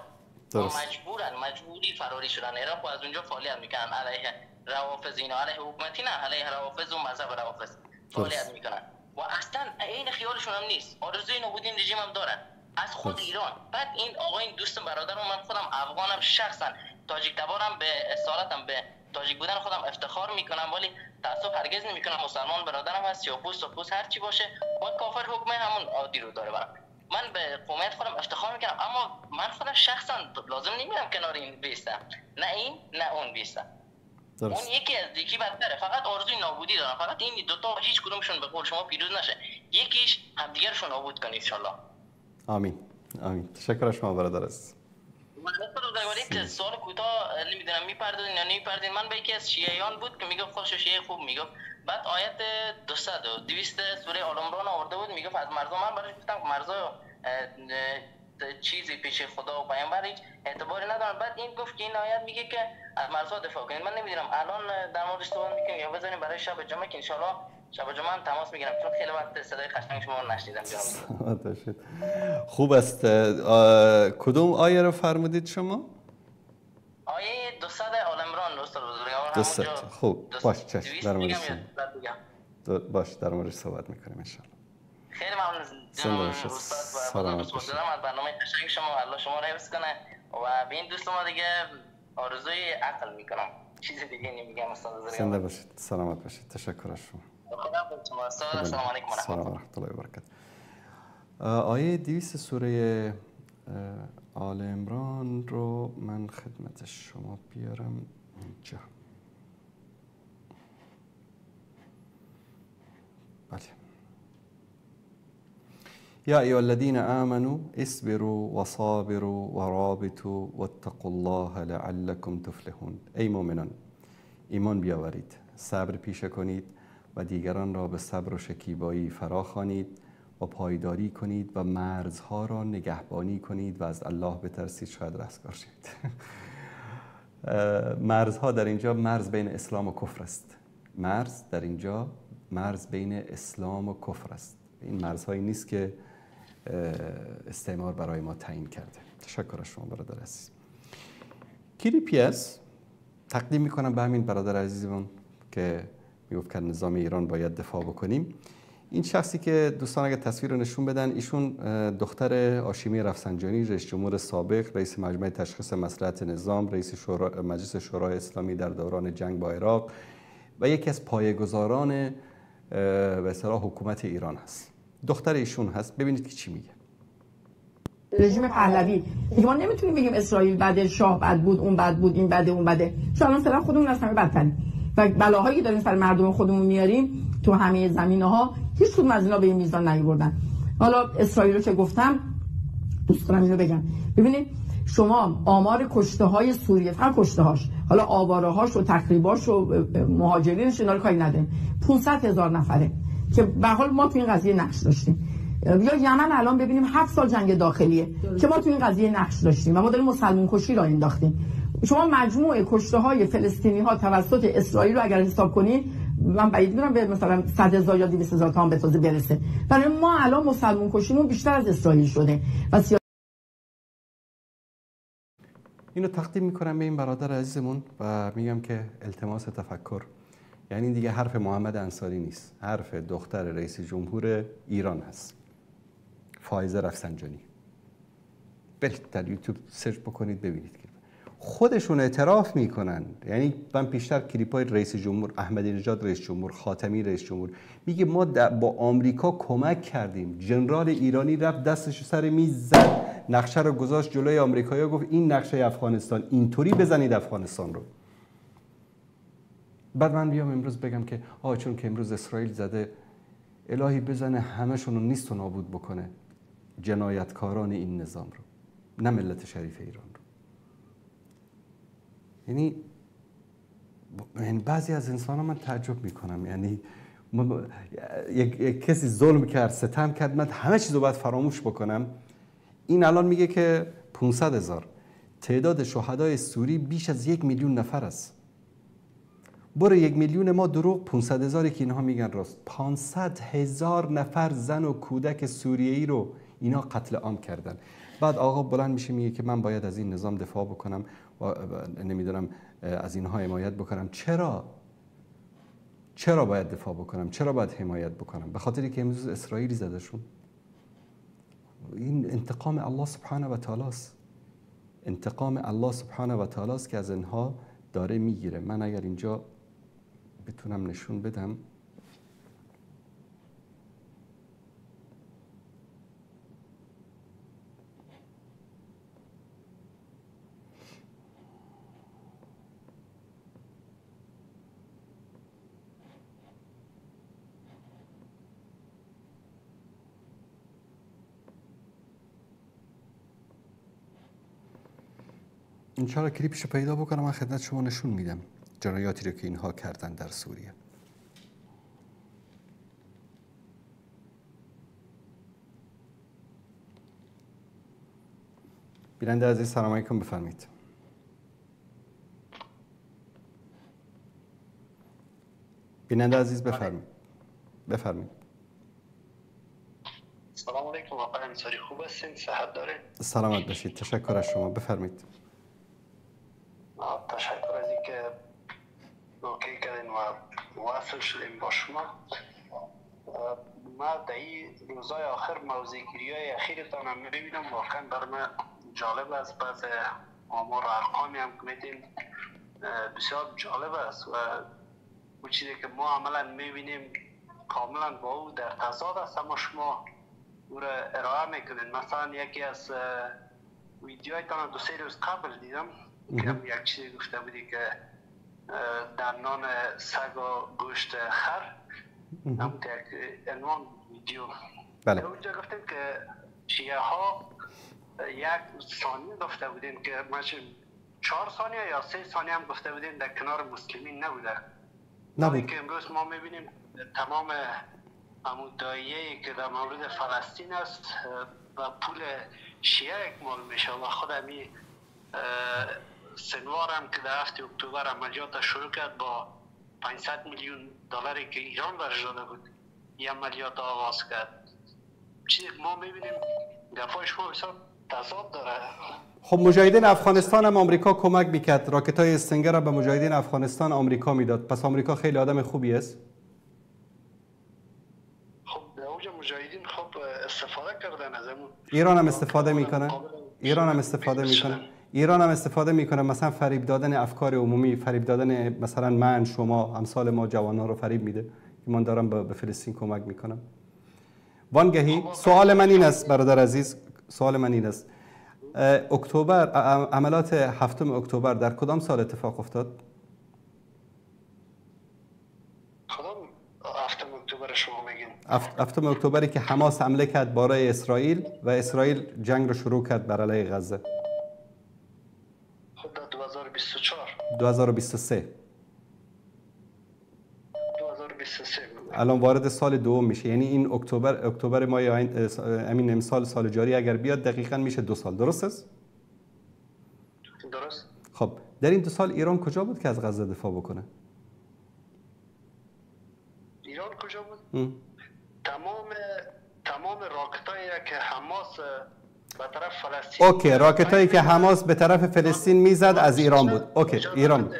[SPEAKER 11] مجبوری فراری شدن عراق و از اونجا فعالیت میکنن علیه روافض، اینا علیه حکومتی نه، علیه روافض و مذهب روافض فعالیت میکنن و اصلا این خیالشون هم نیست، آرزوی نابودی رژیم هم دارن از خود ایران. بعد این آقا، این دوست برادرم، من خودم افغانم، شخصا تاجیک تبارم، به اصالتم به تاجیک بودن خودم افتخار میکنم، ولی تعصب هرگز نمیکنم. مسلمان برادرم هست، سیاپوس هر چی باشه، و کافر حکم همون عادی رو داره برام. من به قومیت خودم افتخار میکنم، اما من خودم شخصا لازم نمیرم کنار این بیستم، نه این نه اون بیستم. اون یکی از یکی بدتره، فقط آرزوی نابودی دارن. فقط این دوتا هیچ کدومشون به قول شما پیروز نشه، یکیش همدیگرشون نابود کنه ان شاء الله.
[SPEAKER 2] آمین آمین. تشکر از شما برادر عزیز.
[SPEAKER 11] من درباره سوال کوتاه نمیدونم میپردازین یا نمیپردازین. من به یکی از شیعیان بود که میگفت خودش شیعه خوب میگفت، بعد آیت 200 سوره آل عمران آورده بود، میگفت از مرزا. من براش گفتم مرزا چیزی پیش خدا و پیامبر هیچ اعتباری ندارن. بعد این گفت که این آیت میگه که از مرزا دفاع کنید. من نمیدونم الان در موردش صحبت میکنیم یا بذاریم برای شب جمعه که ان شاء الله شب جمعه هم تماس میگیرم، چون خیلی وقت صدای قشنگ شما رو نشنیدم.
[SPEAKER 2] خوب است. کدوم آیه رو فرمودید شما؟
[SPEAKER 11] آیه 200 آل عمران استاد بزرگوار.
[SPEAKER 2] 200. خوب باش، چشم در موردش باش، در موردش صحبت میکنیم ان شاء الله.
[SPEAKER 11] خیلی ممنون استاد و از برنامه قشنگ شما. الله شما رو حفظ کنه و به این دوست ما دیگه آرزوی عقل میکنم، چیز دیگه نمیگم استاد بزرگوار.
[SPEAKER 2] زنده باشید، سلامت باشید. تشکر از شما.
[SPEAKER 11] السلام علیکم
[SPEAKER 2] و رحمت الله و برکاته. آیه 200 سوره آل عمران رو من خدمت شما بیارم اینجا. بله. یا ایها الذین آمنوا اصبروا و صابروا و رابطوا واتقوا الله لعلکم تفلحون. ای مؤمنان، ایمان بیاورید، صبر پیشه کنید و دیگران را به صبر و شکیبایی فراخوانید و پایداری کنید و مرزها را نگهبانی کنید و از الله بترسید شاید رستگار شوید. مرزها در اینجا مرز بین اسلام و کفر است. مرز در اینجا مرز بین اسلام و کفر است. این مرزهایی نیست که استعمار برای ما تعیین کرده. تشکر از شما برادر عزیز. کلیپی است تقدیم میکنم به همین برادر عزیزمون که میگفت که نظام ایران باید دفاع بکنیم. این شخصی که دوستان اگه تصویر رو نشون بدن، ایشون دختر هاشمی رفسنجانی، رئیس جمهور سابق، رئیس مجمع تشخیص مصلحت نظام، رئیس مجلس شورای اسلامی در دوران جنگ با عراق و یکی از پایه‌گذاران به اصطلاح حکومت ایران هست. دختر ایشون هست. ببینید که چی میگه.
[SPEAKER 12] رژیم پهلوی دیگه ما نمیتونیم بگیم اسرائیل بده، شاه بد بود، اون بد بود، این بده، اون بده. چون الان فعلا خودمون از همه بدتریم و بلاهایی که داریم سر مردم خودمون میاریم تو همه زمینه‌ها هیچ کدوم از اینا به این میزان نیاوردن. حالا اسرائیل رو که گفتم، دوست دارم اینو بگم. ببینید شما آمار کشته‌های سوریه، فقط کشته‌هاش، حالا آواره‌هاش و تخریباش و مهاجرینش اینا رو کاری نداریم، 500,000 نفره که به هر حال ما تو این قضیه نقش داشتیم. یا یمن الان ببینیم 7 سال جنگ داخلیه که ما تو این قضیه نقش داشتیم و ما داریم مسلمان کشی را انداختیم. شما مجموع کشته‌های فلسطینی‌ها توسط اسرائیل رو اگر حساب کنید، من بعید می‌دونم به مثلا 100,000 یا 200,000 تا هم به تازه برسه. برای ما الان مسلمان کشیمون بیشتر از اسرائیل شده و
[SPEAKER 2] اینو تقدیم میکنم به این برادر عزیزمون و میگم که التماس تفکر. یعنی دیگه حرف محمد انصاری نیست، حرف دختر رئیس جمهور ایران هست، فائزه رفسنجانی. برید در یوتیوب سرچ بکنید ببینید که خودشون اعتراف میکنن. یعنی من پیشتر کلیپای رئیس جمهور احمدی نژاد رئیس جمهور، خاتمی رئیس جمهور میگه ما با آمریکا کمک کردیم. ژنرال ایرانی رفت دستش سر میز زد، نقشه رو گذاشت جلوی آمریکایی‌ها، گفت این نقشه افغانستان، اینطوری بزنید افغانستان رو. بعد من بیام امروز بگم که چون که امروز اسرائیل زده الهی بزنه همشون رو نیست و نابود بکنه، جنایتکاران این نظام رو، نه ملت شریف ایران رو. یعنی بعضی از انسان ها من تعجب میکنم. یعنی یک کسی ظلم کرد، ستم کرد، من همه چیز رو باید فراموش بکنم این الان میگه که 500,000. تعداد شهدای سوری بیش از 1,000,000 نفر است. برو 1,000,000 ما دروغ، 500,000 که اینها میگن راست. 500,000 نفر زن و کودک سوریه‌ای رو اینا قتل عام کردن. بعد آقا بلند میشه میگه که من باید از این نظام دفاع بکنم و نمیدونم از اینها حمایت بکنم. چرا باید دفاع بکنم؟ چرا باید حمایت بکنم؟ به خاطری که امروز اسرائیلی زدشون. این انتقام الله سبحانه و تعالی است. انتقام الله سبحانه و تعالی است که از اینها داره میگیره. من اگر اینجا بتونم نشون بدم، انشاءالله کلیپشو پیدا بکنم من خدمت شما نشون میدم جنایاتی رو که اینها کردن در سوریه. بیننده عزیز سلام علیکم، بفرمایید. بیننده عزیز بفرمایید.
[SPEAKER 4] سلام علیکم آقای انصاری، خوب هستین؟ صحت دارین؟
[SPEAKER 2] سلامت باشید، تشکر از شما، بفرمایید.
[SPEAKER 4] تشکر از اینکه نوکی کردین و وصل شدیم با شما. من در این روزهای آخر موضوعگیری های اخیرتان هم میبینم، واقعا برای من جالب است. بعض آمار و ارقامی هم که میدین بسیار جالب است و اون چیزی که ما عملا میبینیم کاملا با او در تضاد است، اما شما او را ارائه میکنین. مثلا یکی از ویدیوهایتان 2-3 روز قبل دیدم که یک چیزی گفته بودی که در نان سگ و گوشت خر، هم یک عنوان ویدیو.
[SPEAKER 2] بله.
[SPEAKER 4] اونجا گفتیم که شیعه ها یک ثانیه گفته بودین که ماشین 4 ثانیه یا 3 ثانیه هم گفته بودین در کنار مسلمین نبود. که امروز ما میبینیم تمام اموداییه‌ای که در مورد فلسطین است و پول شیعه اکمال میشه و خود همی سنوار هم که در 7 اکتبر عملیات شروع کرد با 500 میلیون دلاری که ایران برش داده بود این عملیات آغاز کرد. چیزی که ما میبینیم دفاع شما بسیار تضاد داره.
[SPEAKER 2] خب مجاهدین افغانستان هم آمریکا کمک میکرد، راکت‌های استنگر را به مجاهدین افغانستان آمریکا میداد، پس آمریکا خیلی آدم خوبی است.
[SPEAKER 4] خب در اوج مجاهدین خب استفاده کردن از همون.
[SPEAKER 2] ایران هم استفاده میکنه. مثلا فریب دادن افکار عمومی، فریب دادن مثلا من، شما، امثال ما جوانان رو فریب میده که من دارم به فلسطین کمک میکنم. وانگهی سوال من این است برادر عزیز، اکتبر، عملات 7 اکتبر در کدام سال اتفاق افتاد؟
[SPEAKER 4] کدام 7 اکتبر شما میگین؟
[SPEAKER 2] 7 اکتبری که حماس حمله کرد برای اسرائیل و اسرائیل جنگ رو شروع کرد بر علیه غزه.
[SPEAKER 4] خب در 2024
[SPEAKER 2] 2023 الان وارد سال دوم میشه، یعنی این اکتبر ماه امین امسال سال جاری اگر بیاد دقیقاً میشه 2 سال، درست است؟
[SPEAKER 4] درست.
[SPEAKER 2] خب در این 2 سال ایران کجا بود که از غزه دفاع بکنه؟
[SPEAKER 4] ایران کجا بود؟ تمام راکتایی که حماس به طرف فلسطین،
[SPEAKER 2] اوکی، راکتایی که حماس به طرف فلسطین میزد از ایران بود. اوکی، ایران بود.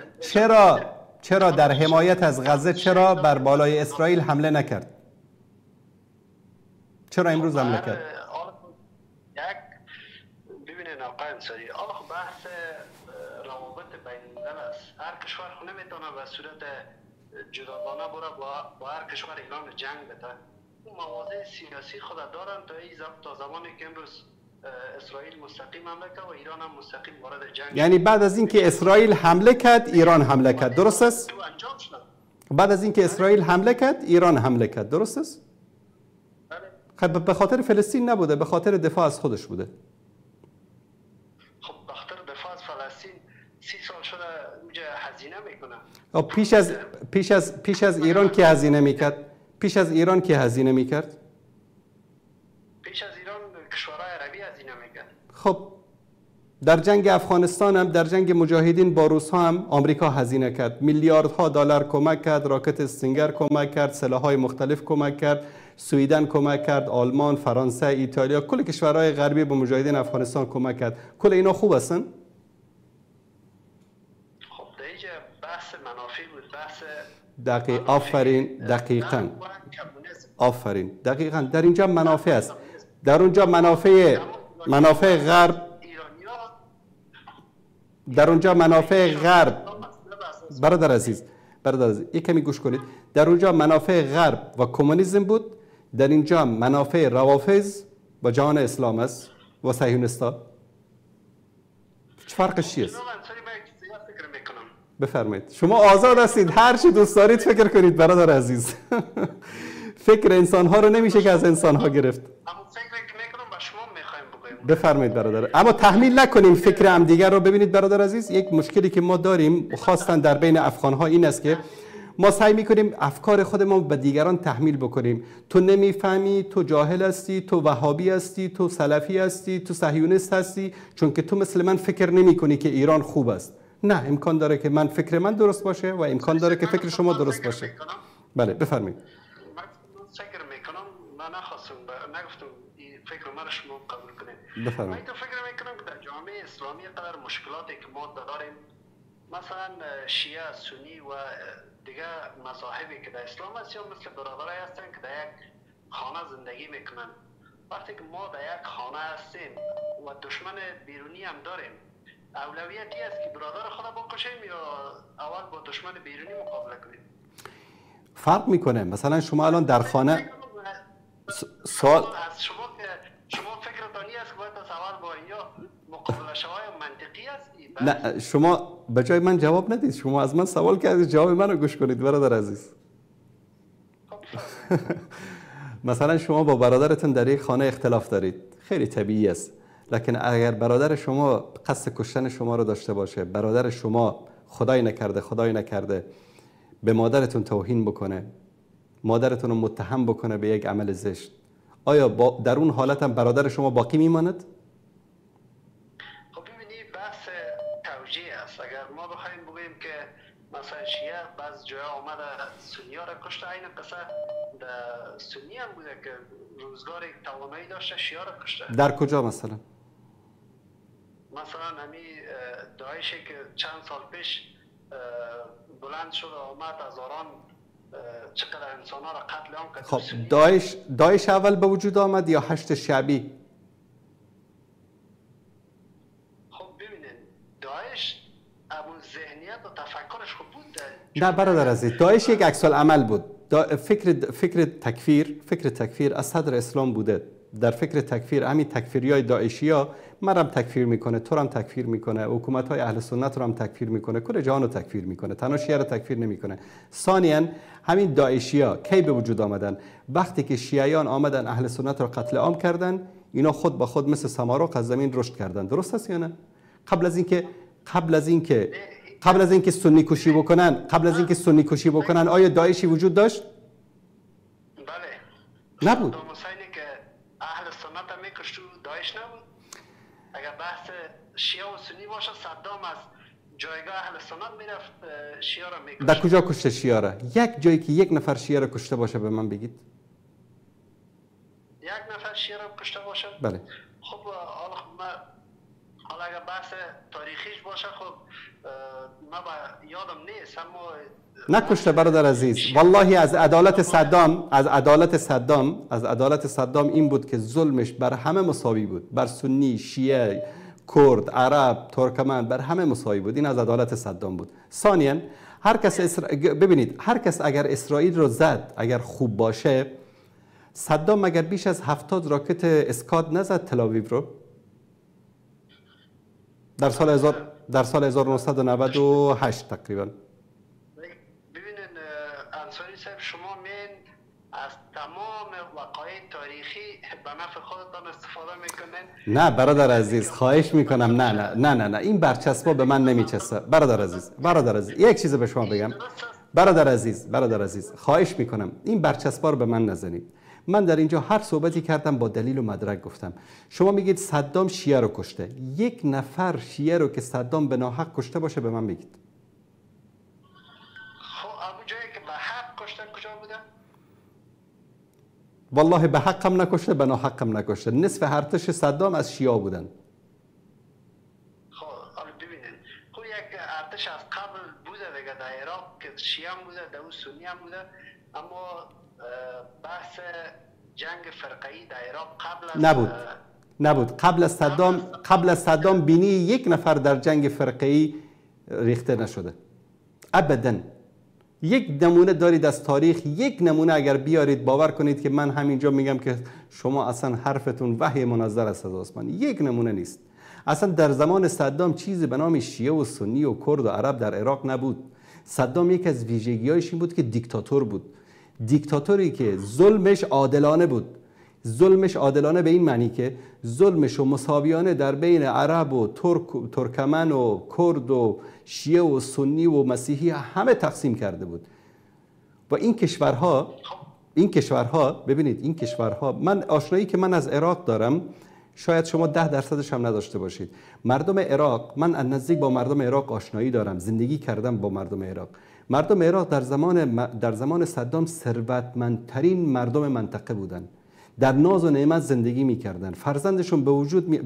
[SPEAKER 2] چرا در حمایت از غزه چرا بر بالای اسرائیل حمله نکرد؟ چرا امروز حمله کرد؟
[SPEAKER 4] ببینید آقای انصاری، بحث روابط بین الملل است. هر کشور نمیتونه به صورت جداگانه بره با هر کشور اعلان جنگ بده. اون مواضع سیاسی خود دارن تا زمانی که امروز اسرائیل مستقیم حمله کرد و ایران هم مستقیم وارد جنگ.
[SPEAKER 2] یعنی بعد از اینکه اسرائیل حمله کرد ایران حمله کرد، درست است؟ بعد از اینکه اسرائیل حمله کرد ایران حمله کرد، درست است؟ خب به خاطر فلسطین نبوده، به خاطر دفاع از خودش بوده.
[SPEAKER 4] خب به خاطر دفاع از فلسطین 30 سال شده اونجا هزینه میکنه.
[SPEAKER 2] پیش از ایران کی هزینه میکرد؟ پیش از ایران
[SPEAKER 4] کشورهای عربی از اینا میگن.
[SPEAKER 2] خب در جنگ افغانستان هم، در جنگ مجاهدین با روس ها هم آمریکا هزینه کرد، میلیاردها دلار کمک کرد، راکت استینگر کمک کرد، سلاح‌های مختلف کمک کرد، سوئیدن کمک کرد، آلمان، فرانسه، ایتالیا، کل کشورهای غربی به مجاهدین افغانستان کمک کرد. کل اینا خوب هستن؟
[SPEAKER 4] خب دیگه بحث منافع بود، بحث
[SPEAKER 2] آفرین، دقیقاً آفرین، دقیقاً در اینجا منافع است، در اونجا منافع غرب، در اونجا منافع غرب، برادر عزیز یک کمی گوش کنید، در اونجا منافع غرب و کمونیسم بود، در اینجا منافع روافض و جهان اسلام است و صهیونیست‌ها. چه فرقش چیست؟ بفرمایید. شما آزاد هستید، هر چی دوست دارید فکر کنید برادر عزیز. فکر انسان‌ها رو نمیشه که از انسان‌ها گرفت. بفرمایید برادر. اما تحمیل نکنیم فکر هم دیگر رو. ببینید برادر عزیز، یک مشکلی که ما داریم خاصتا در بین افغان‌ها این است که ما سعی می‌کنیم افکار خودمون به دیگران تحمیل بکنیم. تو نمیفهمی، تو جاهل هستی، تو وهابی هستی، تو سلفی هستی، تو صهیونیست هستی، چون که تو مثل من فکر نمی‌کنی که ایران خوب است. نه، امکان داره که فکر من درست باشه و امکان داره که فکر شما درست باشه. بله بفرمایید.
[SPEAKER 4] من فکر میکنم، من نگفتم این فکر من شما قبول کنید.
[SPEAKER 2] بفرمایید.
[SPEAKER 4] من فکر میکنم که در جامعه اسلامی قدر مشکلاتی که ما داریم، مثلا شیعه، سنی و دیگه مذاهبی که در اسلام هست، یا مثل برادرای هستن که در یک خانه زندگی میکنن. وقتی که ما در یک خانه هستیم و دشمن بیرونی هم داریم، اولویتی است که برادر خود بکشیم یا اول با دشمن بیرونی مقابله کنیم؟
[SPEAKER 2] فرق میکنه. مثلا شما الان در خانه سوال
[SPEAKER 4] از شما فکرتانی است که باید از اول با اینجا مقابله شوای منطقی است؟
[SPEAKER 2] نه، شما به جای من جواب ندید، شما از من سوال کردید، جواب منو گوش کنید برادر عزیز. مثلا شما با برادرتون در یک خانه اختلاف دارید، خیلی طبیعی است. لکن اگر برادر شما قصد کشتن شما رو داشته باشه، برادر شما خدای نکرده به مادرتون توهین بکنه، مادرتون رو متهم بکنه به یک عمل زشت، آیا در اون حالت هم برادر شما باقی میماند؟
[SPEAKER 4] خب ببینید بحث توجیه است. اگر ما بخوایم بگوییم که مثلا شیعه بعض جای آمده سنی‌ها را کشته، این قصه در سنی هم بوده که روزگاری توانایی داشته شیعه را کشته.
[SPEAKER 2] در کجا مثلا؟
[SPEAKER 4] مثلا همی داعشی که چند سال پیش بلند شد آمد هزاران چقدر انسان ها را قتل عام کرد.
[SPEAKER 2] خب داعش اول به وجود آمد یا حشد شعبی؟
[SPEAKER 4] خب ببینید داعش ابو ذهنیت و تفکرش خوب بود.
[SPEAKER 2] نه برادر عزیز، داعش یک عکس العمل بود. فکر تکفیر از صدر اسلام بوده. در فکر تکفیر همین تکفیریای داعشیا مرم تکفیر میکنه، تو هم تکفیر میکنه، حکومت‌های اهل سنت رو هم تکفیر میکنه، کل جهان رو تکفیر میکنه، تنها شیعه رو تکفیر نمیکنه. ثانیاً همین داعشیا کی به وجود آمدن؟ وقتی که شیعیان آمدن اهل سنت رو قتل عام کردن، اینا خود به خود مثل سمارق از زمین رشد کردن. درست است یا نه؟ قبل از اینکه سنی کشی بکنن، آیا داعشی وجود داشت؟
[SPEAKER 4] بله.
[SPEAKER 2] نبود.
[SPEAKER 4] که اهل سنت هم میکشت داعش نبود. اگر بحث شیعه و سنی باشه، صدام از جایگاه اهل سنت میرفت شیعه را میکشت.
[SPEAKER 2] در کجا کشته شیعه را؟ یک جایی که یک نفر شیعه را کشته باشه به من بگید.
[SPEAKER 4] یک نفر شیعه را کشته باشه؟
[SPEAKER 2] بله.
[SPEAKER 4] خب حالا اگر بحث تاریخیش باشه، خب ما یادم نیست، اما
[SPEAKER 2] نکشته برادر عزیز. والله از عدالت صدام این بود که ظلمش بر همه مساوی بود، بر سنی، شیعه، کرد، عرب، ترکمن، بر همه مساوی بود. این از عدالت صدام بود. ثانیاً ببینید هر کس اگر اسرائیل رو زد، اگر خوب باشه، صدام مگر بیش از 70 راکت اسکاد نزد تل آویو رو؟ در سال 1998 تقریبا.
[SPEAKER 4] ببینید انصاری صاحب، شما از تمام وقایع تاریخی به نفع خودتان استفاده میکنین.
[SPEAKER 2] نه برادر عزیز، خواهش میکنم، نه این برچسبا به من نمیچسبه. برادر عزیز یک چیز به شما بگم. برادر عزیز خواهش میکنم این برچسبا رو به من نزنید. من در اینجا هر صحبتی کردم با دلیل و مدرک گفتم. شما میگید صدام شیعه رو کشته. یک نفر شیعه رو که صدام به ناحق کشته باشه به من بگید.
[SPEAKER 4] خب ابو جایی که به حق کشته کجا بوده؟
[SPEAKER 2] والله به حقم نکشته، به ناحقم نکشته. نصف ارتش صدام از شیعه بودن.
[SPEAKER 4] خب حالا ببینید، خب یک ارتش از قبل بوده دیگه در عراق که شیعه هم بوده، در اون سنی هم بوده، اما بحث جنگ فرقه‌ای در عراق قبل از
[SPEAKER 2] نبود. قبل از صدام بینی یک نفر در جنگ فرقه‌ای ریخته نشده. ابداً. یک نمونه دارید از تاریخ، یک نمونه اگر بیارید باور کنید که من همینجا میگم که شما اصلا حرفتون وحی منزل است از آسمان. یک نمونه نیست. اصلا در زمان صدام چیزی به نام شیعه و سنی و کرد و عرب در عراق نبود. صدام یک از ویژگی‌هایش این بود که دیکتاتور بود. دیکتاتوری که ظلمش عادلانه بود. ظلمش عادلانه به این معنی که ظلمش و مساویانه در بین عرب و ترکمن و کرد و شیعه و سنی و مسیحی همه تقسیم کرده بود. و این کشورها ببینید، این کشورها، من آشنایی که من از عراق دارم شاید شما 10% هم نداشته باشید. مردم عراق، من از نزدیک با مردم عراق آشنایی دارم، زندگی کردم با مردم عراق. مردم عراق در زمان صدام ثروتمندترین مردم منطقه بودند. در ناز و نعمت زندگی می‌کردند. فرزندشون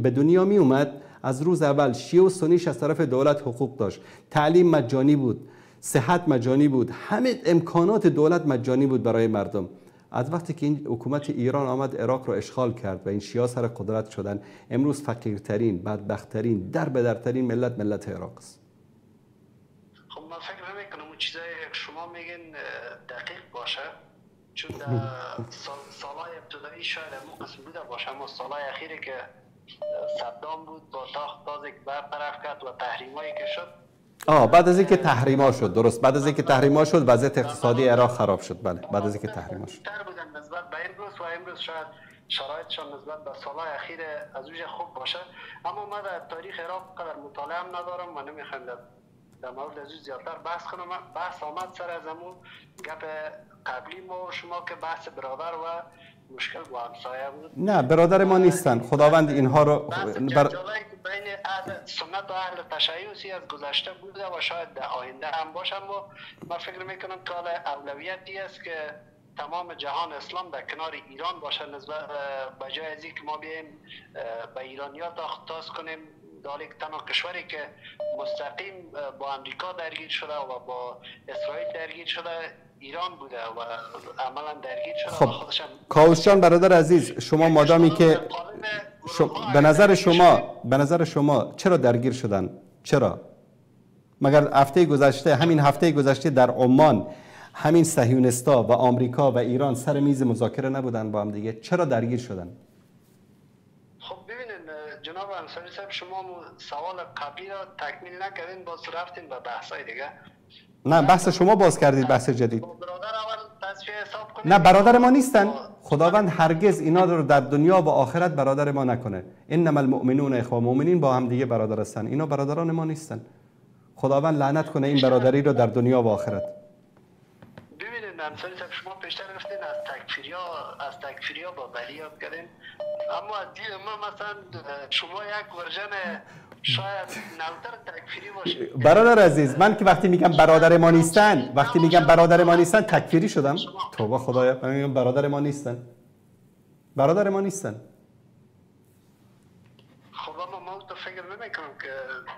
[SPEAKER 2] به دنیا می اومد، از روز اول شیعه و سنیش از طرف دولت حقوق داشت. تعلیم مجانی بود، صحت مجانی بود، همه امکانات دولت مجانی بود برای مردم. از وقتی که این حکومت ایران آمد عراق رو اشغال کرد و این شیعه سر قدرت شدن، امروز فقیرترین، بدبختترین، دربدرترین ملت عراق است.
[SPEAKER 4] خب من فکر نمی‌کنم اون چیزایی که شما میگین دقیق باشه، چون در سالهای ابتدایی شاید همون قسم بوده باشه، اما سالهای اخیری که صدام بود با تازه که برطرف کرد و تحریمایی که شد،
[SPEAKER 2] بعد از اینکه تحریما شد، درست، بعد از اینکه تحریما شد وضعیت اقتصادی عراق خراب شد. بله، بعد از اینکه تحریما شد.
[SPEAKER 4] تر بودن نسبت به امروز شاید شرایطشان نسبت به سالهای اخیر از اوج خوب باشه، اما من در تاریخ عراق قدر مطالعه هم ندارم و نمیخوام در مورد از زیادتر بحث کنم. بحث آمد سر از همون گپ قبلی ما و شما که بحث برادر و مشکل با همسایه بود.
[SPEAKER 2] نه، برادر ما نیستن. خداوند اینها رو
[SPEAKER 4] جنجالایی که بین اهل سنت و اهل تشیع از گذشته بوده و شاید در آینده هم باشه، اما من فکر میکنم که اولویتی است که تمام جهان اسلام در کنار ایران باشه، نسبت به جای از اینکه ما بیایم به ایرانیات اختصاص کنیم. دالی که تنها کشوری که مستقیم با امریکا درگیر شده و با اسرائیل درگیر شده ایران بوده و عملا درگیر شده.
[SPEAKER 2] خب کاوشان برادر عزیز، شما مادامی که به نظر شما چرا درگیر شدن؟ چرا؟ مگر همین هفته گذشته در عمان همین صهیونیستا و آمریکا و ایران سر میز مذاکره نبودن با هم دیگه؟ چرا درگیر شدن؟
[SPEAKER 4] خب ببینید جناب انصاری صاحب، شما سوال قبلی را تکمیل نکردین، باز رفتین به بحثای دیگه.
[SPEAKER 2] نه، بحث شما باز کردید، بحث جدید.
[SPEAKER 4] برادر اول تصفیه حساب کنید.
[SPEAKER 2] نه، برادر ما نیستن. خداوند هرگز اینا رو در دنیا و آخرت برادر ما نکنه. انما المؤمنون اخوه، مؤمنین با هم دیگه برادر هستن. اینا برادران ما نیستن. خداوند لعنت کنه این برادری رو در دنیا و آخرت.
[SPEAKER 4] ببینید انصاری صاحب، شما پیشتر گفتین از تکفیریا با ولی یاد کردین، اما از دید ما مثلا شما یک ورژن شاید نوتر تکفیری باشه.
[SPEAKER 2] برادر عزیز، من که وقتی میگم برادر ما نیستن تکفیری شدم؟ توبه خدایا، من میگم برادر ما نیستن.
[SPEAKER 4] خب اما ما تو فکر نمی‌کنم که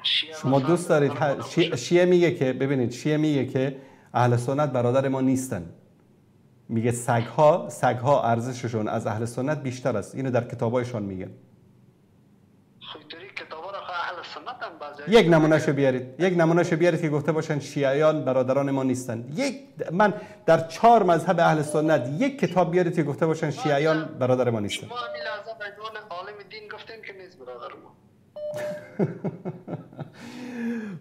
[SPEAKER 4] شیعه
[SPEAKER 2] شما دوست دارید شیعه میگه که ببینید، شیعه میگه که اهل سنت برادر ما نیستن. میگه سگها ارزششون از اهل سنت بیشتر است. اینو در کتابایشان میگن. یک نمونهشو بیارید که گفته باشن شیعیان برادران ما نیستن. من در 4 مذهب اهل سنت یک کتاب بیارید که گفته باشن شیعیان برادر ما نیستن.
[SPEAKER 4] شما همین لحظه به عنوان عالم دین گفتیم که نیست برادر ما.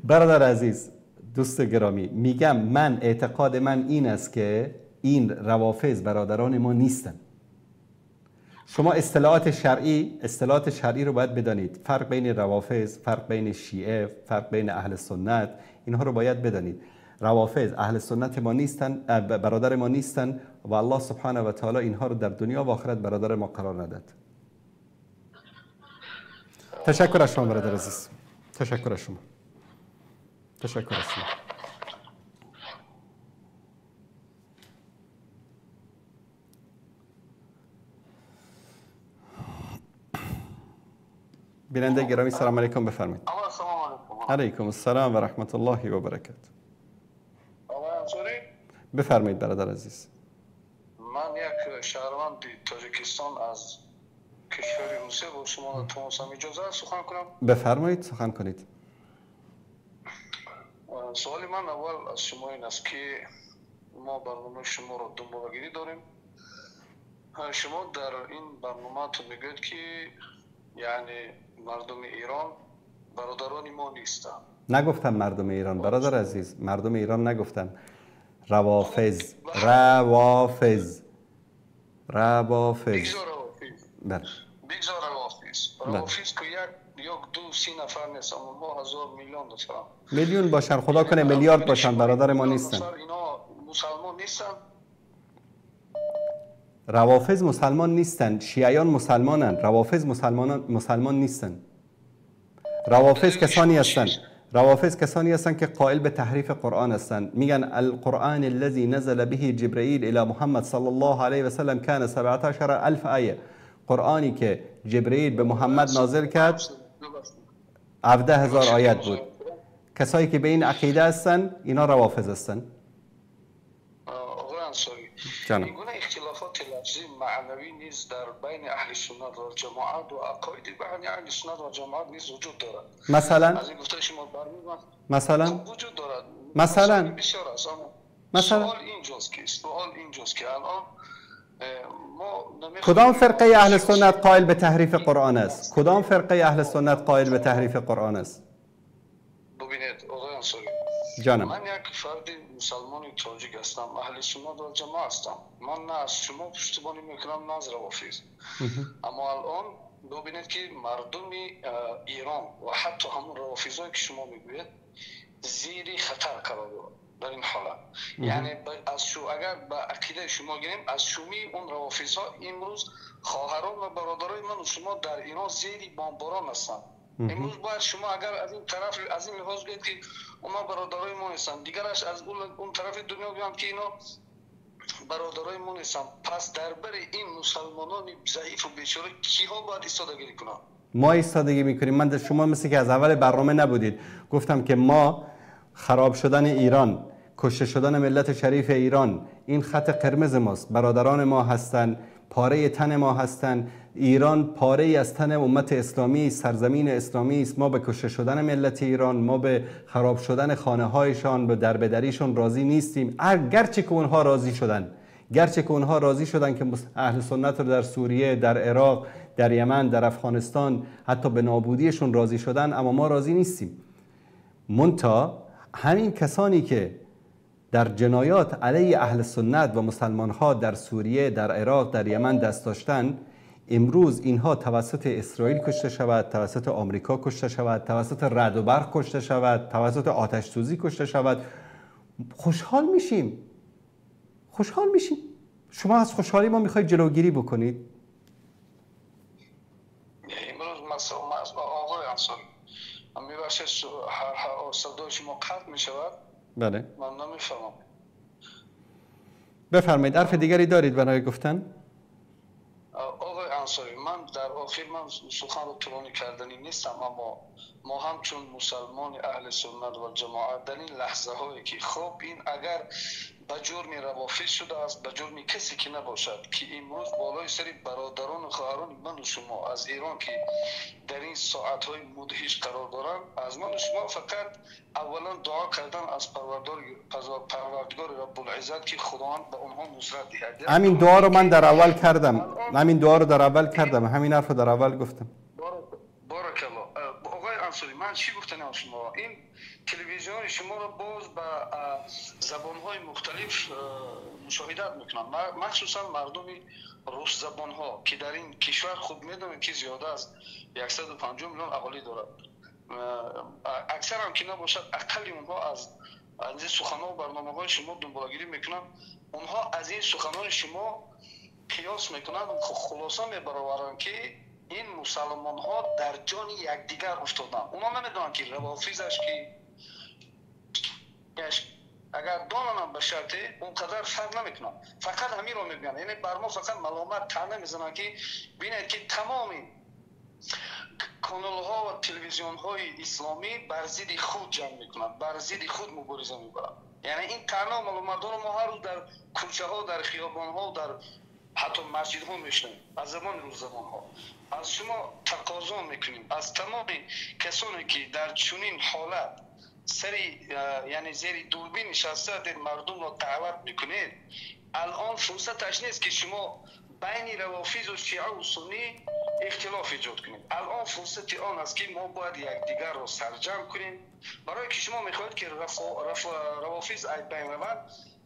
[SPEAKER 2] برادر عزیز، دوست گرامی، میگم من اعتقاد من این است که این روافض برادران ما نیستن. شما اصطلاحات شرعی رو باید بدانید. فرق بین روافض، فرق بین شیعه، فرق بین اهل سنت، اینها رو باید بدانید. روافض اهل سنت ما نیستن، برادر ما نیستن و الله سبحانه و تعالی اینها رو در دنیا و آخرت برادر ما قرار نداد. تشکر از شما برادر عزیز. تشکر از شما. تشکر از شما. بیننده گرامی سلام علیکم، بفرمایید. علیکم السلام و رحمت الله و برکاته. بفرمایید برادر عزیز.
[SPEAKER 13] من یک شهروند تاجیکستان از کشور روسیه با شما تماسم، اجازه است سخن کنم؟
[SPEAKER 2] بفرمایید، سخن کنید.
[SPEAKER 13] سوال من اول از شما این است که ما برنامه شما رو دنبالگیری داریم. شما در این برنامه تو میگوید که یعنی مردم ایران برادران ما نیستن.
[SPEAKER 2] نگفتم مردم ایران برادر عزیز، مردم ایران نگفتم. روافض. روافض. روافض.
[SPEAKER 13] بگذار روافض.
[SPEAKER 2] بله.
[SPEAKER 13] بگذار روافض. روافض که یک دو سی نفر نیستن، ما هزار میلیون نفر.
[SPEAKER 2] میلیون باشن، خدا کنه میلیارد باشن، برادر ما نیستن.
[SPEAKER 13] اینا مسلمان نیستن.
[SPEAKER 2] روافض مسلمان نیستن، شیعیان مسلمانن. روافض مسلمان نیستن. روافض کسانی هستند، روافض کسانی هستند که قائل به تحریف قرآن هستند. میگن القرآن الذي نزل به جبرئیل الی محمد صلی الله علیه و سلم کان 17,000 آیه. قرآنی که جبرئیل به محمد نازل کرد 17,000 آیت بود. کسایی که به این عقیده هستند اینا روافض هستند.
[SPEAKER 13] این گونه اختلافات لفظی معنوی نیز در بین اهل سنت و جماعت و عقاید بین اهل سنت و جماعت نیز وجود دارد.
[SPEAKER 2] مثلا
[SPEAKER 13] از این گفته شما برمی‌آید
[SPEAKER 2] مثلا
[SPEAKER 13] وجود دارد.
[SPEAKER 2] مثلا
[SPEAKER 13] بسیار است.
[SPEAKER 2] مثلا
[SPEAKER 13] سوال اینجاست که الان ما
[SPEAKER 2] کدام فرقه اهل سنت قائل به تحریف قرآن است؟ کدام فرقه اهل سنت قائل به تحریف قرآن است؟
[SPEAKER 13] ببینید آقای انصاری،
[SPEAKER 2] جانم،
[SPEAKER 13] من یک فرد مسلمان تاجیک هستم، اهل سنت و جماعت هستم. من نه از شما پشتیبانی میکنم نه از روافض. اما الان ببینید که مردم ایران و حتی همون روافضایی که شما میگوید زیر خطر قرار دارند در این حالت. یعنی از شو اگر به عقیده شما گیریم، از شومی اون روافض ها امروز خواهران و برادرای من و شما در ایران زیر بمباران هستند. امروز باید شما اگر از این طرف از این لحاظ بگید که اونا برادرای ما نیستن، دیگرش از اون طرف دنیا بیان که اینا برادرای ما نیستن، پس دربر این مسلمانان ضعیف و بیچاره کیها باید ایستادگی کنن؟
[SPEAKER 2] ما ایستادگی میکنیم. من شما مثل که از اول برنامه نبودید، گفتم که ما خراب شدن ایران، کشته شدن ملت شریف ایران این خط قرمز ماست. برادران ما هستن، پاره تن ما هستن. ایران پاره ای از تن امت اسلامی، سرزمین اسلامی است. ما به کشته شدن ملت ایران، ما به خراب شدن خانه هایشان، به دربدریشون راضی نیستیم. گرچه که اونها راضی شدن که اهل سنت رو در سوریه، در عراق، در یمن، در افغانستان حتی به نابودیشون راضی شدن، اما ما راضی نیستیم. منتها همین کسانی که در جنایات علیه اهل سنت و مسلمان ها در سوریه، در عراق، در یمن دست داشتن، امروز اینها توسط اسرائیل کشته شود، توسط آمریکا کشته شود، توسط رعد و برق کشته شود، توسط آتش سوزی کشته شود، خوشحال میشیم. شما از خوشحالی ما میخواید جلوگیری بکنید؟
[SPEAKER 13] امروز مثلا آقای انصاری میبخشید صدای شما قطع میشود؟
[SPEAKER 2] بله.
[SPEAKER 13] من نمیفهمم.
[SPEAKER 2] بفرمایید، حرف دیگری دارید برای گفتن؟
[SPEAKER 13] آقای انصاری، من در آخر من سخن رو طولانی کردنی نیستم، اما ما همچون مسلمان اهل سنت و جماعت در این لحظه هایی که خب این اگر به جرم روافض شده است، به جرم کسی که نباشد که امروز بالای سری برادران و خواهران من و شما از ایران که در این ساعت های مدهش قرار دارن، از من و شما فقط اولا دعا کردن از پروردگار رب العزت که خداوند به اونها نصرت دهد.
[SPEAKER 2] همین دعا رو من در اول کردم، همین حرف رو در اول گفتم.
[SPEAKER 13] بارک الله. آقای انصاری، من چی گفتنم شما؟ این تلویزیون شما رو باز به زبان‌های مختلف مشاهدت میکنن، مخصوصا مردم روس زبان ها که در این کشور خوب میدونن که زیاده از 150 میلیون اهالی دارد. اکثر هم که نباشد اقل اونها از از این سخنان و برنامه‌های شما دنبالگیری میکنن، اونها از این سخنان شما قیاس میکنن، خلاصه میبرآورن که این مسلمان ها در جان یکدیگر افتادن. اونا نمیدونن که روافیزش که اگر دانن به شرطی اونقدر فرق نمیکنن، فقط همین رو میگن. یعنی بر ما فقط ملامت طعنه میزنن که ببینید که تمام کانال ها و تلویزیون های اسلامی بر ضد خود جنگ میکنن، بر ضد خود مبارزه میکنن. یعنی این طعنه و ملامت رو ما هر روز در کوچه ها، در خیابان ها، در حتی مسجد ها میشنیم از زمان روز زمان ها. از شما تقاضا میکنیم از تمام کسانی که در چنین حالت سری یعنی زیر دوربین نشسته در مردم رو دعوت میکنید، الان فرصتش نیست که شما بین روافیز و شیعه و سنی اختلاف ایجاد کنید. الان فرصت آن است که ما باید یکدیگر رو سرجم کنیم. برای که شما میخواهید که روافیز ای بین روند،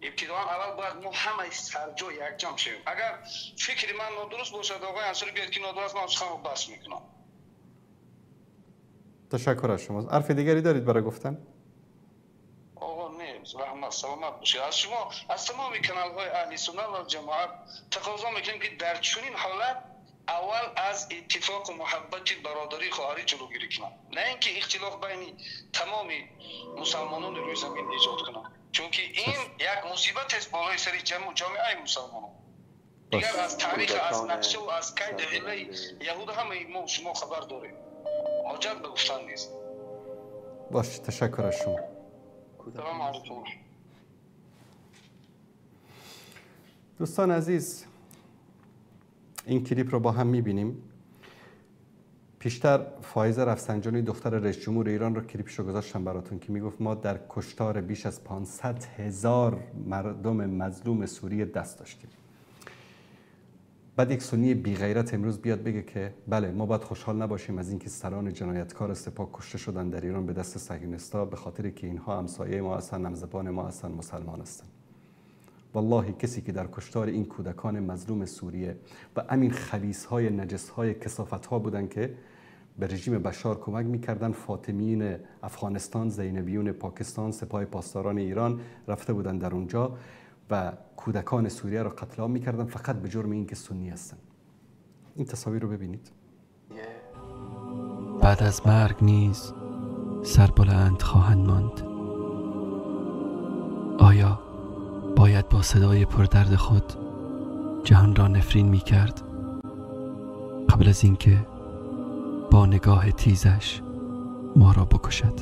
[SPEAKER 13] ابتداً اول باید ما همه سرجا یکجمع شویم. اگر فکر من نادرست باشد آقای انصاری بیاد که نادرست، من سخن رو بس میکنم.
[SPEAKER 2] تشکر از شما. حرف دیگری دارید برای گفتن؟
[SPEAKER 13] آقا نه، رحمت سلامت باشید. از شما از تمام کانال های اهل سنت و جماعت تقاضا میکنیم که در چنین حالت اول از اتفاق و محبت برادری خواهری جلوگیری کنند، نه اینکه اختلاف بین تمام مسلمانان روی زمین ایجاد کنند، چون که این یک مصیبت است بالای سر جامعه مسلمانان. دیگر از تاریخ، از نقشه و از قید حله یهود همه ما شما خبر داریم، حاجت به گفتن نیست.
[SPEAKER 2] باش، تشکر از شما.
[SPEAKER 13] سلام علیکم.
[SPEAKER 2] دوستان عزیز، این کلیپ رو با هم میبینیم. پیشتر فائزه رفسنجانی دختر رئیس جمهور ایران رو کلیپشو گذاشتم براتون که میگفت ما در کشتار بیش از 500,000 مردم مظلوم سوریه دست داشتیم. بعد یک سنی بی غیرت امروز بیاد بگه که بله ما باید خوشحال نباشیم از اینکه سران جنایتکار سپاه کشته شدن در ایران به دست صهیونیست‌ها، به خاطر که اینها همسایه ما هستن، همزبان ما هستن، مسلمان هستن. والله کسی که در کشتار این کودکان مظلوم سوریه و همین خبیث‌های نجس‌های کثافت‌ها بودن که به رژیم بشار کمک می‌کردن، فاطمیین افغانستان، زینبیون پاکستان، سپاه پاسداران ایران رفته بودن در اونجا و کودکان سوریه رو قتل عام می‌کردن فقط به جرم اینکه سنی هستن. این تصاویر رو ببینید.
[SPEAKER 14] بعد از مرگ نیز سربلند خواهند ماند. آیا باید با صدای پردرد خود جهان را نفرین می کرد قبل از اینکه با نگاه تیزش ما را بکشد؟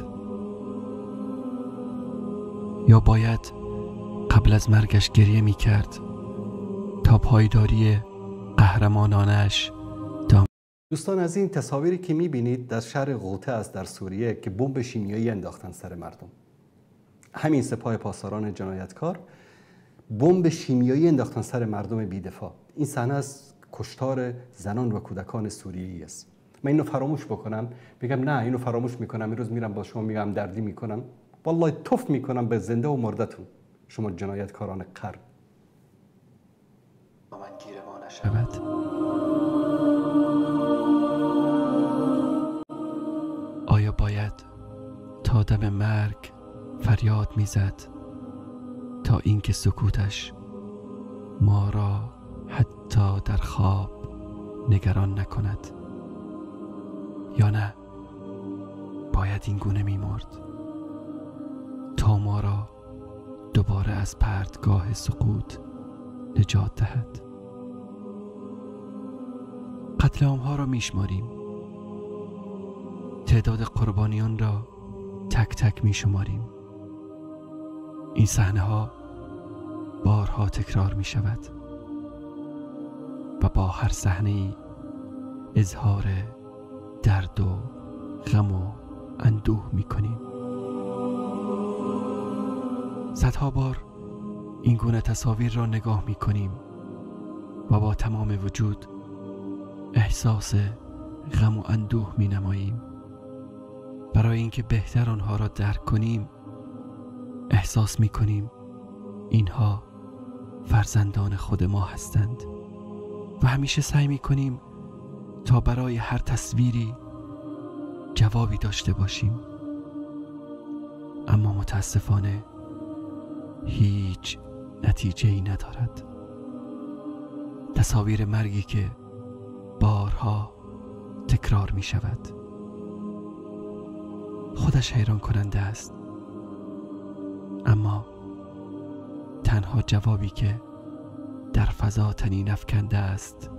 [SPEAKER 14] یا باید قبل از مرگش گریه می کرد تا پایداری قهرمانانش
[SPEAKER 2] دوستان از این تصاویری که می بینید در شهر غوطه است در سوریه که بمب شیمیایی انداختن سر مردم. همین سپاه پاسداران جنایتکار بمب شیمیایی انداختن سر مردم بی‌دفاع. این صحنه از کشتار زنان و کودکان سوریه‌ای است. من اینو فراموش بکنم بگم نه اینو فراموش میکنم، امروز میرم با شما میگم دردی میکنم، والله توف میکنم به زنده و مردتون شما جنایتکاران قرن.
[SPEAKER 14] با من گیر ما نشود. آیا باید تا دم مرگ فریاد میزد تا اینکه سکوتش ما را حتی در خواب نگران نکند؟ یا نه باید این گونه می‌مرد تا ما را دوباره از پرتگاه سقوط نجات دهد؟ قتل عام‌ها را میشماریم، تعداد قربانیان را تک تک میشماریم. این صحنه ها بارها تکرار می شود و با هر صحنه‌ای اظهار درد و غم و اندوه می کنیم. صدها بار این گونه تصاویر را نگاه می کنیم و با تمام وجود احساس غم و اندوه می نماییم. برای اینکه بهتر آنها را درک کنیم احساس می کنیم اینها فرزندان خود ما هستند و همیشه سعی می کنیم تا برای هر تصویری جوابی داشته باشیم، اما متاسفانه هیچ نتیجه‌ای ندارد. تصاویر مرگی که بارها تکرار می شود. خودش حیران کننده است، اما تنها جوابی که در فضا طنین افکنده است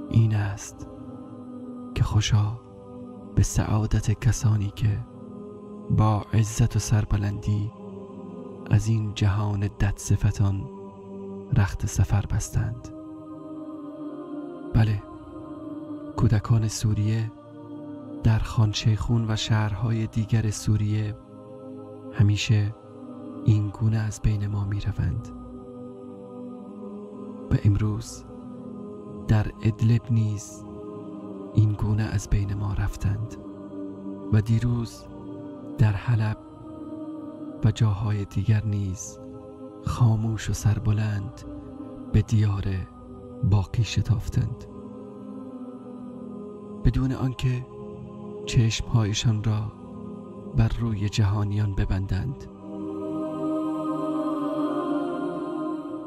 [SPEAKER 14] این است که خوشا به سعادت کسانی که با عزت و سربلندی از این جهان ددصفتان رخت سفر بستند. بله، کودکان سوریه در خانشیخون و شهرهای دیگر سوریه همیشه این گونه از بین ما می روند و امروز در ادلب نیز این گونه از بین ما رفتند و دیروز در حلب و جاهای دیگر نیز خاموش و سربلند به دیار باقی شتافتند، بدون آنکه چشمهایشان را بر روی جهانیان ببندند.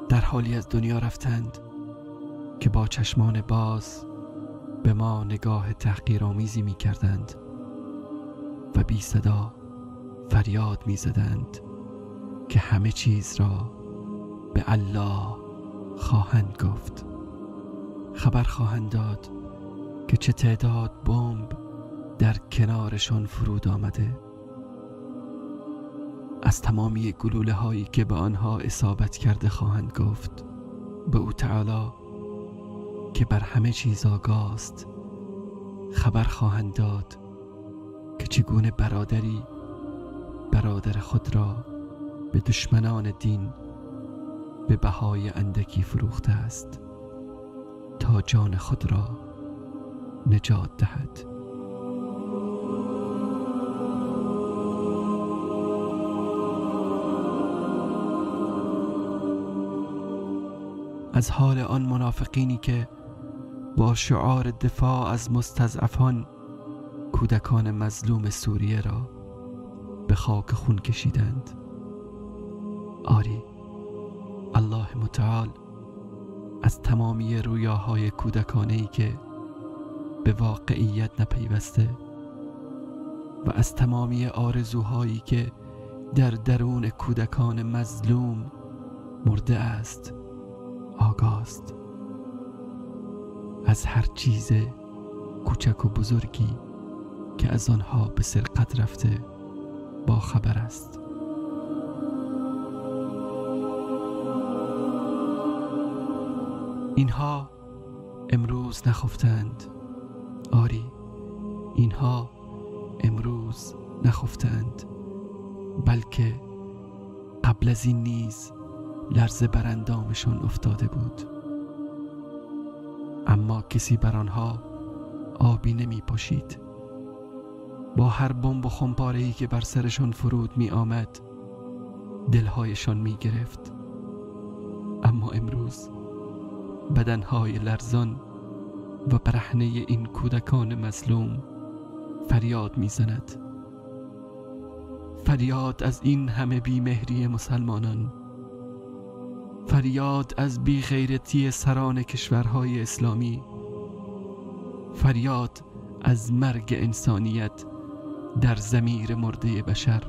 [SPEAKER 14] در حالی از دنیا رفتند که با چشمان باز به ما نگاه تحقیرآمیزی می کردند و بی صدا فریاد می زدند که همه چیز را به الله خواهند گفت. خبر خواهند داد که چه تعداد بمب در کنارشان فرود آمده. از تمامی گلوله هایی که به آنها اصابت کرده خواهند گفت به او تعالی که بر همه چیز آگاه است. خبر خواهند داد که چگونه برادری برادر خود را به دشمنان دین به بهای اندکی فروخته است تا جان خود را نجات دهد. از حال آن منافقینی که با شعار دفاع از مستضعفان کودکان مظلوم سوریه را به خاک خون کشیدند. آری، الله متعال از تمامی رویاهای کودکانه‌ای که به واقعیت نپیوسته و از تمامی آرزوهایی که در درون کودکان مظلوم مرده است آگاه است. از هر چیز کوچک و بزرگی که از آنها به سرقت رفته با خبر است. اینها امروز نخفتند. آری، اینها امروز نخفتند، بلکه قبل از این نیز لرزه بر اندامشان افتاده بود، اما کسی بر آنها آبی نمی پاشید. با هر بمب و خمپاره‌ای که بر سرشان فرود می آمد دلهایشان می گرفت، اما امروز بدنهای لرزان و برهنه این کودکان مظلوم فریاد می زند. فریاد از این همه بیمهری مسلمانان، فریاد از بیغیرتی سران کشورهای اسلامی، فریاد از مرگ انسانیت در ضمیر مرده بشر،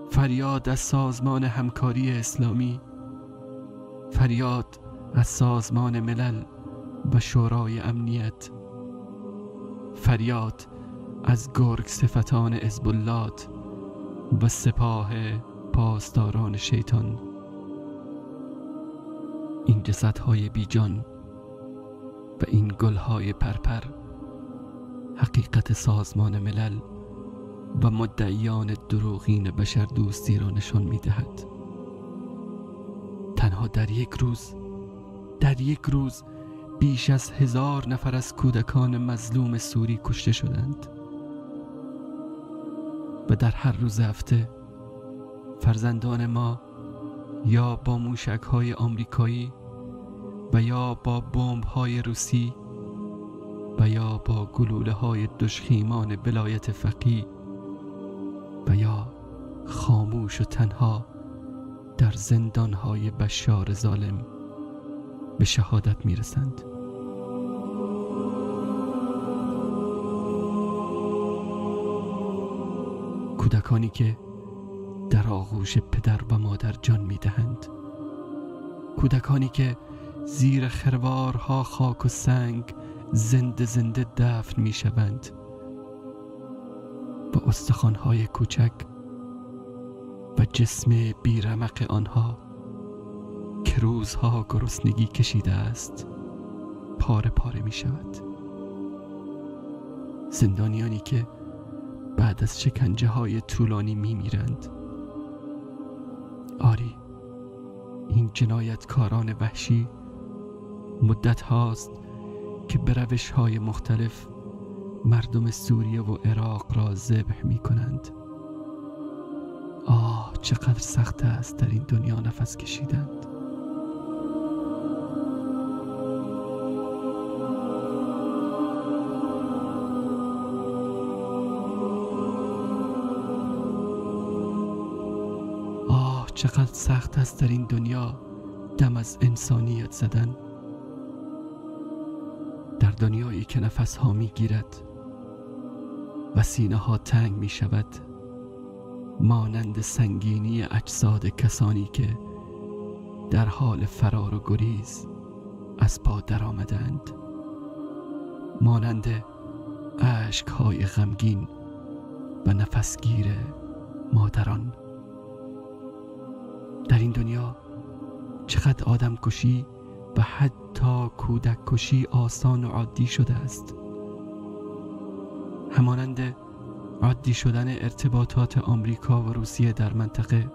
[SPEAKER 14] فریاد از سازمان همکاری اسلامی، فریاد از سازمان ملل و شورای امنیت، فریاد از گرگ صفتان حزب الله و سپاه پاسداران شیطان. این جسدهای بیجان و این گلهای پرپر حقیقت سازمان ملل و مدعیان دروغین بشر دوستی را نشان می دهد. تنها در یک روز بیش از 1000 نفر از کودکان مظلوم سوری کشته شدند و در هر روز هفته فرزندان ما یا با موشک‌های آمریکایی و یا با بمب‌های روسی و یا با گلوله‌های دژخیمان ولایت فقیه و یا خاموش و تنها در زندانهای بشار ظالم به شهادت میرسند. کودکانی که در آغوش پدر و مادر جان میدهند، کودکانی که زیر خروارها خاک و سنگ زنده زنده دفن میشوند و استخوان‌های کوچک و جسم بیرمق آنها که روزها گرسنگی کشیده است پاره پاره می شود. زندانیانی که بعد از شکنجه های طولانی می میرند. آری، این جنایتکاران وحشی مدت هاست که به روش های مختلف مردم سوریه و عراق را ذبح می کنند. آه، چقدر سخت است در این دنیا نفس کشیدند. آه، چقدر سخت است در این دنیا دم از انسانیت زدن. در دنیایی که نفس ها می گیرد و سینه ها تنگ می شود، مانند سنگینی اجساد کسانی که در حال فرار و گریز از پا در آمدند، مانند اشک‌های غمگین و نفسگیر مادران. در این دنیا چقدر آدم کشی و حتی کودک کشی آسان و عادی شده است، همانند عادی شدن ارتباطات آمریکا و روسیه در منطقه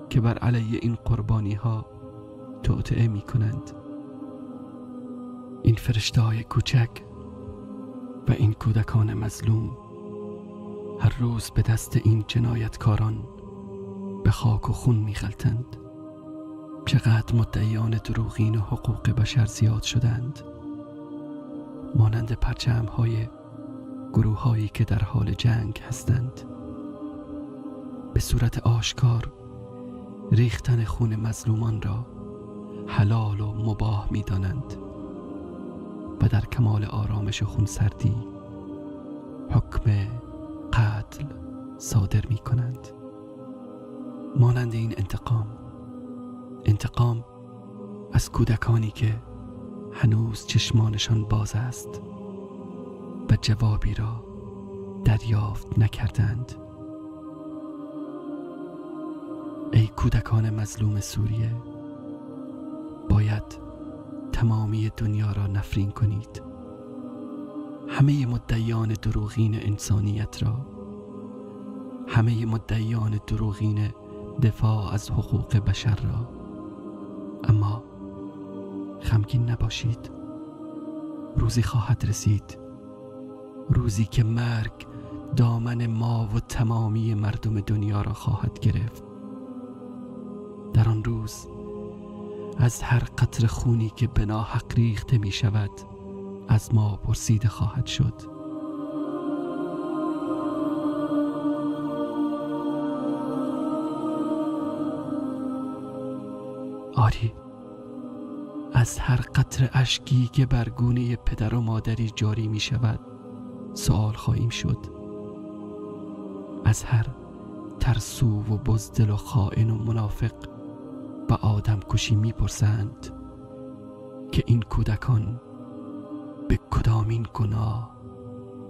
[SPEAKER 14] که بر علیه این قربانی ها توطئه می کنند. این فرشته های کوچک و این کودکان مظلوم هر روز به دست این جنایتکاران به خاک و خون می غلطند. چقدر مدعیان دروغین و حقوق بشر زیاد شدند، مانند پرچم‌های گروه‌هایی که در حال جنگ هستند. به صورت آشکار ریختن خون مظلومان را حلال و مباح می‌دانند و در کمال آرامش و خونسردی حکم قتل صادر می‌کنند. مانند این انتقام از کودکانی که هنوز چشمانشان باز است و جوابی را دریافت نکردند. ای کودکان مظلوم سوریه، باید تمامی دنیا را نفرین کنید، همه مدعیان دروغین انسانیت را، همه مدعیان دروغین دفاع از حقوق بشر را. اما غمگین نباشید، روزی خواهد رسید، روزی که مرگ دامن ما و تمامی مردم دنیا را خواهد گرفت. در آن روز از هر قطره خونی که به ناحق ریخته می شود از ما پرسیده خواهد شد. آری، از هر قطره اشکی که بر گونه پدر و مادری جاری می شود سوال خواهیم شد. از هر ترسو و بزدل و خائن و منافق و آدم کشی می پرسند که این کودکان به کدامین گناه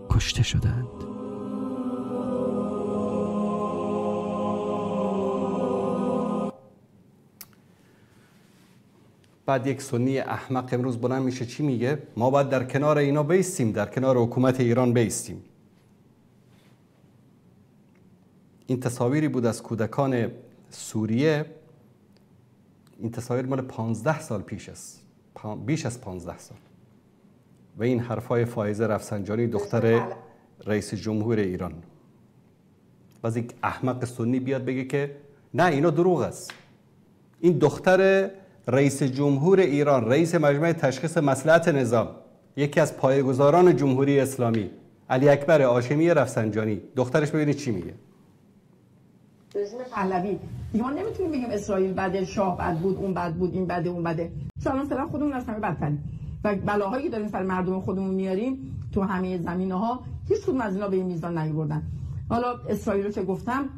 [SPEAKER 14] کشته شدند.
[SPEAKER 2] بعد یک سنی احمق امروز بلند میشه چی میگه؟ ما باید در کنار اینا بیستیم، در کنار حکومت ایران بیستیم. این تصاویری بود از کودکان سوریه. این تصاویر مال 15 سال پیش است، بیش از 15 سال. و این حرفای فائزه رفسنجانی دختر رئیس جمهور ایران. باز یک احمق سنی بیاد بگه که نه اینا دروغ است. این دختر رئیس جمهور ایران، رئیس مجمع تشخیص مصلحت نظام، یکی از پایه‌گذاران جمهوری اسلامی، علی اکبر هاشمی رفسنجانی، دخترش ببینید چی میگه.
[SPEAKER 12] رژیم پهلوی دیگه ما نمیتونیم بگیم اسرائیل بد، شاه بد بود، اون بد بود، این بده، اون بده. چون الان فعلا خودمون از همه بدتریم و بلاهایی که داریم سر مردم خودمون میاریم تو همه زمینه‌ها هیچ کدوم از اینا به این میزان نیوردن. حالا اسرائیل رو که گفتم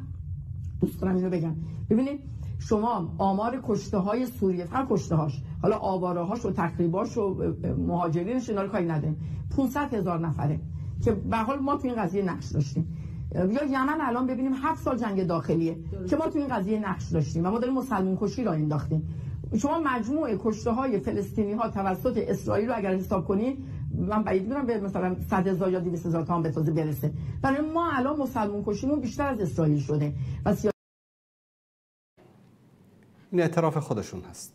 [SPEAKER 12] دوست دارم اینو بگم. ببینید شما آمار کشته‌های سوریه، فقط کشته‌هاش، حالا آواره‌هاش و تخریباش و مهاجرینش اینا رو کاری نداریم، 500,000 نفره که به هر حال ما تو این قضیه نقش داشتیم. یا یمن الان ببینیم 7 سال جنگ داخلیه که ما تو این قضیه نقش داشتیم و ما داریم مسلمان کشی را انداختیم. شما مجموع کشته‌های فلسطینی‌ها توسط اسرائیل رو اگر حساب کنید من بعید می‌دونم به مثلا 100,000 یا 200,000 تا هم به تازه برسه. برای ما الان مسلمان کشیمون بیشتر از اسرائیل شده و
[SPEAKER 2] این اعتراف خودشون هست.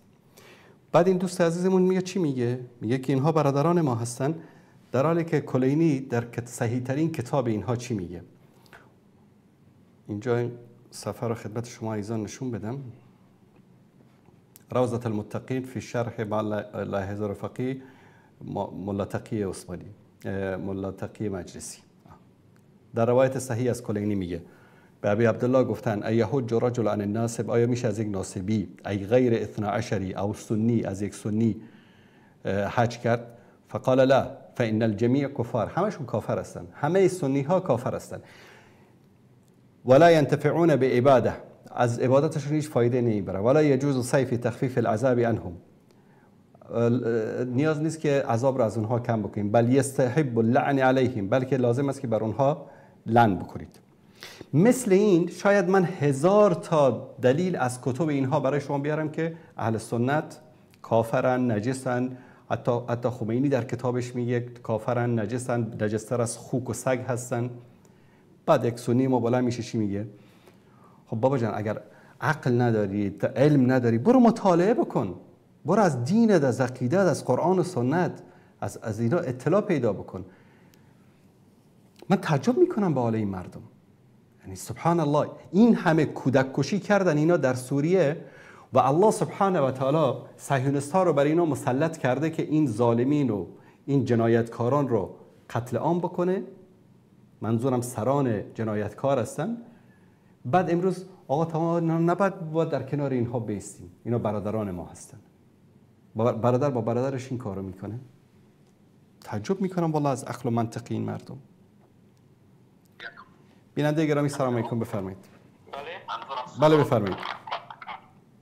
[SPEAKER 2] بعد این دوست عزیزمون میگه چی میگه؟ میگه که اینها برادران ما هستن، در حالی که کلینی در صحیح ترین کتاب اینها چی میگه. اینجا این صفحه رو خدمت شما عزیزان نشون بدم. روضة المتقین فی شرح لاحظه فقیه ملا تقی عثمانی، ملا تقی مجلسی. در روایت صحیح از کلینی میگه به ابی عبدالله گفتن ای حج رجل عن الناصب، آیا میشه از یک ناصبی ای غیر 12 او سنی از یک سنی حج کرد؟ فقال لا فان الجميع کفار، همشون کافر هستن، همه سنی ها کافر هستن. ولا ينتفعون بعباده، از عبادتشون هیچ فایده نمیبره. ولا يجوز صیف تخفیف العذاب عنهم، نیاز نیست که عذاب را از اونها کم بکنیم. بل یستحب اللعن علیهم، بلکه لازم است که بر اونها لعن بکنید. مثل این شاید من 1000 تا دلیل از کتب اینها برای شما بیارم که اهل سنت کافرن، نجسن. حتی خمینی در کتابش میگه کافرن، نجسن، نجستر از خوک و سگ هستن. بعد یک سنی ما بالا میشه چی میگه؟ خب بابا جان اگر عقل نداری، علم نداری، برو مطالعه بکن، برو از دینت، از عقیدت، از قرآن و سنت، از اینا اطلاع پیدا بکن. من تعجب میکنم به حال این مردم. یعنی سبحان الله، این همه کودک کشی کردن اینا در سوریه و الله سبحانه و تعالی صهیونیست‌ها رو برای اینا مسلط کرده که این ظالمین و این جنایتکاران رو قتل عام بکنه. منظورم سران جنایتکار هستن. بعد امروز آقا تمام نباید در کنار اینها بیستیم، اینا برادران ما هستن. برادر با برادرش این کارو میکنه. تعجب میکنم والله از عقل و منطق این مردم. بیننده گرامی سلام علیکم، بفرمایید. بله بفرمایید.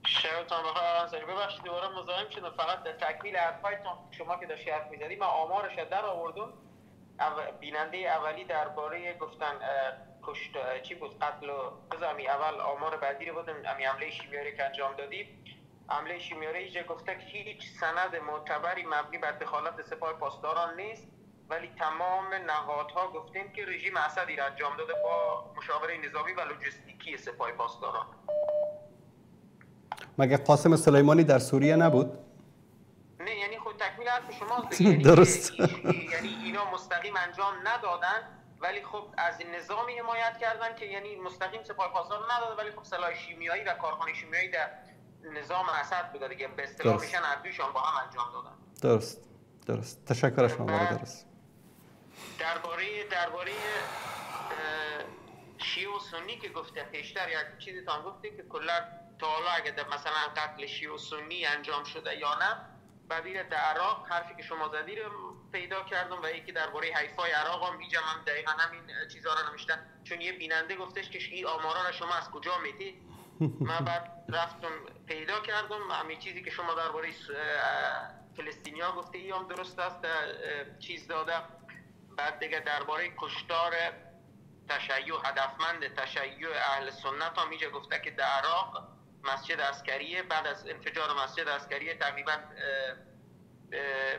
[SPEAKER 9] شبتون بخیر. ببخشید دوباره مزاحم شدم، فقط در تکمیل حرفایتون شما که داشتی حرف می‌زدی من آمارش در آوردم. بیننده اولی درباره گفتن چی بود قتل و بزامی، اول آمار بعدی رو بدم. حمله شیمیایی که انجام دادیم، حمله شیمیایی اینجا گفته که هیچ سند معتبری مبنی بر دخالت سپاه پاسداران نیست، ولی تمام نهادها گفتن که رژیم اسدی را انجام داده با مشاوره نظامی و لوجستیکی سپاه پاسداران.
[SPEAKER 2] مگه قاسم سلیمانی در سوریه نبود؟
[SPEAKER 9] نه یعنی خود تکمیل حرف شماست.
[SPEAKER 2] درست.
[SPEAKER 9] یعنی اینا مستقیم انجام ندادن ولی خب از نظامی حمایت کردن که یعنی مستقیم سپاه پاسدار نداده، ولی خب سلاح شیمیایی و کارخانه شیمیایی در نظام اسد بوده دیگه، به اصطلاح میشن اردوشان با هم انجام دادن.
[SPEAKER 2] درست. تشکر از شما برادر.
[SPEAKER 9] درباره شیعه و سنی که گفته پیشتر یک چیزی تان گفته که کلا تا حالا اگه مثلا قتل شیعه و سنی انجام شده یا نه، بعدی در عراق حرفی که شما زدی رو پیدا کردم و یکی درباره حیفای عراق هم اینجا هم دقیقا همین چیزها رو نوشتن، چون یه بیننده گفتش که این آمارا رو شما از کجا میدی. من بعد رفتم پیدا کردم همین چیزی که شما درباره فلسطینیا گفته ای هم درست است، چیز داده. بعد دیگه درباره کشتار تشیع، هدفمند تشیع اهل سنت هم اینجا گفته که در عراق مسجد عسکریه، بعد از انفجار مسجد عسکریه تقریبا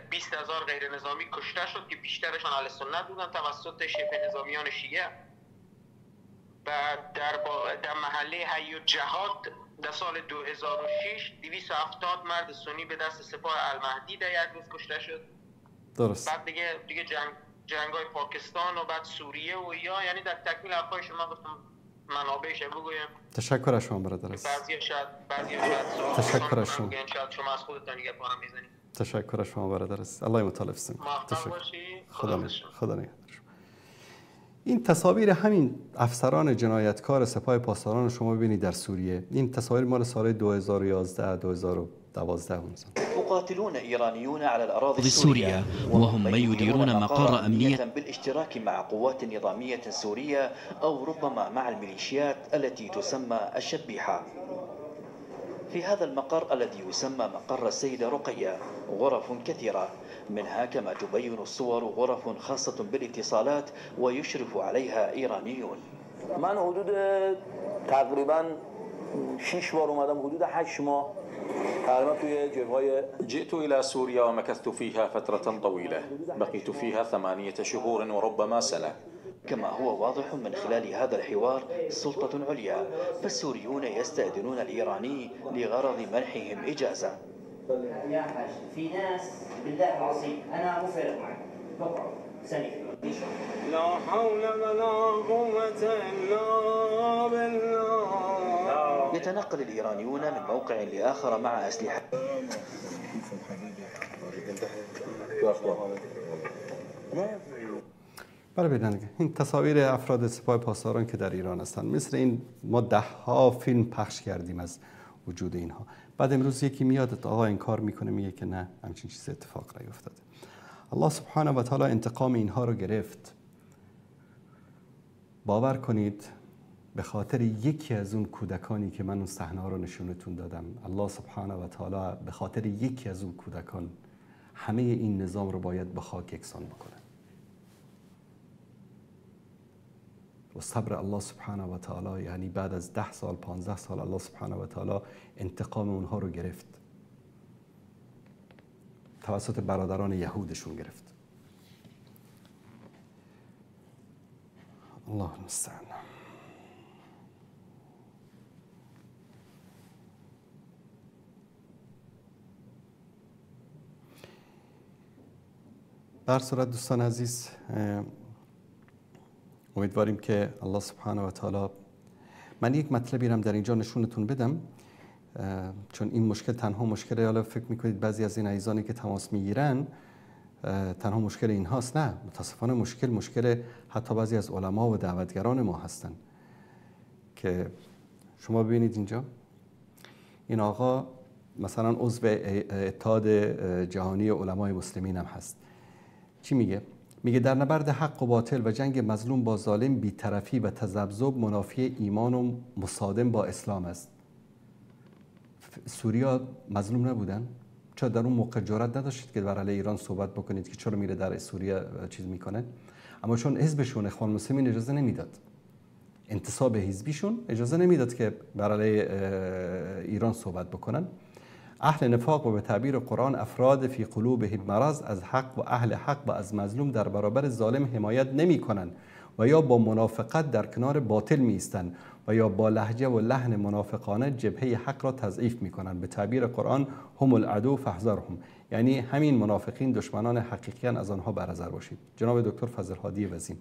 [SPEAKER 9] 20,000 غیر نظامی کشته شد که بیشترشان اهل سنت بودن توسط شبه نظامیان شیعه. بعد در محله حی الجهاد در سال 2006 270 مرد سنی به دست سپاه المهدی در یک روز کشته شد.
[SPEAKER 2] درست.
[SPEAKER 9] بعد دیگه جنگ‌های پاکستان و بعد سوریه و یعنی در تکمیل حرفای شما گفتم منابعش بگویم.
[SPEAKER 2] تشکر از شما برادر.
[SPEAKER 9] بعضی شاید
[SPEAKER 2] تشکر از شما.
[SPEAKER 9] شاید شما از خودتون دیگه پارم میزنید.
[SPEAKER 2] تشکر از شما برادر. الله مطالب سن.
[SPEAKER 9] موفق باشی.
[SPEAKER 2] خدا نگهدار. این تصاویر همین افسران جنایتکار سپاه پاسداران شما ببینید در سوریه. این تصاویر مال سال 2011 2012
[SPEAKER 15] مقاتلون إيرانيون على الأراضي السورية وهم من يديرون مقر أمنية بالاشتراك مع قوات نظامية سورية أو ربما مع الميليشيات التي تسمى الشبيحة. في هذا المقر الذي يسمى مقر السيدة رقية غرف كثيرة، منها كما تبين الصور غرف خاصة بالاتصالات ويشرف عليها إيرانيون.
[SPEAKER 16] من حدود تقريبا 6 بار اومدم، حدود 8 ماه تقريبا توی جبهه.
[SPEAKER 17] جئت إلى سوريا ومكثت فيها فترة طويلة، بقيت فيها 8 شهور وربما سنة.
[SPEAKER 15] كما هو واضح من خلال هذا الحوار سلطة عليا، فالسوريون يستأذنون الإيراني لغرض منحهم إجازة.
[SPEAKER 16] يا حاج في ناس بالله العظيم أنا مفارق معك، بقعد سنة. لا حول ولا قوة إلا بالله.
[SPEAKER 15] يتنقل الإيرانيون من موقع لآخر مع أسلحة.
[SPEAKER 2] بله ببینید این تصاویر افراد سپاه پاسداران که در ایران هستند. مثل این ما 10 فیلم پخش کردیم از وجود اینها. بعد امروز یکی میاد آقا این کار میکنه، میگه که نه همچین چیز اتفاق نیفتاده. الله سبحانه و تعالی انتقام اینها رو گرفت. باور کنید به خاطر یکی از اون کودکانی که من اون صحنه رو نشونتون دادم، الله سبحانه و تعالی به خاطر یکی از اون کودکان همه این نظام رو باید به خاک یکسان بکنه. و صبر الله سبحانه و تعالی، یعنی بعد از 10 سال 15 سال الله سبحانه و تعالی انتقام اونها رو گرفت، توسط برادران یهودشون گرفت. الله المستعان. در صورت دوستان عزیز امیدواریم که الله سبحانه و تعالی، من یک مطلبی رو در اینجا نشونتون بدم، چون این مشکل تنها مشکل، حالا فکر میکنید بعضی از این عزیزانی که تماس میگیرن تنها مشکل اینهاست. نه، متاسفانه مشکل حتی بعضی از علما و دعوتگران ما هستن که شما ببینید اینجا این آقا مثلا عضو اتحاد جهانی علمای مسلمین هم هست. چی میگه؟ میگه در نبرد حق و باطل و جنگ مظلوم با ظالم بی‌طرفی و تذبذب منافی ایمان و مصادم با اسلام است. سوریا مظلوم نبودن؟ چرا در اون موقع جرأت نداشتید که بر علیه ایران صحبت بکنید که چرا میره در سوریه چیز میکنه؟ اما چون حزبشون اخوان المسلمین اجازه نمیداد، انتصاب حزبیشون اجازه نمیداد که بر علیه ایران صحبت بکنن، اهل نفاق و به تعبیر قرآن افراد فی قلوبهم مرض از حق و اهل حق و از مظلوم در برابر ظالم حمایت نمی کنند و یا با منافقت در کنار باطل می ایستند و یا با لهجه و لحن منافقانه جبهه حق را تضعیف می کنند. به تعبیر قرآن هم العدو فاحذرهم، یعنی همین منافقین دشمنان حقیقی از آنها برحذر باشید. جناب دکتر فضل هادی وزین،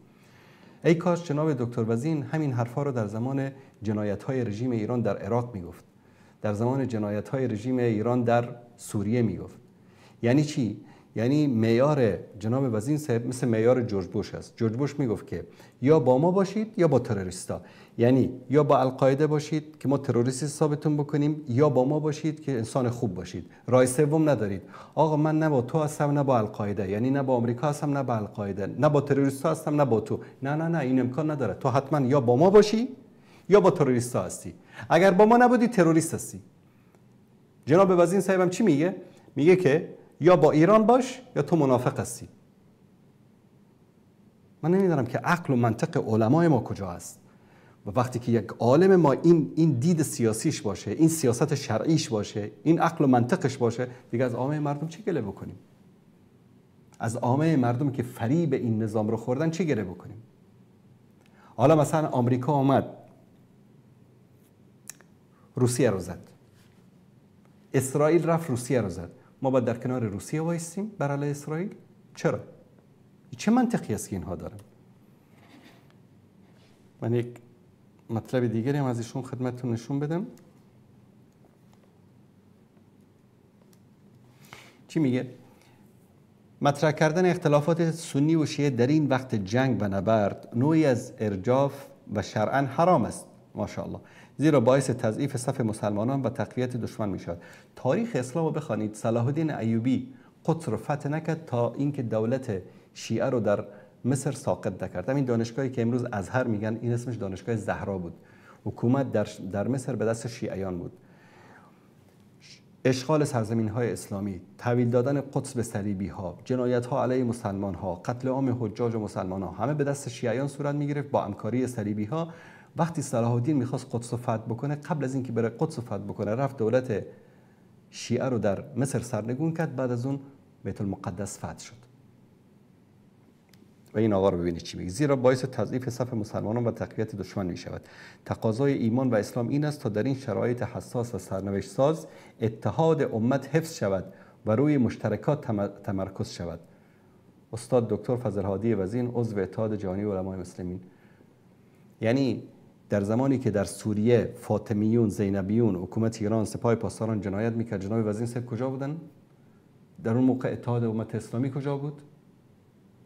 [SPEAKER 2] ای کاش جناب دکتر وزین همین حرفا رو در زمان جنایت‌های رژیم ایران در عراق میگفت، در زمان جنایت‌های رژیم ایران در سوریه میگفت. یعنی چی؟ یعنی معیار جناب وزین صاحب مثل معیار جورج بوش است. جورج بوش میگفت که یا با ما باشید یا با تروریستا، یعنی یا با القاعده باشید که ما تروریستی ثابتون بکنیم، یا با ما باشید که انسان خوب باشید، راه سوم ندارید. آقا من نه با تو هستم نه با القاعده، یعنی نه با آمریکا هستم نه با القاعده، نه با تروریستا هستم نه با تو، نه این امکان نداره. تو حتما یا با ما باشی یا با تروریستا هستی. اگر با ما نبودی تروریست هستی. جناب وزین صاحبم چی میگه؟ میگه که یا با ایران باش یا تو منافق هستی. من نمیدونم که عقل و منطق علمای ما کجا است. و وقتی که یک عالم ما این دید سیاسیش باشه، این سیاست شرعیش باشه، این عقل و منطقش باشه، دیگه از عامه مردم چه گله بکنیم؟ از عامه مردم که فریب این نظام رو خوردن چه گله بکنیم؟ حالا مثلا آمریکا آمد روسیه رو زد، اسرائیل رفت روسیه رو زد، ما باید در کنار روسیه وایسیم بر علیه اسرائیل؟ چرا؟ چه منطقی است که اینها دارن؟ من یک مطلب دیگری هم از ایشون خدمتتون نشون بدم. چی میگه؟ مطرح کردن اختلافات سنی و شیعه در این وقت جنگ و نبرد نوعی از ارجاف و شرعاً حرام است ماشاءالله، زیرا باعث تضعیف صف مسلمانان و تقویت دشمن می شود. تاریخ اسلام رو بخوانید، صلاح الدین ایوبی قدس رو فتح نکرد تا اینکه دولت شیعه رو در مصر ساقط نکرد. همین دانشگاهی که امروز ازهر میگن این اسمش دانشگاه زهرا بود. حکومت در مصر به دست شیعیان بود. اشغال سرزمین‌های اسلامی، تحویل دادن قدس به صلیبی‌ها، جنایت‌ها علیه مسلمان‌ها، قتل عام حجاج و مسلمان‌ها همه به دست شیعیان صورت می‌گرفت با همکاری صلیبی‌ها. وقتی صلاح الدین می‌خواست قدس رو فتح بکنه، قبل از اینکه بره قدس رو فتح بکنه رفت دولت شیعه رو در مصر سرنگون کرد، بعد از اون بیت المقدس فتح شد. و این آقا رو ببینید چی میگه: زیرا باعث تضعیف صف مسلمانان و تقویت دشمن می شود. تقاضای ایمان و اسلام این است تا در این شرایط حساس و سرنوشت ساز اتحاد امت حفظ شود و روی مشترکات تمرکز شود. استاد دکتر فضل هادی وزین، عضو اتحاد جهانی علمای مسلمین. یعنی در زمانی که در سوریه فاطمیون، زینبیون، حکومت ایران، سپاه پاسداران جنایت میکرد، جناب وزین صاحب کجا بودن؟ در اون موقع اتحاد امت اسلامی کجا بود؟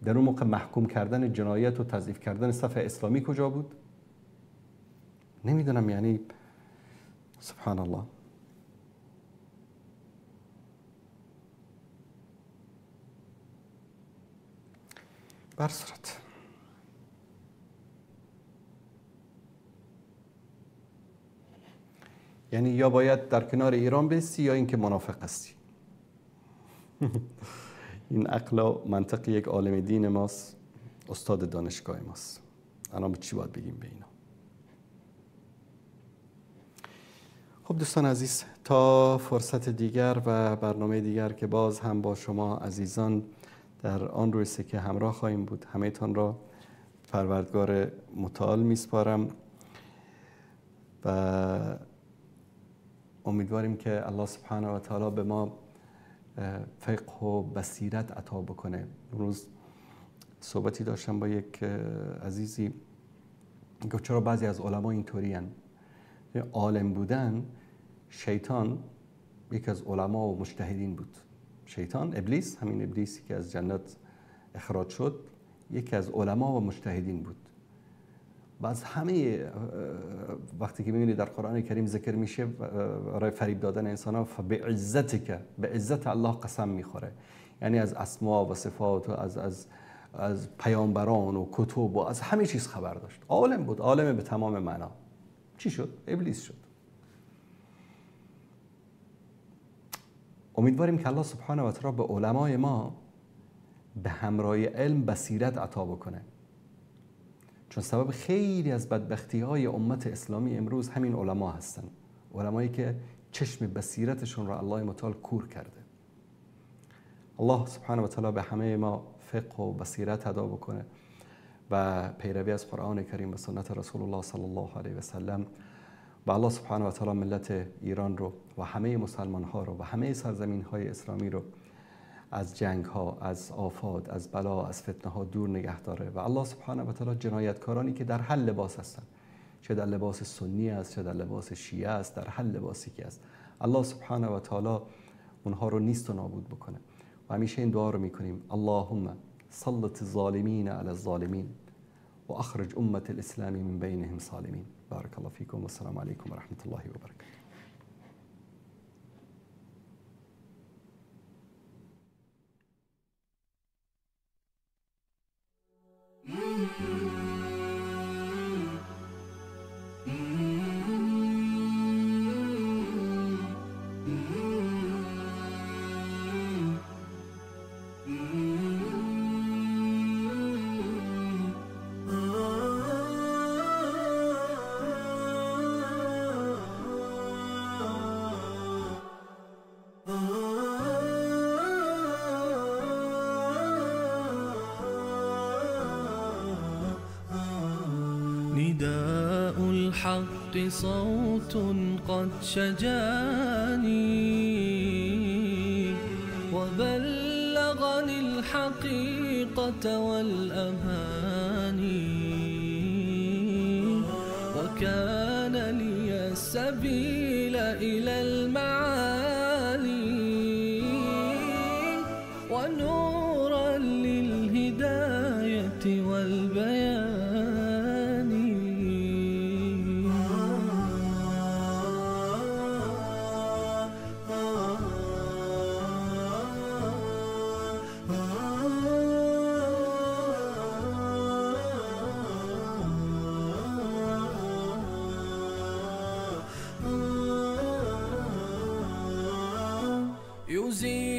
[SPEAKER 2] در اون موقع محکوم کردن جنایت و تضعیف کردن صف اسلامی کجا بود؟ نمیدونم، یعنی سبحان الله. بر صورت یعنی یا باید در کنار ایران بیستی یا اینکه منافق هستی. این عقل و منطق یک عالم دین ماست، استاد دانشگاه ماست. الان چی باید بگیم به اینا؟ خب دوستان عزیز، تا فرصت دیگر و برنامه دیگر که باز هم با شما عزیزان در آن روی سکه همراه خواهیم بود، همه تان را پروردگار متعال میسپارم و امیدواریم که الله سبحانه و تعالی به ما فقه و بصیرت عطا بکنه. روز صحبتی داشتم با یک عزیزی، گفت چرا بعضی از علما اینطوری هستند؟ عالم بودن، شیطان یک از علما و مجتهدین بود. شیطان، ابلیس، همین ابلیسی که از جنت اخراج شد، یکی از علما و مجتهدین بود. باز همه وقتی که می‌بینید در قرآن کریم ذکر میشه برای فریب دادن انسان‌ها، فبعزتک، به عزت الله قسم میخوره. یعنی از اسما و صفات و از پیامبران و کتب و از همه چیز خبر داشت. عالم بود، عالم به تمام معنا. چی شد؟ ابلیس شد. امیدواریم که الله سبحانه و تعالی به علمای ما به همراه علم بصیرت عطا بکنه، چون سبب خیلی از بدبختی‌های امت اسلامی امروز همین علما هستن. علمایی که چشم بصیرتشون را الله متعال کور کرده. الله سبحانه و تعالی به همه ما فقه و بصیرت عطا بکنه و پیروی از قرآن کریم و سنت رسول الله صلی الله علیه و سلم. و الله سبحانه و تعالی ملت ایران رو و همه مسلمان ها رو و همه سرزمین های اسلامی رو از جنگ ها، از آفات، از بلا، از فتنه ها دور نگه داره. و الله سبحانه و تعالی جنایتکارانی که در هر لباس هستن، چه در لباس سنی است، چه در لباس شیعه است، در هر لباسی که است، الله سبحانه و تعالی اونها رو نیست و نابود بکنه. و همیشه این دعا رو میکنیم: اللهم سلط الظالمین علی الظالمین و اخرج امت الاسلام من بینهم سالمین. بارک الله فیکم و السلام علیکم و رحمت الله و برکاته.
[SPEAKER 1] نداء الحق صوت قد شجاني وبلغني الحقيقة والأماني وكان لي السبيل إلى المعالي ونور يزيل